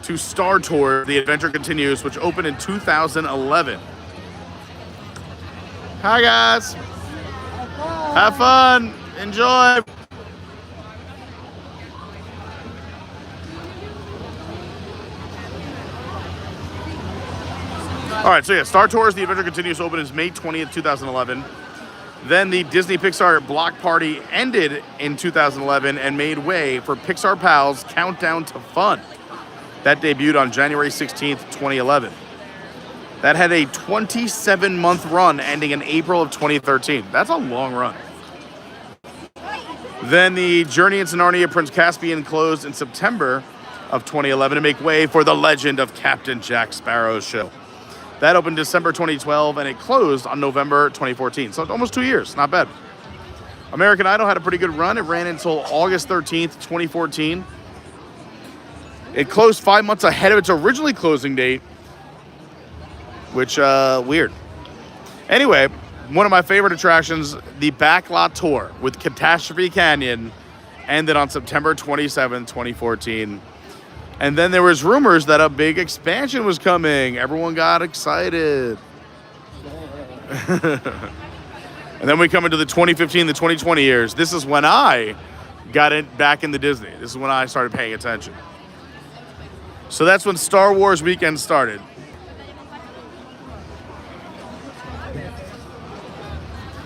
to Star Tours, The Adventure Continues, which opened in 2011. Hi, guys. Have fun. Enjoy. All right, so yeah, Star Tours, The Adventure Continues opened is May 20th, 2011. Then the Disney Pixar Block Party ended in 2011 and made way for Pixar Pals Countdown to Fun. That debuted on January 16th, 2011. That had a 27-month run ending in April of 2013. That's a long run. Then the Journey into Narnia Prince Caspian closed in September of 2011 to make way for the Legend of Captain Jack Sparrow's show. That opened December 2012 and it closed on November 2014. So almost 2 years, not bad. American Idol had a pretty good run. It ran until August 13th, 2014. It closed 5 months ahead of its originally closing date, which, weird. Anyway, one of my favorite attractions, the Backlot Tour with Catastrophe Canyon, ended on September 27, 2014. And then there was rumors that a big expansion was coming. Everyone got excited. And then we come into the 2015 to 2020 years. This is when I got it back into Disney. This is when I started paying attention. So that's when Star Wars weekend started.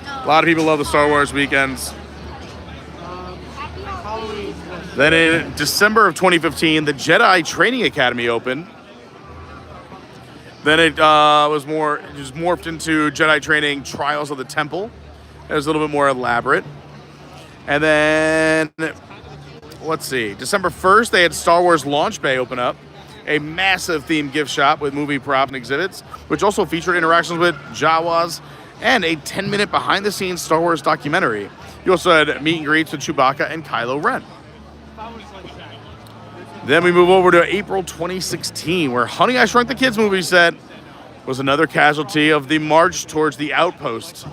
A lot of people love the Star Wars weekends. Then in December of 2015, the Jedi Training Academy opened. Then it was morphed into Jedi Training Trials of the Temple. It was a little bit more elaborate. And then, let's see, December 1st, they had Star Wars Launch Bay open up, a massive themed gift shop with movie props and exhibits, which also featured interactions with Jawas and a 10-minute behind-the-scenes Star Wars documentary. You also had meet and greets with Chewbacca and Kylo Ren. Then we move over to April 2016, where Honey, I Shrunk the Kids movie set was another casualty of the march towards the outpost.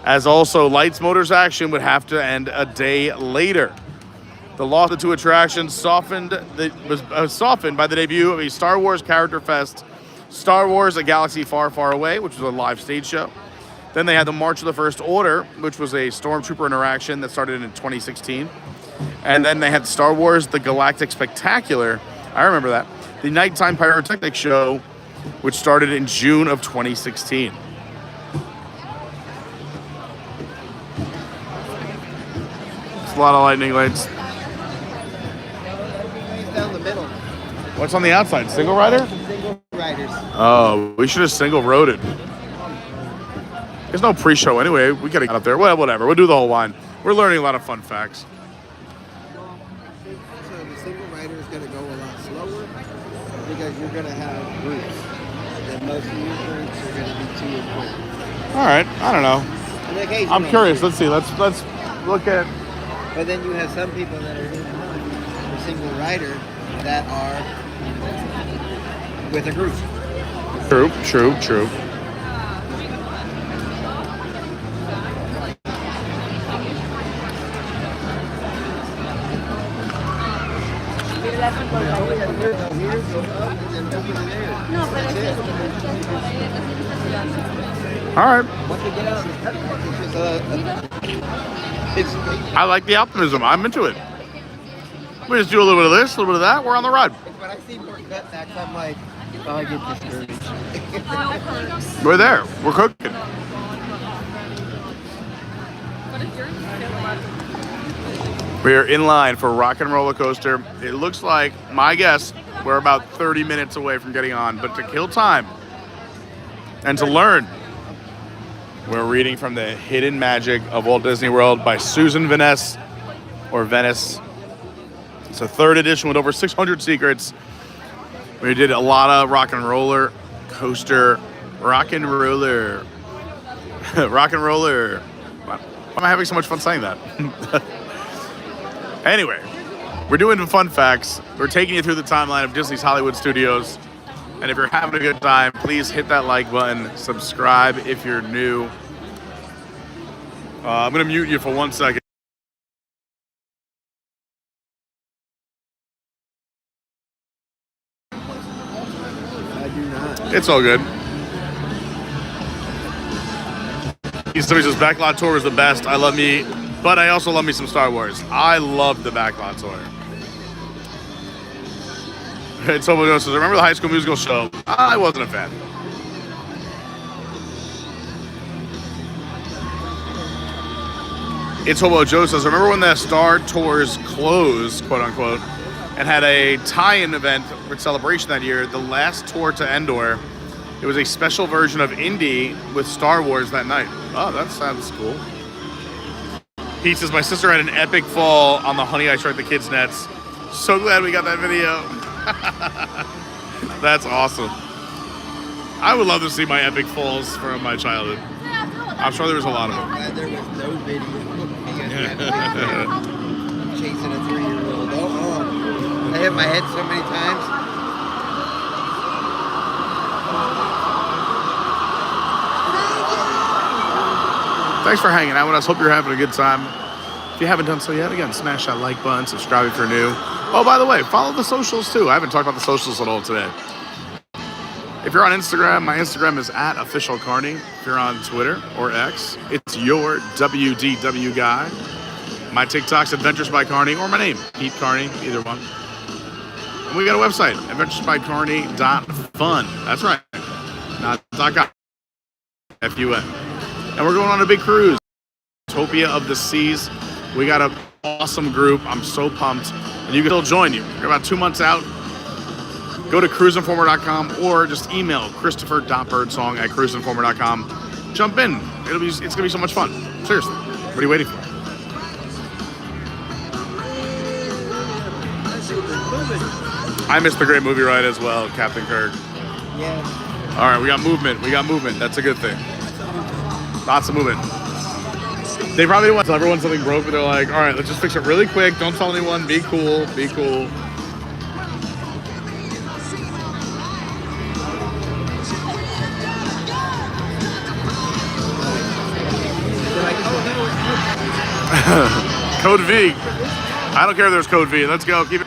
As also, Lights, Motors, Action would have to end a day later. The loss of the two attractions was softened by the debut of a Star Wars Character Fest, Star Wars: A Galaxy Far, Far Away, which was a live stage show. Then they had the March of the First Order, which was a Stormtrooper interaction that started in 2016. And then they had Star Wars: The Galactic Spectacular. I remember that. The Nighttime Pyrotechnics Show, which started in June of 2016. It's a lot of lightning lights. Down the middle. What's on the outside? Single rider? Single riders. Oh, we should have single roaded. There's no pre-show anyway. We gotta get up there. Well, whatever. We'll do the whole line. We're learning a lot of fun facts. So the single rider is going to go a lot slower because you're going to have groups. And most of your groups are going to be 2 or 4. All right. I don't know. And occasionally- I'm curious. Let's see. Let's look at. But then you have some people that are in the single rider that are with a group. True. All right. I like the optimism. I'm into it. We just do a little bit of this, a little bit of that. We're on the ride. When I see more cutbacks, I'm like, oh, I get discouraged. We're there. We're cooking. We're in line for Rock and Roller Coaster. It looks like, my guess, we're about 30 minutes away from getting on. But to kill time and to learn, we're reading from The Hidden Magic of Walt Disney World by Susan Venice. It's a 3rd edition with over 600 secrets. We did a lot of Rock and Roller Coaster. Rock and Roller. Why am I having so much fun saying that? Anyway, we're doing the fun facts. We're taking you through the timeline of Disney's Hollywood Studios. And if you're having a good time, please hit that like button. Subscribe if you're new. I'm going to mute you for 1 second. I do not. It's all good. Somebody says Backlot Tour is the best. I love me, but I also love me some Star Wars. I love the Backlot Tour. And someone else says, remember the High School Musical show? I wasn't a fan. It's Hobo Joe says, remember when the Star Tours closed, quote unquote, and had a tie-in event with Celebration that year. The last tour to Endor, it was a special version of Indy with Star Wars that night. Oh, that sounds cool. Pete says, my sister had an epic fall on the Honey I Shrunk the Kids nets. So glad we got that video. That's awesome. I would love to see my epic falls from my childhood. I'm sure there was a lot of them. There was no video. Chasing a 3-year-old. I hit my head so many times. Thanks for hanging out with us. Hope you're having a good time. If you haven't done so yet, again, smash that like button, subscribe if you're new. Oh, by the way, follow the socials too. I haven't talked about the socials at all today. If you're on Instagram, my Instagram is @officialcarney. If you're on Twitter or X, it's your WDW guy. My TikTok's Adventures by Carney, or my name, Pete Carney, either one. And we got a website, adventuresbycarney.fun. That's right, not .com. F-U-N. And we're going on a big cruise, Utopia of the Seas. We got an awesome group. I'm so pumped. And you can still join you. You're about 2 months out. Go to cruiseinformer.com or just email Christopher.Birdsong@cruiseinformer.com. Jump in. It's gonna be so much fun. Seriously. What are you waiting for? I missed the great movie ride as well, Captain Kirk. Yeah. All right, we got movement. That's a good thing. Lots of movement. They probably don't want to tell everyone something broke, but they're like, all right, let's just fix it really quick. Don't tell anyone. Be cool. Be cool. Code V. I don't care if there's Code V. Let's go. Keep it.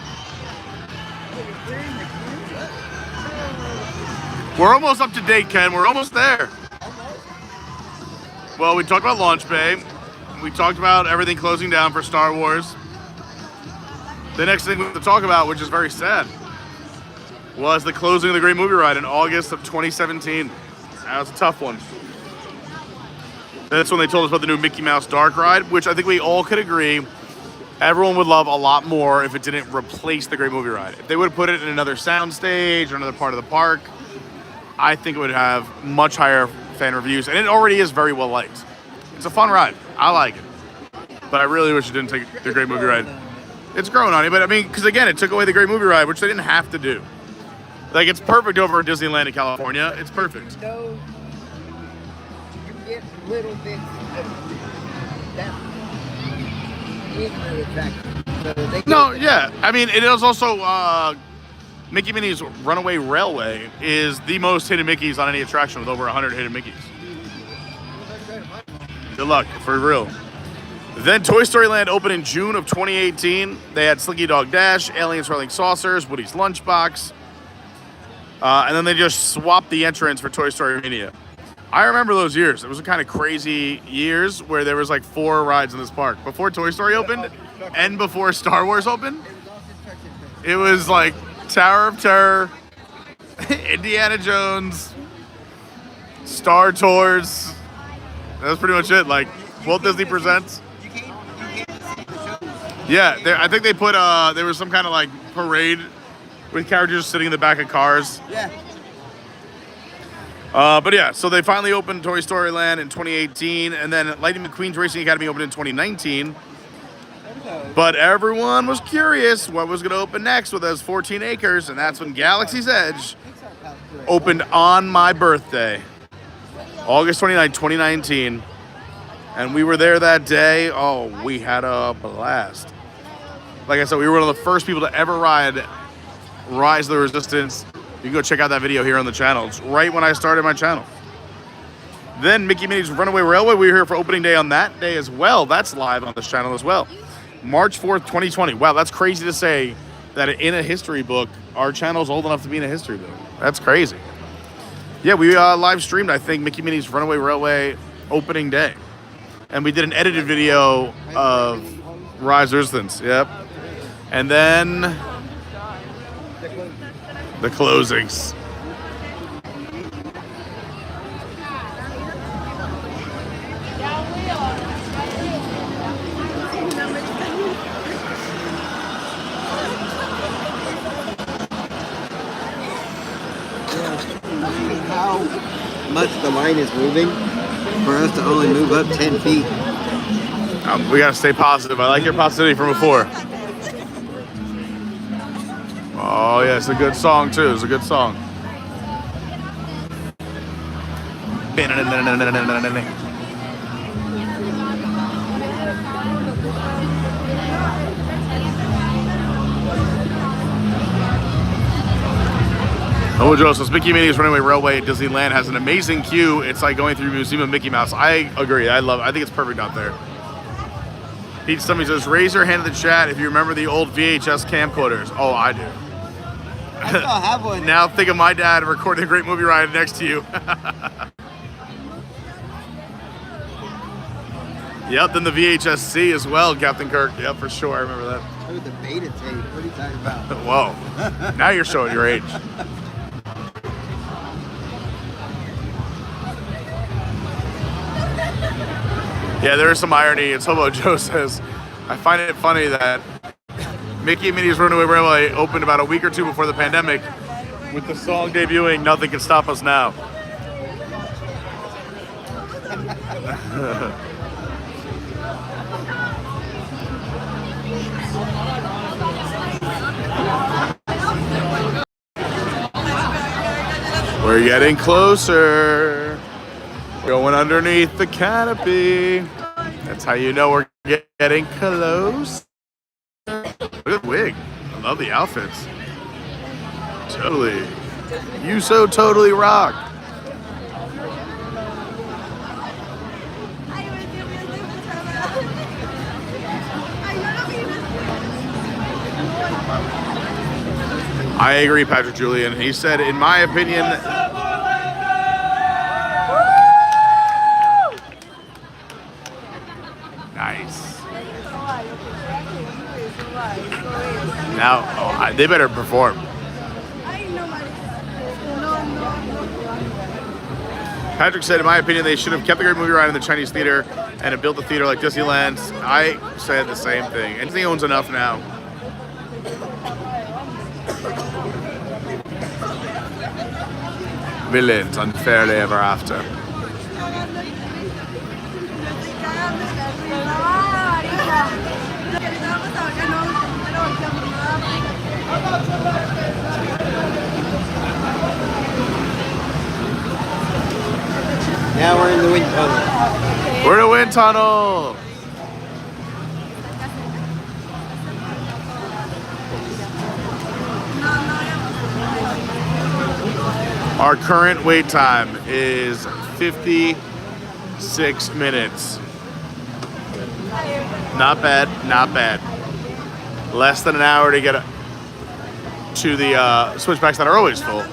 We're almost up to date, Ken. We're almost there. Well, we talked about Launch Bay. We talked about everything closing down for Star Wars. The next thing we have to talk about, which is very sad, was the closing of the Great Movie Ride in August of 2017. That was a tough one. That's when they told us about the new Mickey Mouse Dark Ride, which I think we all could agree everyone would love a lot more if it didn't replace the Great Movie Ride. If they would have put it in another sound stage or another part of the park, I think it would have much higher fan reviews, and it already is very well liked. It's a fun ride. I like it. But I really wish it didn't take the Great Movie Ride. It's growing on you, but I mean, because again, it took away the Great Movie Ride, which they didn't have to do. Like, it's perfect over at Disneyland in California. It's perfect. No, you get little bits of that isn't really attractive. So they No, yeah. I mean, it is also, Mickey Minnie's Runaway Railway is the most hidden Mickeys on any attraction with over 100 hidden Mickeys. Good luck, for real. Then Toy Story Land opened in June of 2018. They had Slinky Dog Dash, Aliens Swirling Saucers, Woody's Lunchbox. And then they just swapped the entrance for Toy Story Mania. I remember those years. It was kind of crazy years where there was like 4 rides in this park. Before Toy Story opened and before Star Wars opened, it was like Tower of Terror, Indiana Jones, Star Tours. That was pretty much it. Like Walt Disney Presents. Yeah, I think they put there was some kind of like parade with characters sitting in the back of cars. Yeah. But yeah, so they finally opened Toy Story Land in 2018, and then Lightning McQueen's Racing Academy opened in 2019. But everyone was curious what was going to open next with those 14 acres, and that's when Galaxy's Edge opened on my birthday, August 29, 2019. And we were there that day. Oh, we had a blast. Like I said, we were one of the first people to ever ride Rise of the Resistance. You can go check out that video here on the channel. It's right when I started my channel. Then Mickey Minnie's Runaway Railway, we were here for opening day on that day as well. That's live on this channel as well. March 4th, 2020. Wow, that's crazy to say that in a history book, our channel's old enough to be in a history book. That's crazy. Yeah, we live streamed, I think, Mickey Minnie's Runaway Railway opening day. And we did an edited video of Rise of the Resistance. Yep. And then the closings. line is moving, for us to only move up 10 feet. We gotta stay positive. I like your positivity from before. Oh yeah, it's a good song too. It's a good song. Oh, Joseph, Mickey Minnie's Runaway Railway at Disneyland has an amazing queue. It's like going through Museum of Mickey Mouse. I agree. I think it's perfect out there. Pete Stummy says, raise your hand in the chat if you remember the old VHS camcorders. Oh, I do. I still have one. Now think of my dad recording a great movie ride next to you. Yep, then the VHS-C as well, Captain Kirk. Yep, for sure. I remember that. Oh, the beta tape. What are you talking about? Whoa. Now you're showing your age. Yeah, there is some irony. It's Hobo Joe says, I find it funny that Mickey and Minnie's Runaway Railway opened about a week or two before the pandemic. With the song debuting, Nothing Can Stop Us Now. We're getting closer. Going underneath the canopy. That's how you know we're getting close. Look at the wig. I love the outfits. Totally. You so totally rock. I agree, Patrick Julian. He said, in my opinion, nice. Now, they better perform. Patrick said, in my opinion, they should have kept the great movie ride in the Chinese theater and have built the theater like Disneyland. I said the same thing. And Disney owns enough now. Villains unfairly ever after. Now we're in the wind tunnel. We're in a wind tunnel. Our current wait time is 56 minutes. Not bad, not bad. Less than an hour to get to the switchbacks that are always full.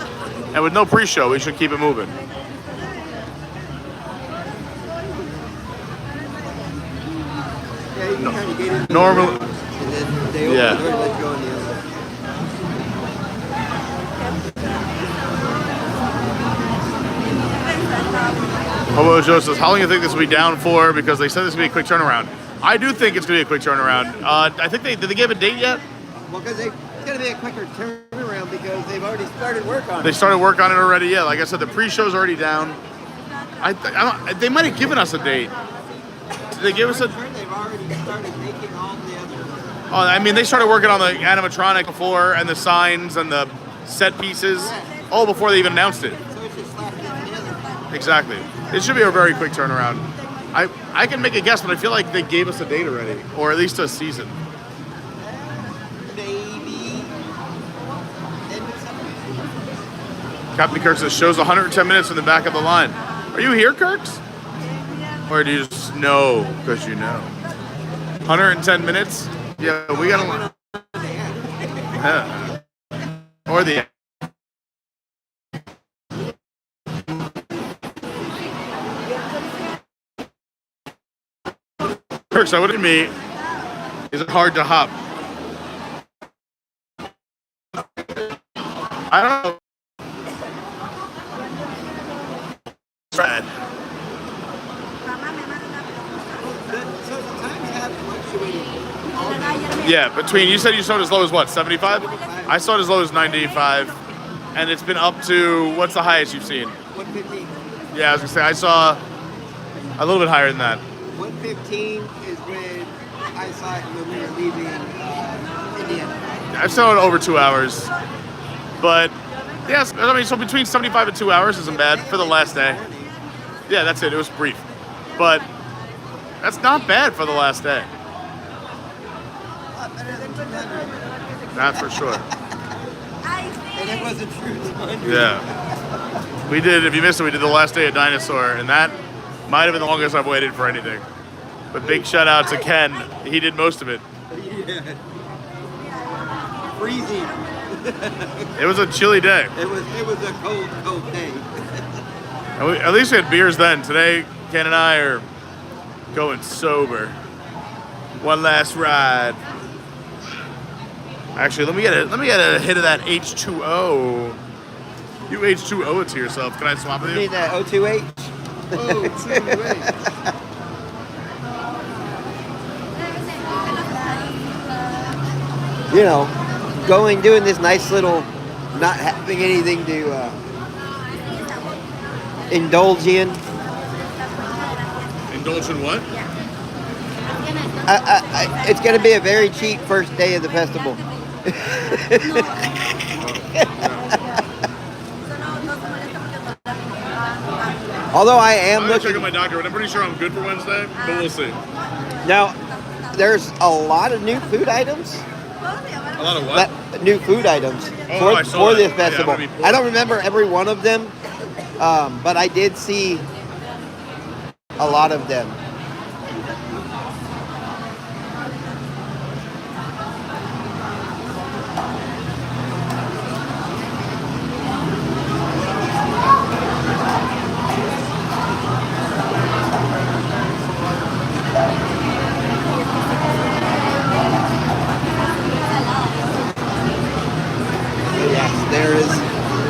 And with no pre-show, we should keep it moving. Normally, yeah. Hobo Joe says, how long do you think this will be down for? Because they said this will be a quick turnaround. I do think it's going to be a quick turnaround. I think did they give a date yet? Well, because it's going to be a quicker turnaround because they've already started work on it. They started work on it already, yeah. Like I said, the pre-show's already down. They might have given us a date. Did they give us a... They've already started making all the other... Oh, I mean, they started working on the animatronic before and the signs and the set pieces, all before they even announced it. So it's just slapped together. Exactly. It should be a very quick turnaround. I can make a guess, but I feel like they gave us a date already, or at least a season. Maybe. Captain Kirk says, shows 110 minutes in the back of the line. Are you here, Kirks? Or do you just know because you know? 110 minutes? Yeah, we got to... Yeah. Or the... Kirks, what do you mean? Is it hard to hop? I don't know. Fred. So the times have fluctuated. Yeah, between, you said you saw it as low as what, 75? I saw it as low as 95. And it's been up to, what's the highest you've seen? 115. Yeah, I was gonna say I saw a little bit higher than that. 115 is when I saw it when we were leaving Indiana. I saw it over 2 hours, but yes, I mean, so between 75 and 2 hours isn't bad for the last day. Yeah, that's it. It was brief, but that's not bad for the last day. Not for sure. And it wasn't true 200. Yeah. We did, if you missed it, we did the last day of Dinosaur, and that might have been the longest I've waited for anything. But big shout out to Ken. He did most of it. Yeah. Freezing. It was a chilly day. It was a cold day. And at least we had beers then. Today, Ken and I are going sober. One last ride. Actually, let me get a hit of that H2O. You H2O it to yourself. Can I swap with You you? need that O2H? O2H. You know, doing this nice little, not having anything to indulge in. Indulge in what? It's going to be a very cheap first day of the festival. Although I am I'm looking. checking my doctor, but I'm pretty sure I'm good for Wednesday, but we'll see. Now, there's a lot of new food items. A lot of what? New food items for this festival. I don't remember every one of them, but I did see a lot of them.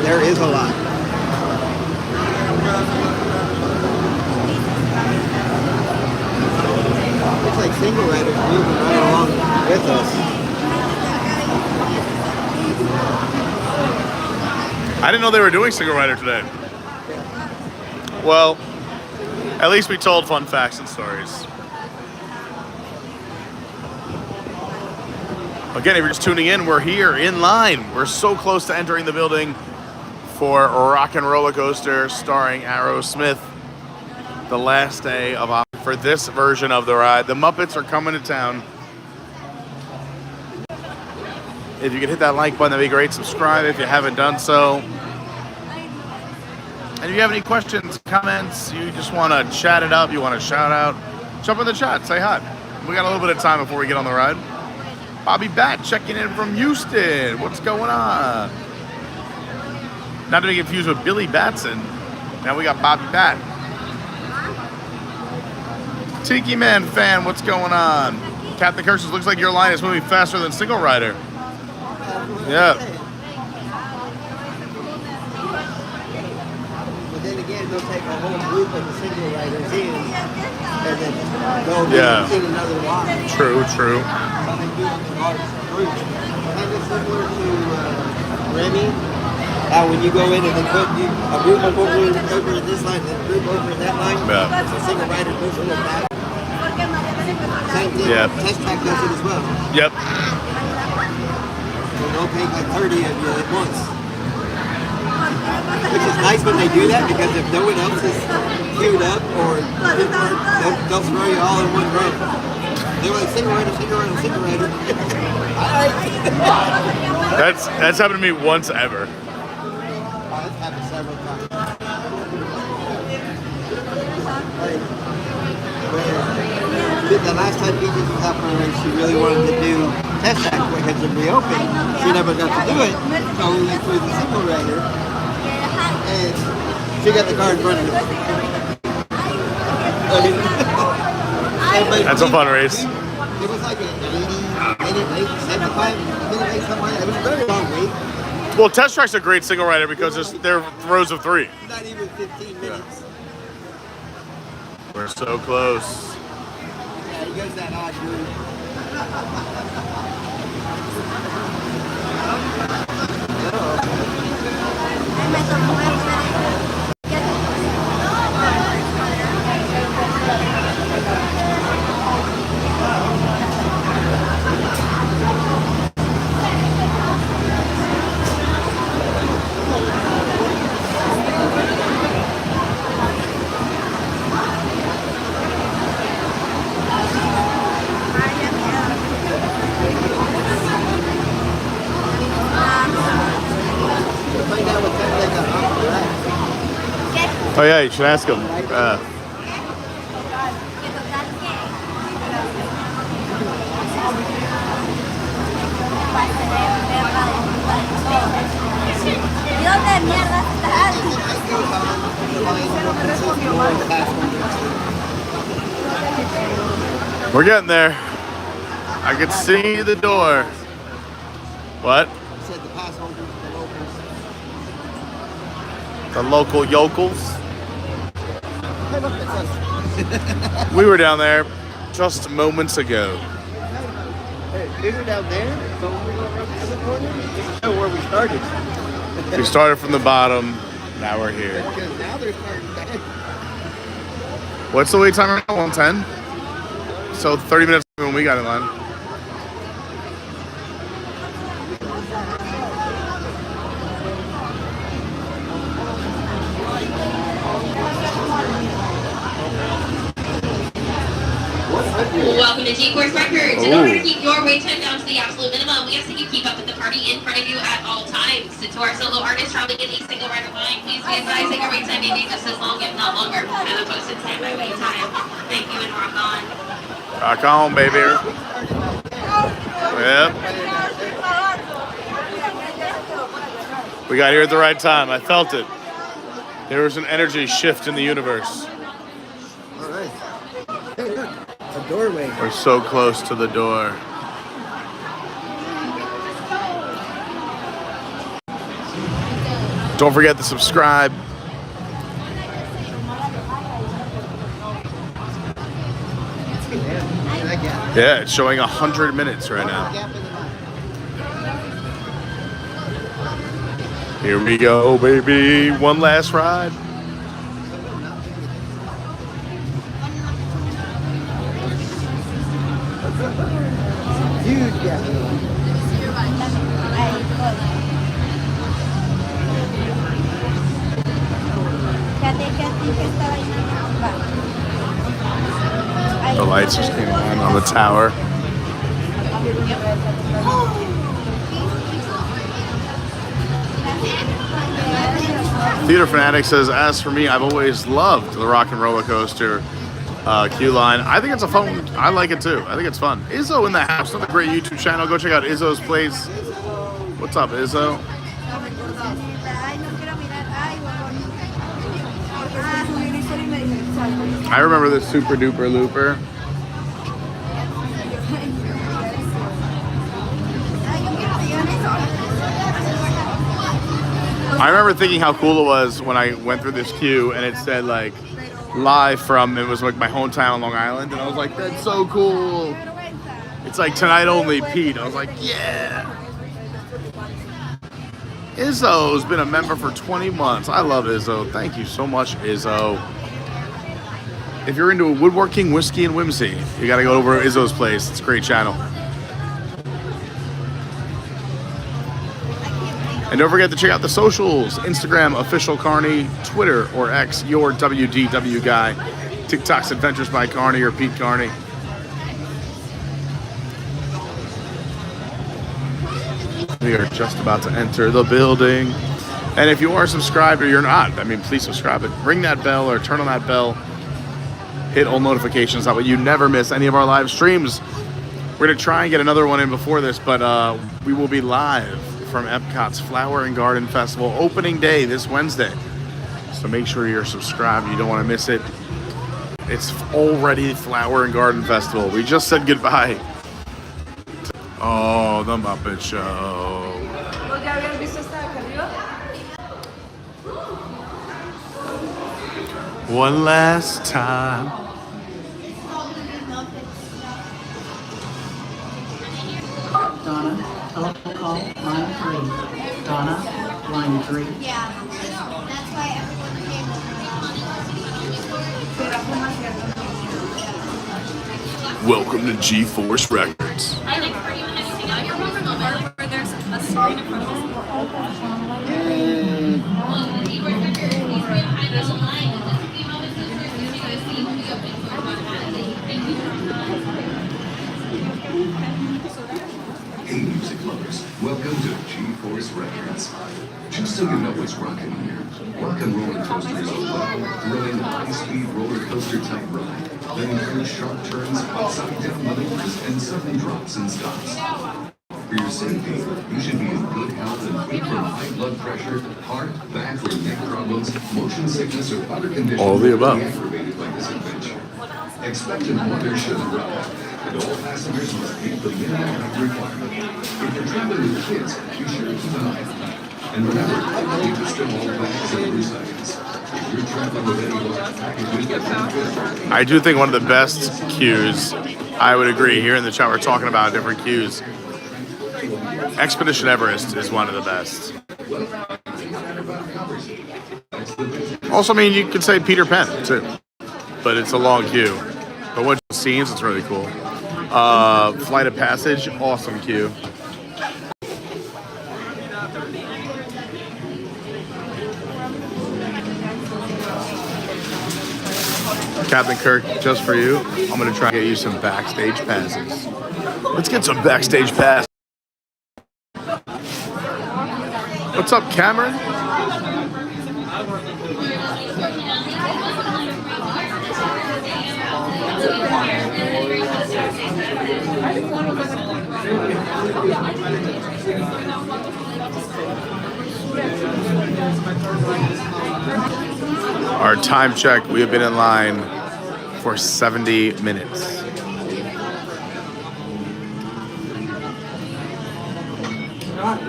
There is a lot. Looks like single riders moving right along with us. I didn't know they were doing single rider today. Well, at least we told fun facts and stories. Again, if you're just tuning in, we're here in line. We're so close to entering the building for Rock and Roller Coaster Starring Aerosmith. The last day of for this version of the ride. The Muppets are coming to town. If you could hit that like button, that'd be great. Subscribe if you haven't done so. And if you have any questions, comments, you just want to chat it up, you want to shout out, jump in the chat, say hi. We got a little bit of time before we get on the ride. Bobby Bat checking in from Houston. What's going on? Not to be confused with Billy Batson. Now we got Bobby Bat. Tiki Man fan, what's going on? Captain Curses, looks like your line is moving faster than Single Rider. Yeah. But then again, they'll take a whole group of the single riders in and then go in another line. True. Kind of similar to Remy. When you go in and then put a group over this line and a group over that line, so single rider moves a little back. Same thing. Test track does it as well. Yep. So they'll take like 30 of you at once. Which is nice when they do that because if no one else is queued up or they'll throw you all in one row. They were like single rider. That's happened to me once ever. That's happened several times. The last time Peaches was out for a race, she really wanted to do test track because it reopened. She never got to do it, so we went through the single rider, and she got the car in front of me. That's a fun race. It was like an 80-minute wait, 75-minute wait, something like that. It was a very long wait. Well, Test Track's a great single rider because they're rows of 3. Not even 15 minutes. We're so close. Yeah, he goes that odd move. Oh yeah, you should ask him. We're getting there. I can see the door. What? Said the pass holders, the locals. The local yokels. Hey, look, it says. We were down there just moments ago. Hey, we were down there, so when we go around the other corner, we can show where we started. We started from the bottom. Now we're here. Because now they're starting back. What's the wait time right now? 110? So 30 minutes when we got in line. Welcome to G-Force Records. In order to keep your wait time down to the absolute minimum, we ask that you keep up with the party in front of you at all times. So to our solo artists traveling in a single ride of line, please be advised that your wait time may be just as long, if not longer, than the posted standby wait time. Thank you and rock on. Rock on, baby. Yep. We got here at the right time. I felt it. There was an energy shift in the universe. All right. Hey, look. A doorway. We're so close to the door. Don't forget to subscribe. Yeah, it's showing 100 minutes right now. Here we go, baby. One last ride. Huge gap. The lights just came on the tower. Theater Fanatic says, as for me, I've always loved the Rock and Roller Coaster queue line. I think it's a fun, I like it too. I think it's fun. Izzo in the house, another great YouTube channel. Go check out Izzo's place. What's up, Izzo? I remember this Super Duper Looper. I remember thinking how cool it was when I went through this queue and it said like live from, it was like my hometown, Long Island, and I was like, that's so cool. It's like tonight only, Pete. I was like, yeah. Izzo's been a member for 20 months. I love Izzo. Thank you so much, Izzo. If you're into woodworking, whiskey, and whimsy, you gotta go over to Izzo's place. It's a great channel. And don't forget to check out the socials. Instagram, official Carney. Twitter or X, your WDW guy. TikTok's Adventures by Carney or Pete Carney. We are just about to enter the building. And if you are subscribed or you're not, I mean, please subscribe. Ring that bell or turn on that bell. Hit all notifications. That way you never miss any of our live streams. We're going to try and get another one in before this, but we will be live from Epcot's Flower and Garden Festival opening day this Wednesday. So make sure you're subscribed. You don't want to miss it. It's already Flower and Garden Festival. We just said goodbye. Oh, the Muppet Show. One last time. Donna, telephone call, line 3. Donna, line 3. Yeah, that's why everyone came Welcome to G-Force Records. I like for you anything on your phone moment where there's a screen in front of us. There's a line. Hey, music lovers, welcome to G-Force Records. Just so you know what's rocking here, Rock and Roller Coaster is a loud, thrilling, high-speed roller coaster type ride that includes sharp turns, upside-down maneuvers, and sudden drops and stops. For your safety, you should be in good health and free from high blood pressure, heart, back, or neck problems, motion sickness, or other conditions All the above. aggravated by this adventure. Expected wonders should arrive, and all passengers must meet the minimum height requirement. If you're traveling with kids, be sure to keep an eye on them. And remember, keep the strip all bags and loose items. If you're traveling with any large packages that come with, I do think one of the best queues, I would agree, here in the chat we're talking about different queues. Expedition Everest is one of the best. Also, I mean, you could say Peter Pan, too. But it's a long queue. But once you've seen, it's really cool. Flight of Passage, awesome queue. Captain Kirk, just for you, I'm going to try and get you some backstage passes. Let's get some backstage passes. What's up, Cameron? Our time check, we have been in line for 70 minutes. Scott,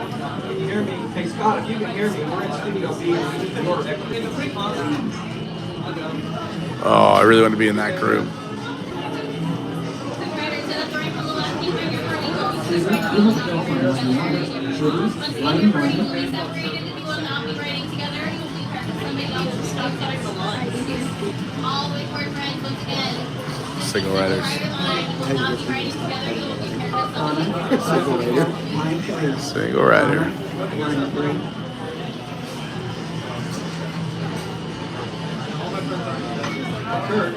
can you hear me? Hey Scott, if you can hear me, we're in Studio B. Oh, I really want to be in that crew. Single riders. Single rider. Kurt,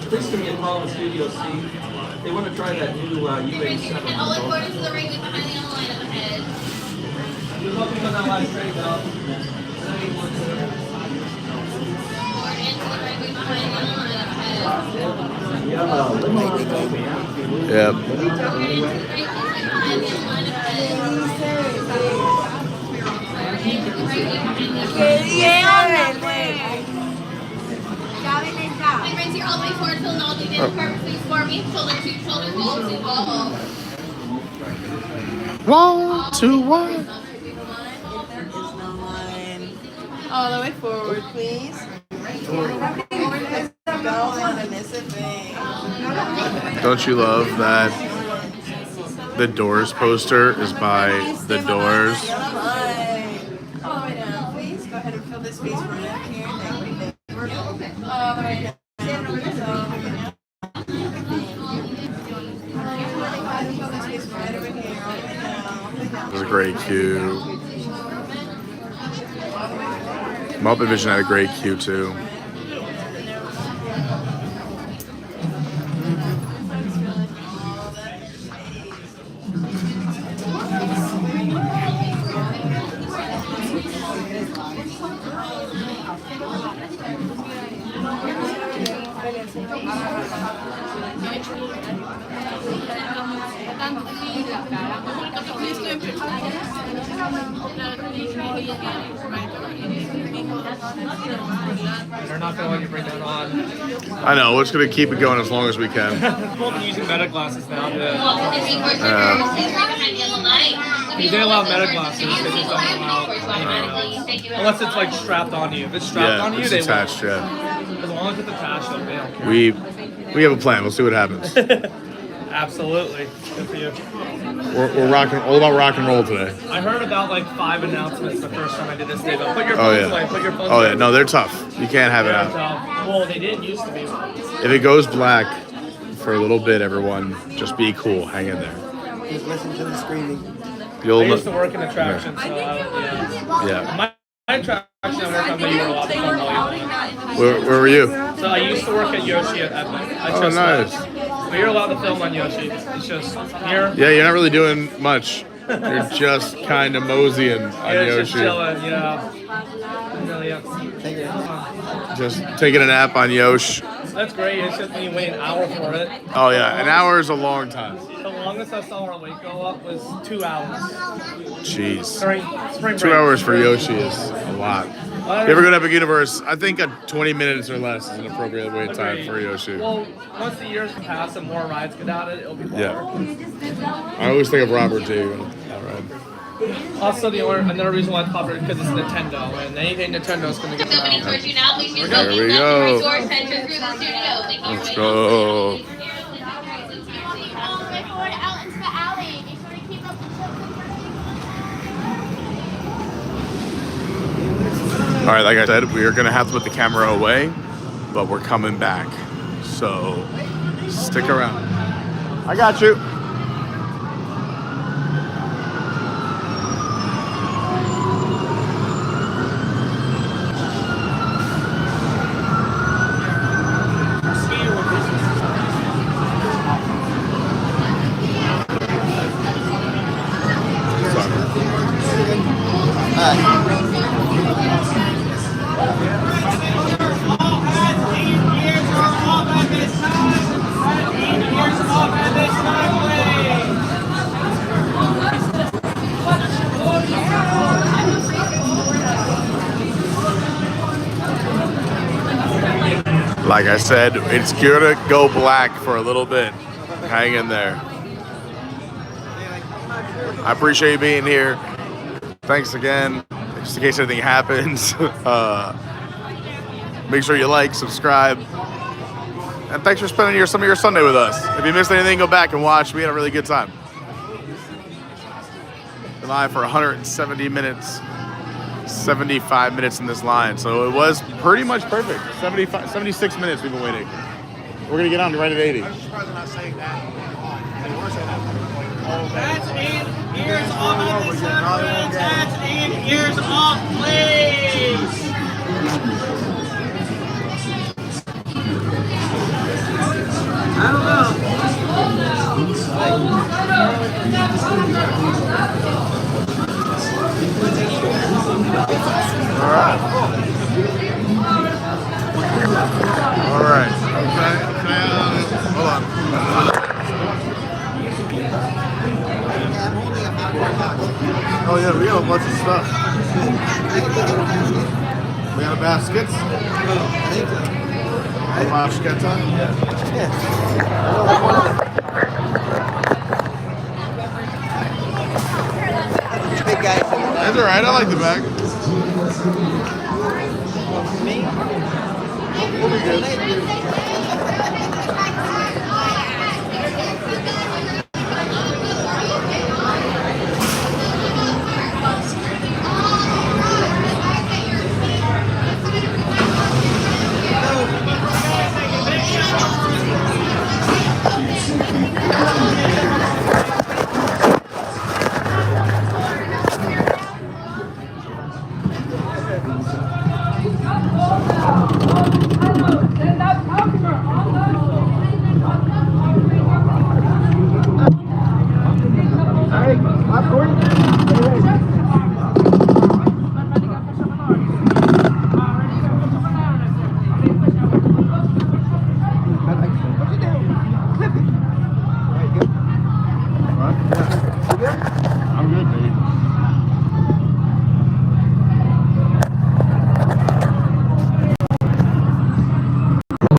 please give me a call in Studio C. They want to try that new U87. And all according to the ring behind the other line up ahead. You're looking on that last train, though. Yep. My friends here all the way forward, filling all the way down. Perfect, please for me. Shoulder to wall to wall. 1, 2, 1. All the way forward, please. Don't you love that the Doors poster is by the Doors? All the way down, please. Go ahead and fill this space for me up here. Thank you. All the way down. It was a great queue. Muppet Vision had a great queue too. They're not going to let you bring that on. I know, we're just going to keep it going as long as we can. People have been using meta glasses now. They allow meta glasses. They just don't allow unless it's like strapped on you. If it's strapped on you, they attached, will. As long as it's attached, they don't care. We have a plan. We'll see what happens. Absolutely. Good for you. We're rocking, all about rock and roll today. I heard about like 5 announcements the first time I did this day. But put your phones away. Put your phones Oh away. yeah, no, they're tough. You can't have it out. Well, they didn't used to be. If it goes black for a little bit, everyone, just be cool. Hang in there. Just listen to the screaming. I used to work in attractions, so yeah. My attraction I worked on, you were a lot of fun. Where were you? So I used to work at Yoshi at Epic. Oh, nice. But you're allowed to film on Yoshi. It's just here. Yeah, you're not really doing much. You're just kind of moseying on Yeah, it's Yoshi. just chilling, yeah. Just taking a nap on Yoshi. That's great. It's just when you wait an hour for it. Oh yeah, an hour is a long time. The longest I saw our wait go up was 2 hours. Jeez. During spring 2 break. hours for Yoshi is a lot. If you ever go to Epic Universe, I think 20 minutes or less is an appropriate wait time for Yoshi. Well, once the years pass and more rides get out of it, it'll be Yeah. longer. I always think of Robert too. That ride. Also, another reason why it's popular is because it's Nintendo, and anything Nintendo's going to get around. Opening towards you now. Please use There the we left go. and right doors to enter through the studio. Thank you. Let's go. Out into the alley. Make sure to keep up All right, like I said, we are going to have to put the camera away, but we're coming back. So stick around. I got you. Like I said, it's gonna go black for a little bit. Hang in there. I appreciate you being here. Thanks again. Just in case anything happens, make sure you like, subscribe, and thanks for spending some of your Sunday with us. If you missed anything, go back and watch. We had a really good time. Been live for 170 minutes. 75 minutes in this line, so it was pretty much perfect. 76 minutes we've been waiting. We're gonna get on right at 80. I'm surprised they're not saying that. That's 8 years off on this side. That's 8 years off, please. I don't know. All right. Okay. Hold on. Oh yeah, we got a bunch of stuff. We got a baskets. A basketa. Big guys. That's all right. I like the bag. We'll be good.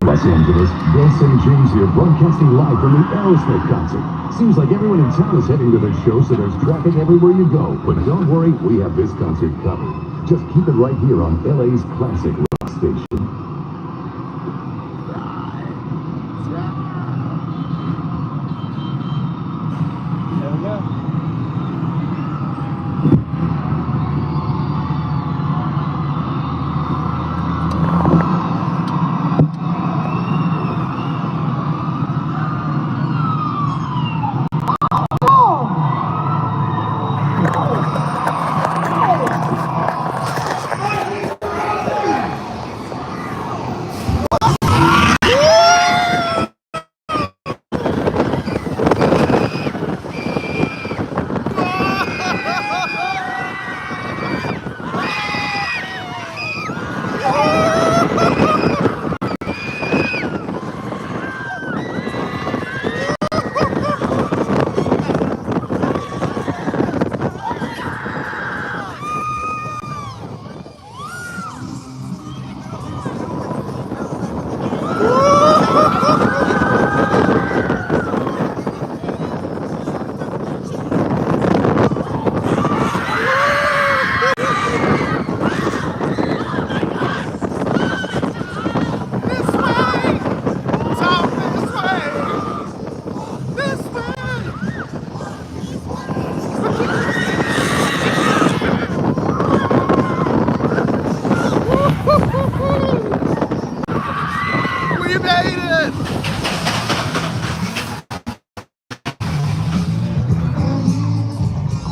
Los Angeles, St. James here, broadcasting live from the Aerosmith concert. Seems like everyone in town is heading to the show, so there's traffic everywhere you go. But don't worry, we have this concert covered. Just keep it right here on LA's classic rock station. There we go.